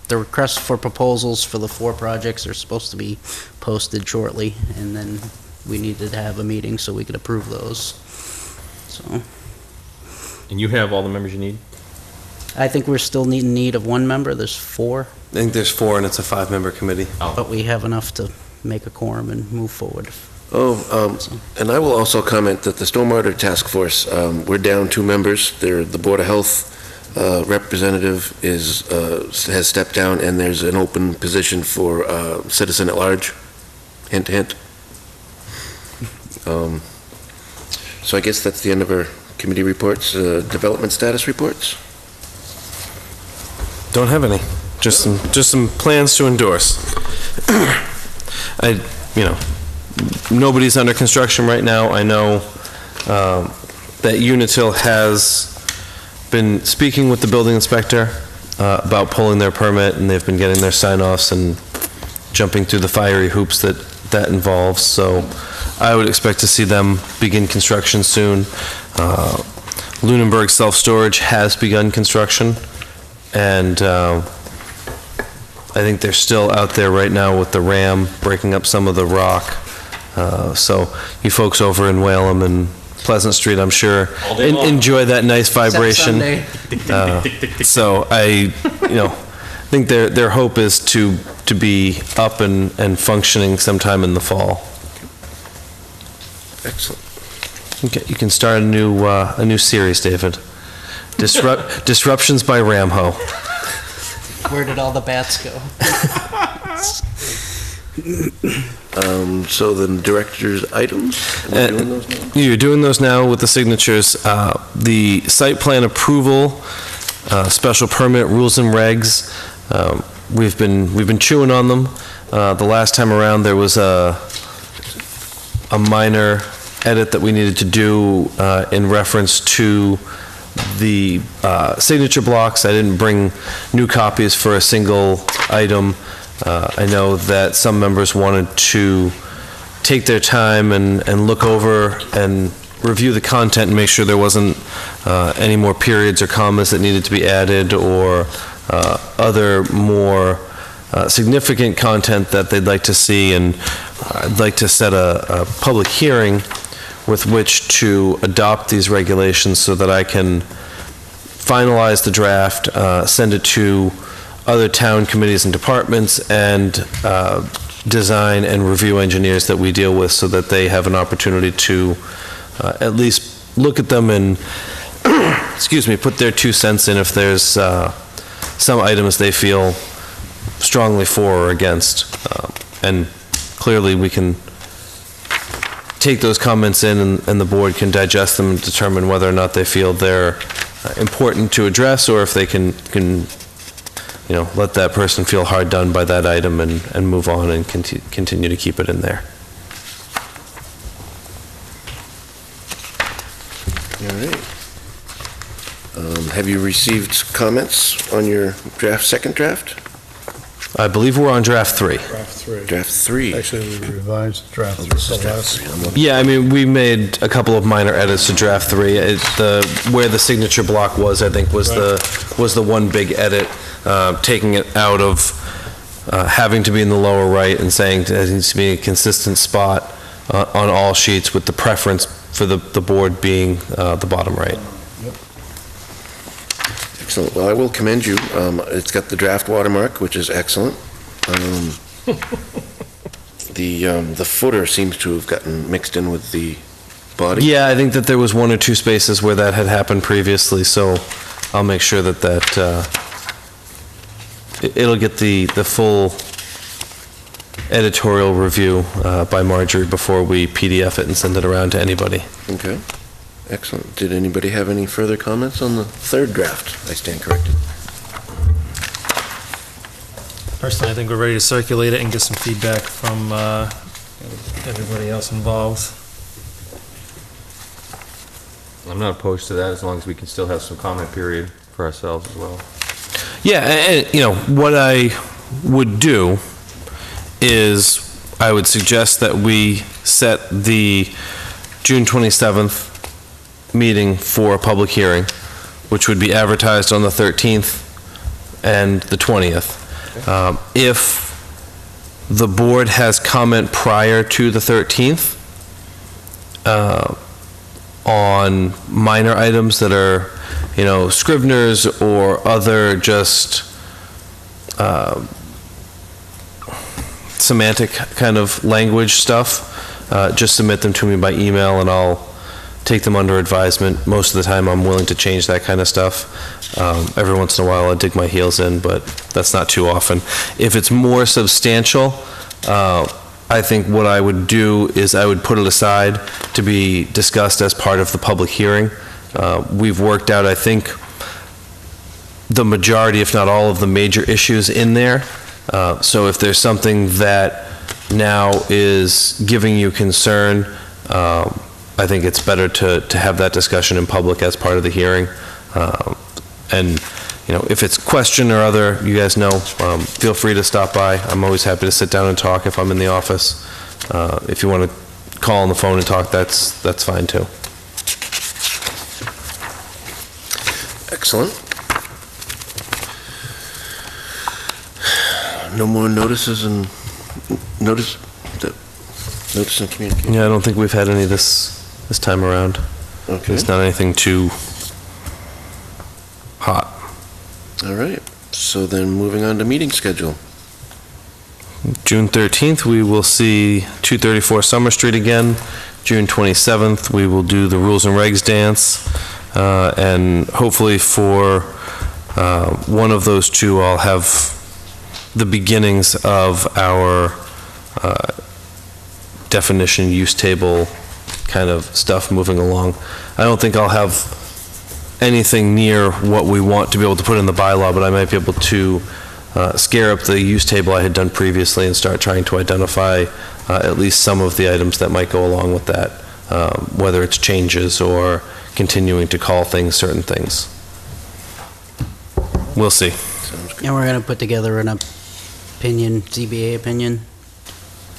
the requests for proposals for the 4 projects are supposed to be posted shortly, and then we needed to have a meeting so we could approve those. So And you have all the members you need? I think we're still in need of 1 member. There's 4, I think there's 4 and it's a 5-member committee. but we have enough to make a quorum and move forward. And I will also comment that the Stormwater Task Force, we're down 2 members. The Board of Health representative has stepped down, and there's an open position for citizen at large. Hint, hint. So I guess that's the end of our committee reports. Development status reports? Don't have any. Just some plans to endorse. Nobody's under construction right now. I know that Unitil has been speaking with the building inspector about pulling their permit, and they've been getting their sign-offs and jumping through the fiery hoops that involves. So I would expect to see them begin construction soon. Lunenburg Self-Storage has begun construction, and I think they're still out there right now with the ram breaking up some of the rock. So you folks over in Whalum and Pleasant Street, I'm sure, enjoy that nice vibration. Sunday. So think their hope is to be up and functioning sometime in the fall. Excellent. Okay, you can start a new series, David. Disruptions by Ramho. Where did all the bats go? So the director's items, we're doing those now? You're doing those now with the signatures. The site plan approval, special permit rules and regs, we've been chewing on them. The last time around, there was a minor edit that we needed to do in reference to the signature blocks. I didn't bring new copies for a single item. I know that some members wanted to take their time and look over and review the content and make sure there wasn't any more periods or commas that needed to be added, or other more significant content that they'd like to see. And I'd like to set a public hearing with which to adopt these regulations so that I can finalize the draft, send it to other town committees and departments, and design and review engineers that we deal with, so that they have an opportunity to at least look at them and excuse me, put their 2 cents in if there's some items they feel strongly for or against. And clearly we can take those comments in, and the board can digest them and determine whether or not they feel they're important to address, or if they can let that person feel hard done by that item and move on and continue to keep it in there. All right. Have you received comments on your second draft? I believe we're on draft 3. Draft 3. Draft 3. Actually, we revised draft 3. This is draft 3. Yeah, I mean, we made a couple of minor edits to draft 3. Where the signature block was, I think, was the one big edit, taking it out of having to be in the lower right and saying it needs to be a consistent spot on all sheets, with the preference for the board being the bottom right. Excellent. Well, I will commend you. It's got the draft watermark, which is excellent. The footer seems to have gotten mixed in with the body. Yeah, I think that there was 1 or 2 spaces where that had happened previously, so I'll make sure that it'll get the full editorial review by Marjorie before we PDF it and send it around to anybody. Okay. Excellent. Did anybody have any further comments on the third draft? I stand corrected. Personally, I think we're ready to circulate it and get some feedback from everybody else involved. I'm not opposed to that, as long as we can still have some comment period for ourselves as well. Yeah, and, what I would do is I would suggest that we set the June 27th meeting for a public hearing, which would be advertised on the 13th and the 20th. If the board has comment prior to the 13th on minor items that are, Scrivener's or other just semantic kind of language stuff, just submit them to me by email and I'll take them under advisement. Most of the time I'm willing to change that kind of stuff. Every once in a while I dig my heels in, but that's not too often. If it's more substantial, I think what I would do is I would put it aside to be discussed as part of the public hearing. We've worked out, I think, the majority, if not all, of the major issues in there. So if there's something that now is giving you concern, I think it's better to have that discussion in public as part of the hearing. And, if it's question or other, you guys know, feel free to stop by. I'm always happy to sit down and talk if I'm in the office. If you want to call on the phone and talk, that's fine too. Excellent. No more notices and notice and communication? Yeah, I don't think we've had any this time around. Okay. It's not anything too hot. All right. So then, moving on to meeting schedule. June 13th, we will see 234 Summer Street again. June 27th, we will do the Rules and Regs dance. And hopefully for one of those two, I'll have the beginnings of our definition use table kind of stuff moving along. I don't think I'll have anything near what we want to be able to put in the bylaw, but I might be able to scare up the use table I had done previously and start trying to identify at least some of the items that might go along with that, whether it's changes or continuing to call things certain things. We'll see. And we're going to put together an opinion, ZBA opinion?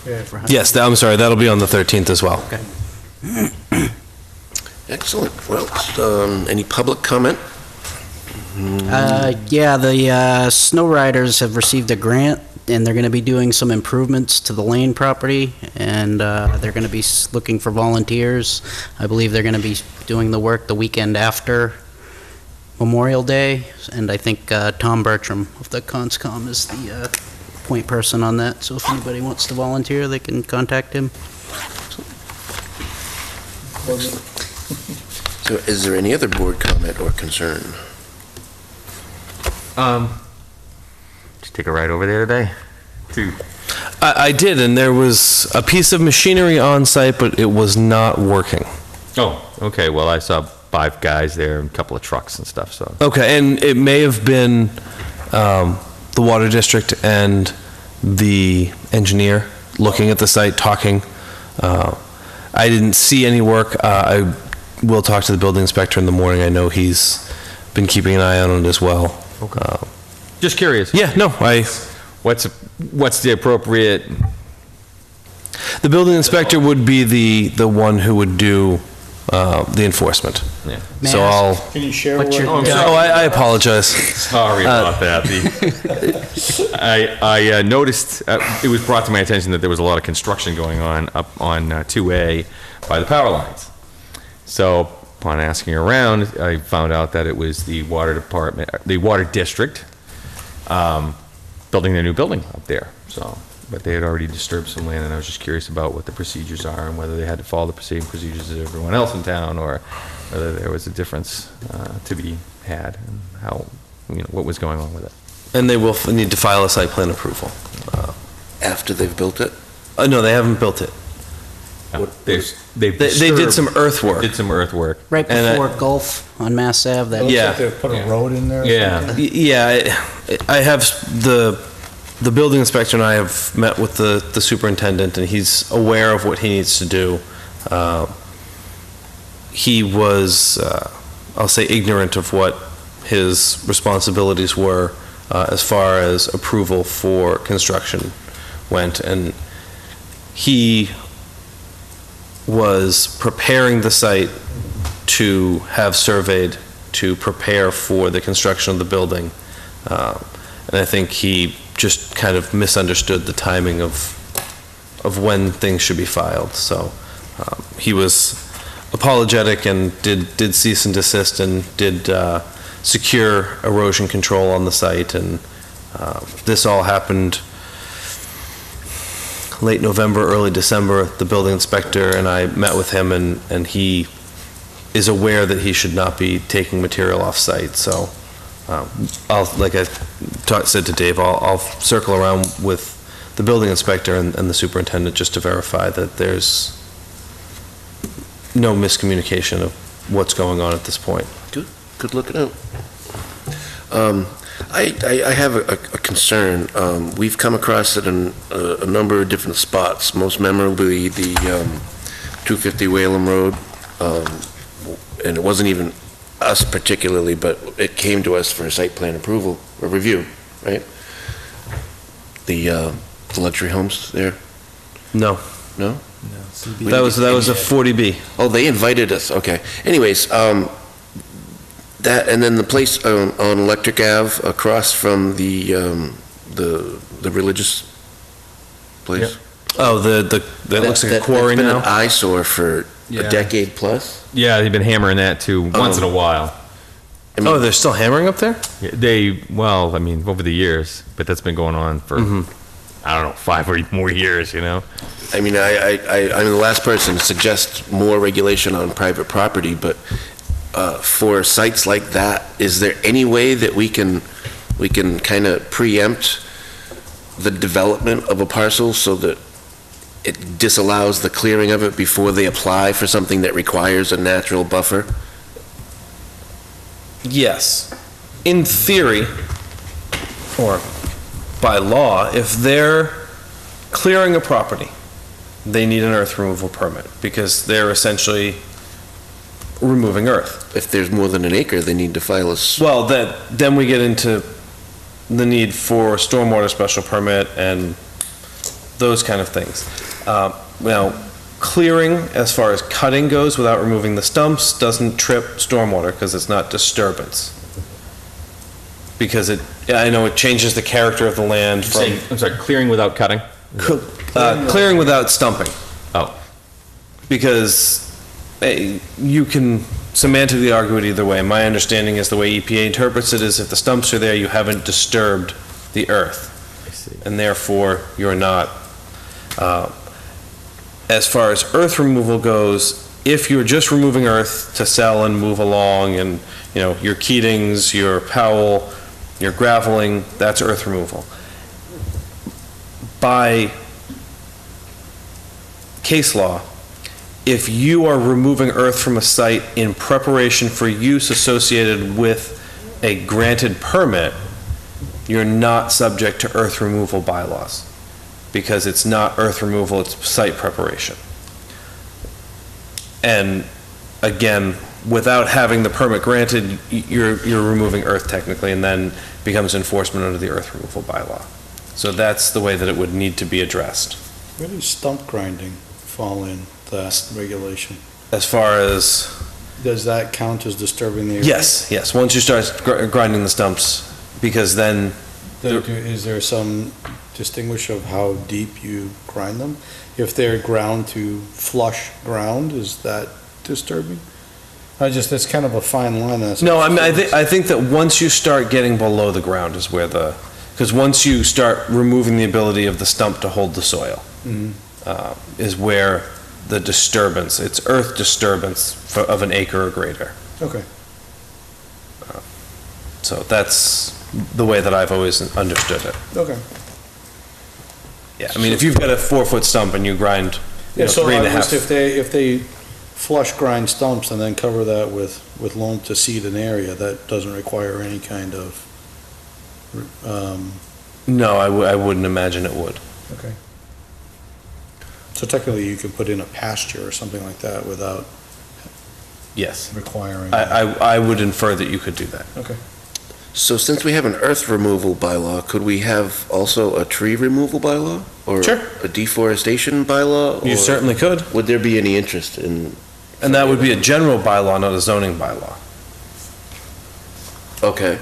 for Huntington. Yes, I'm sorry, that'll be on the 13th as well. Okay. Excellent. Well, any public comment? Yeah, the Snow Riders have received a grant, and they're going to be doing some improvements to the Lane property, and they're going to be looking for volunteers. I believe they're going to be doing the work the weekend after Memorial Day, and I think Tom Bertram of the Conscom is the point person on that, so if anybody wants to volunteer, they can contact him. So is there any other board comment or concern? Just take a ride over there today? I did, and there was a piece of machinery on site, but it was not working. Oh, okay, well, I saw 5 guys there and a couple of trucks and stuff, so. Okay, and it may have been the Water District and the engineer looking at the site, talking. I didn't see any work. I will talk to the building inspector in the morning. I know he's been keeping an eye on it as well. Okay. Just curious. Yeah, no, What's the appropriate? The building inspector would be the one who would do the enforcement. Yeah. So I'll. Can you share What's your- I apologize. Sorry about that. I noticed, it was brought to my attention that there was a lot of construction going on up on 2A by the power lines. So upon asking around, I found out that it was the water department, the water district, building their new building up there. So, but they had already disturbed some land, and I was just curious about what the procedures are and whether they had to follow the same procedures as everyone else in town, or whether there was a difference to be had, and how, what was going on with it. And they will need to file a site plan approval. After they've built it? No, they haven't built it. They did some earthwork. Did some earthwork. Right And before Gulf on Mass Ave. That Looks like they put a road in there. or Yeah. something. Yeah, I have, the building inspector and I have met with the superintendent, and he's aware of what he needs to do. He was, I'll say, ignorant of what his responsibilities were as far as approval for construction went, and he was preparing the site to have surveyed to prepare for the construction of the building. And I think he just kind of misunderstood the timing of when things should be filed. So he was apologetic and did cease and desist and did secure erosion control on the site. And this all happened late November, early December. The building inspector and I met with him, and he is aware that he should not be taking material off-site. So like I said to Dave, I'll circle around with the building inspector and the superintendent just to verify that there's no miscommunication of what's going on at this point. Good looking out. I have a concern. We've come across it in a number of different spots, most memorably the 250 Whalum Road, and it wasn't even us particularly, but it came to us for a site plan approval or review, right? The luxury homes there? No. No? That was a 40B. Oh, they invited us, okay. Anyways, that, and then the place on Electric Ave across from the religious place? Oh, that looks like a quarry That's been now? an eyesore for Yeah. a decade plus? Yeah, they've been hammering that too, once in a while. Oh, they're still hammering up there? Yeah, well, I mean, over the years, but that's been going on for, I don't know, 5 or more years, you know? I mean, I'm the last person to suggest more regulation on private property, but for sites like that, is there any way that we can kind of preempt the development of a parcel so that it disallows the clearing of it before they apply for something that requires a natural buffer? Yes. In theory, or by law, if they're clearing a property, they need an earth removal permit because they're essentially removing earth. If there's more than an acre, they need to file a... Well, then we get into the need for stormwater special permit and those kind of things. Now, clearing, as far as cutting goes without removing the stumps, doesn't trip stormwater because it's not disturbance. Because I know it changes the character of the land from... I'm sorry, clearing without cutting? Clearing without stumping. Oh. Because you can semantically argue it either way. My understanding is the way EPA interprets it is if the stumps are there, you haven't disturbed the earth. I see. And therefore, you're not... as far as earth removal goes, if you're just removing earth to sell and move along and, your Keatings, your Powell, your graveling, that's earth removal. By case law, if you are removing earth from a site in preparation for use associated with a granted permit, you're not subject to earth removal bylaws because it's not earth removal, it's site preparation. And again, without having the permit granted, you're removing earth technically, and then becomes enforcement under the earth removal bylaw. So that's the way that it would need to be addressed. Where does stump grinding fall in that regulation? As far as... Does that count as disturbing the area? Yes. Once you start grinding the stumps, because then... Is there some distinguish of how deep you grind them? If they're ground to flush ground, is that disturbing? That's kind of a fine line. No, I think that once you start getting below the ground is where because once you start removing the ability of the stump to hold the soil, is where the disturbance, it's earth disturbance of an acre or greater. Okay. So that's the way that I've always understood it. Okay. Yeah, I mean, if you've got a 4-foot stump and you grind, so 3.5. If they flush grind stumps and then cover that with loam to seed an area, that doesn't require any kind of, No, I wouldn't imagine it would. Okay. So technically you can put in a pasture or something like that without Yes. requiring. I would infer that you could do that. Okay. So since we have an earth removal bylaw, could we have also a tree removal bylaw? Or Sure. a deforestation bylaw? You Or certainly could. would there be any interest in? And that would be a general bylaw, not a zoning bylaw. Okay.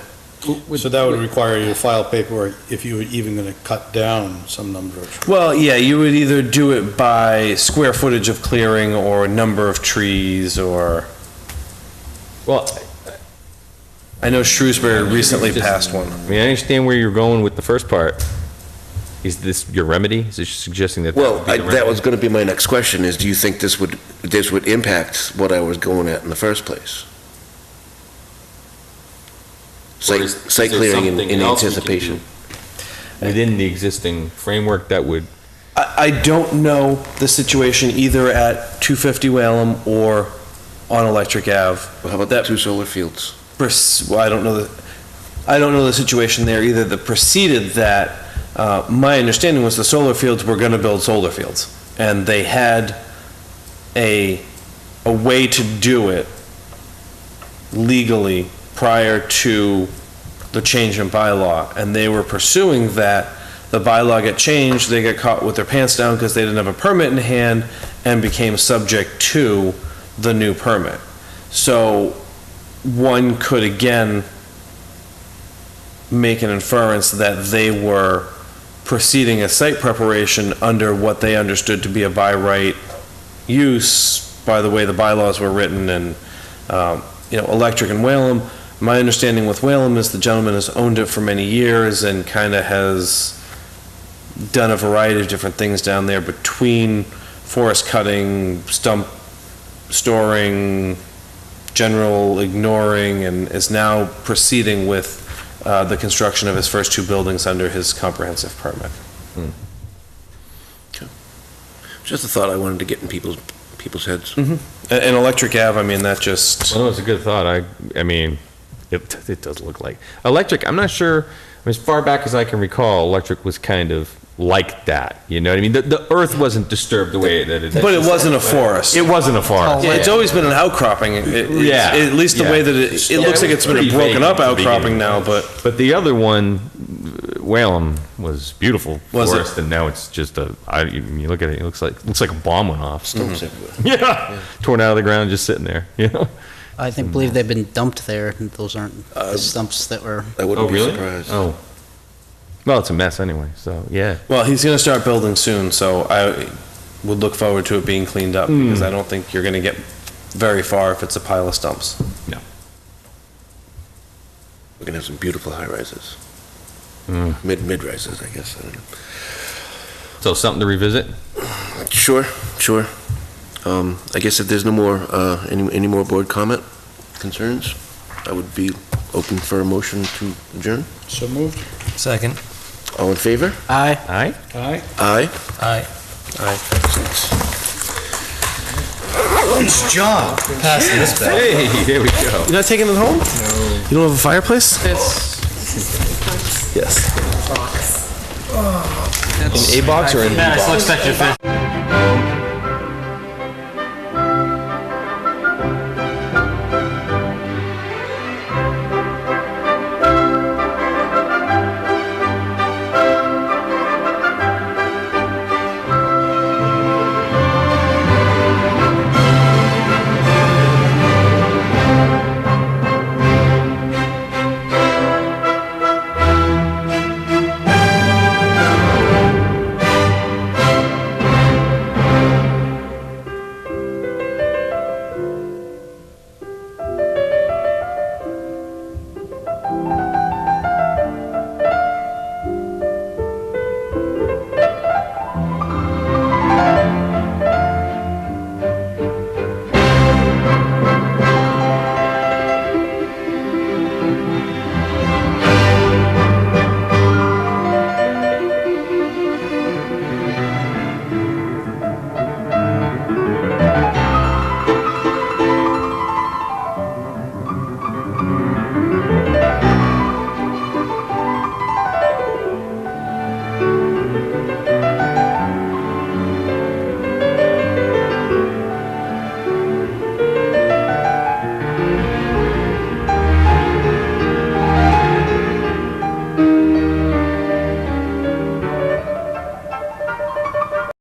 So that would require you to file paperwork if you were even going to cut down some number of trees. Well, yeah, you would either do it by square footage of clearing or number of trees or... Well, I know Shrewsbury recently passed one. I mean, I understand where you're going with the first part. Is this your remedy? Is it suggesting that? Well, would be the that remedy? was going to be my next question, is do you think this would impact what I was going at in the first place? Or Site there clearing something in else we can anticipation. do Within the existing framework that would, I don't know the situation either at 250 Whalum or on Electric Ave. How about that 2 solar fields? Well, I don't know the situation there either that preceded that. My understanding was the solar fields were going to build solar fields, and they had a way to do it legally prior to the change in bylaw, and they were pursuing that. The bylaw got changed, they got caught with their pants down because they didn't have a permit in hand and became subject to the new permit. So one could again make an inference that they were proceeding a site preparation under what they understood to be a by right use by the way the bylaws were written. And Electric and Whalum, My understanding with Whalum is the gentleman has owned it for many years and kind of has done a variety of different things down there between forest cutting, stump storing, general ignoring, and is now proceeding with the construction of his first 2 buildings under his comprehensive permit. Just a thought I wanted to get in people's heads. And Electric Ave, I mean, that just... Well, it's a good thought. I mean, it does look like. Electric, I'm not sure, as far back as I can recall, Electric was kind of like that, you know what I mean? The earth wasn't disturbed the way that it is. But it wasn't a forest. It wasn't a forest. Yeah, it's always been an outcropping. Yeah. At least the way that it looks like it's been a broken up outcropping now, but... But the other one, Whalum, was beautiful Was it? forest, and now it's just you look at it, it looks like a bomb went off. Stumps everywhere. Yeah. Torn out of the ground, just sitting there, you know? I believe they've been dumped there, and those aren't the stumps that were... I wouldn't be really? surprised. Oh. Well, it's a mess anyway, so, yeah. Well, he's going to start building soon, so I would look forward to it being cleaned up, because I don't think you're going to get very far if it's a pile of stumps. No. We're gonna have some beautiful high-rises. Mid-rises, I guess. I don't know. So something to revisit? Sure. I guess if there's no more, any more board comment, concerns, I would be open for a motion to adjourn. So moved. Second. All in favor? Aye. Aye? Aye. Aye. Aye. Nice job passing this back. Hey, there we go. You're not taking it home? No. You don't have a fireplace? Yes. In A box or in B box?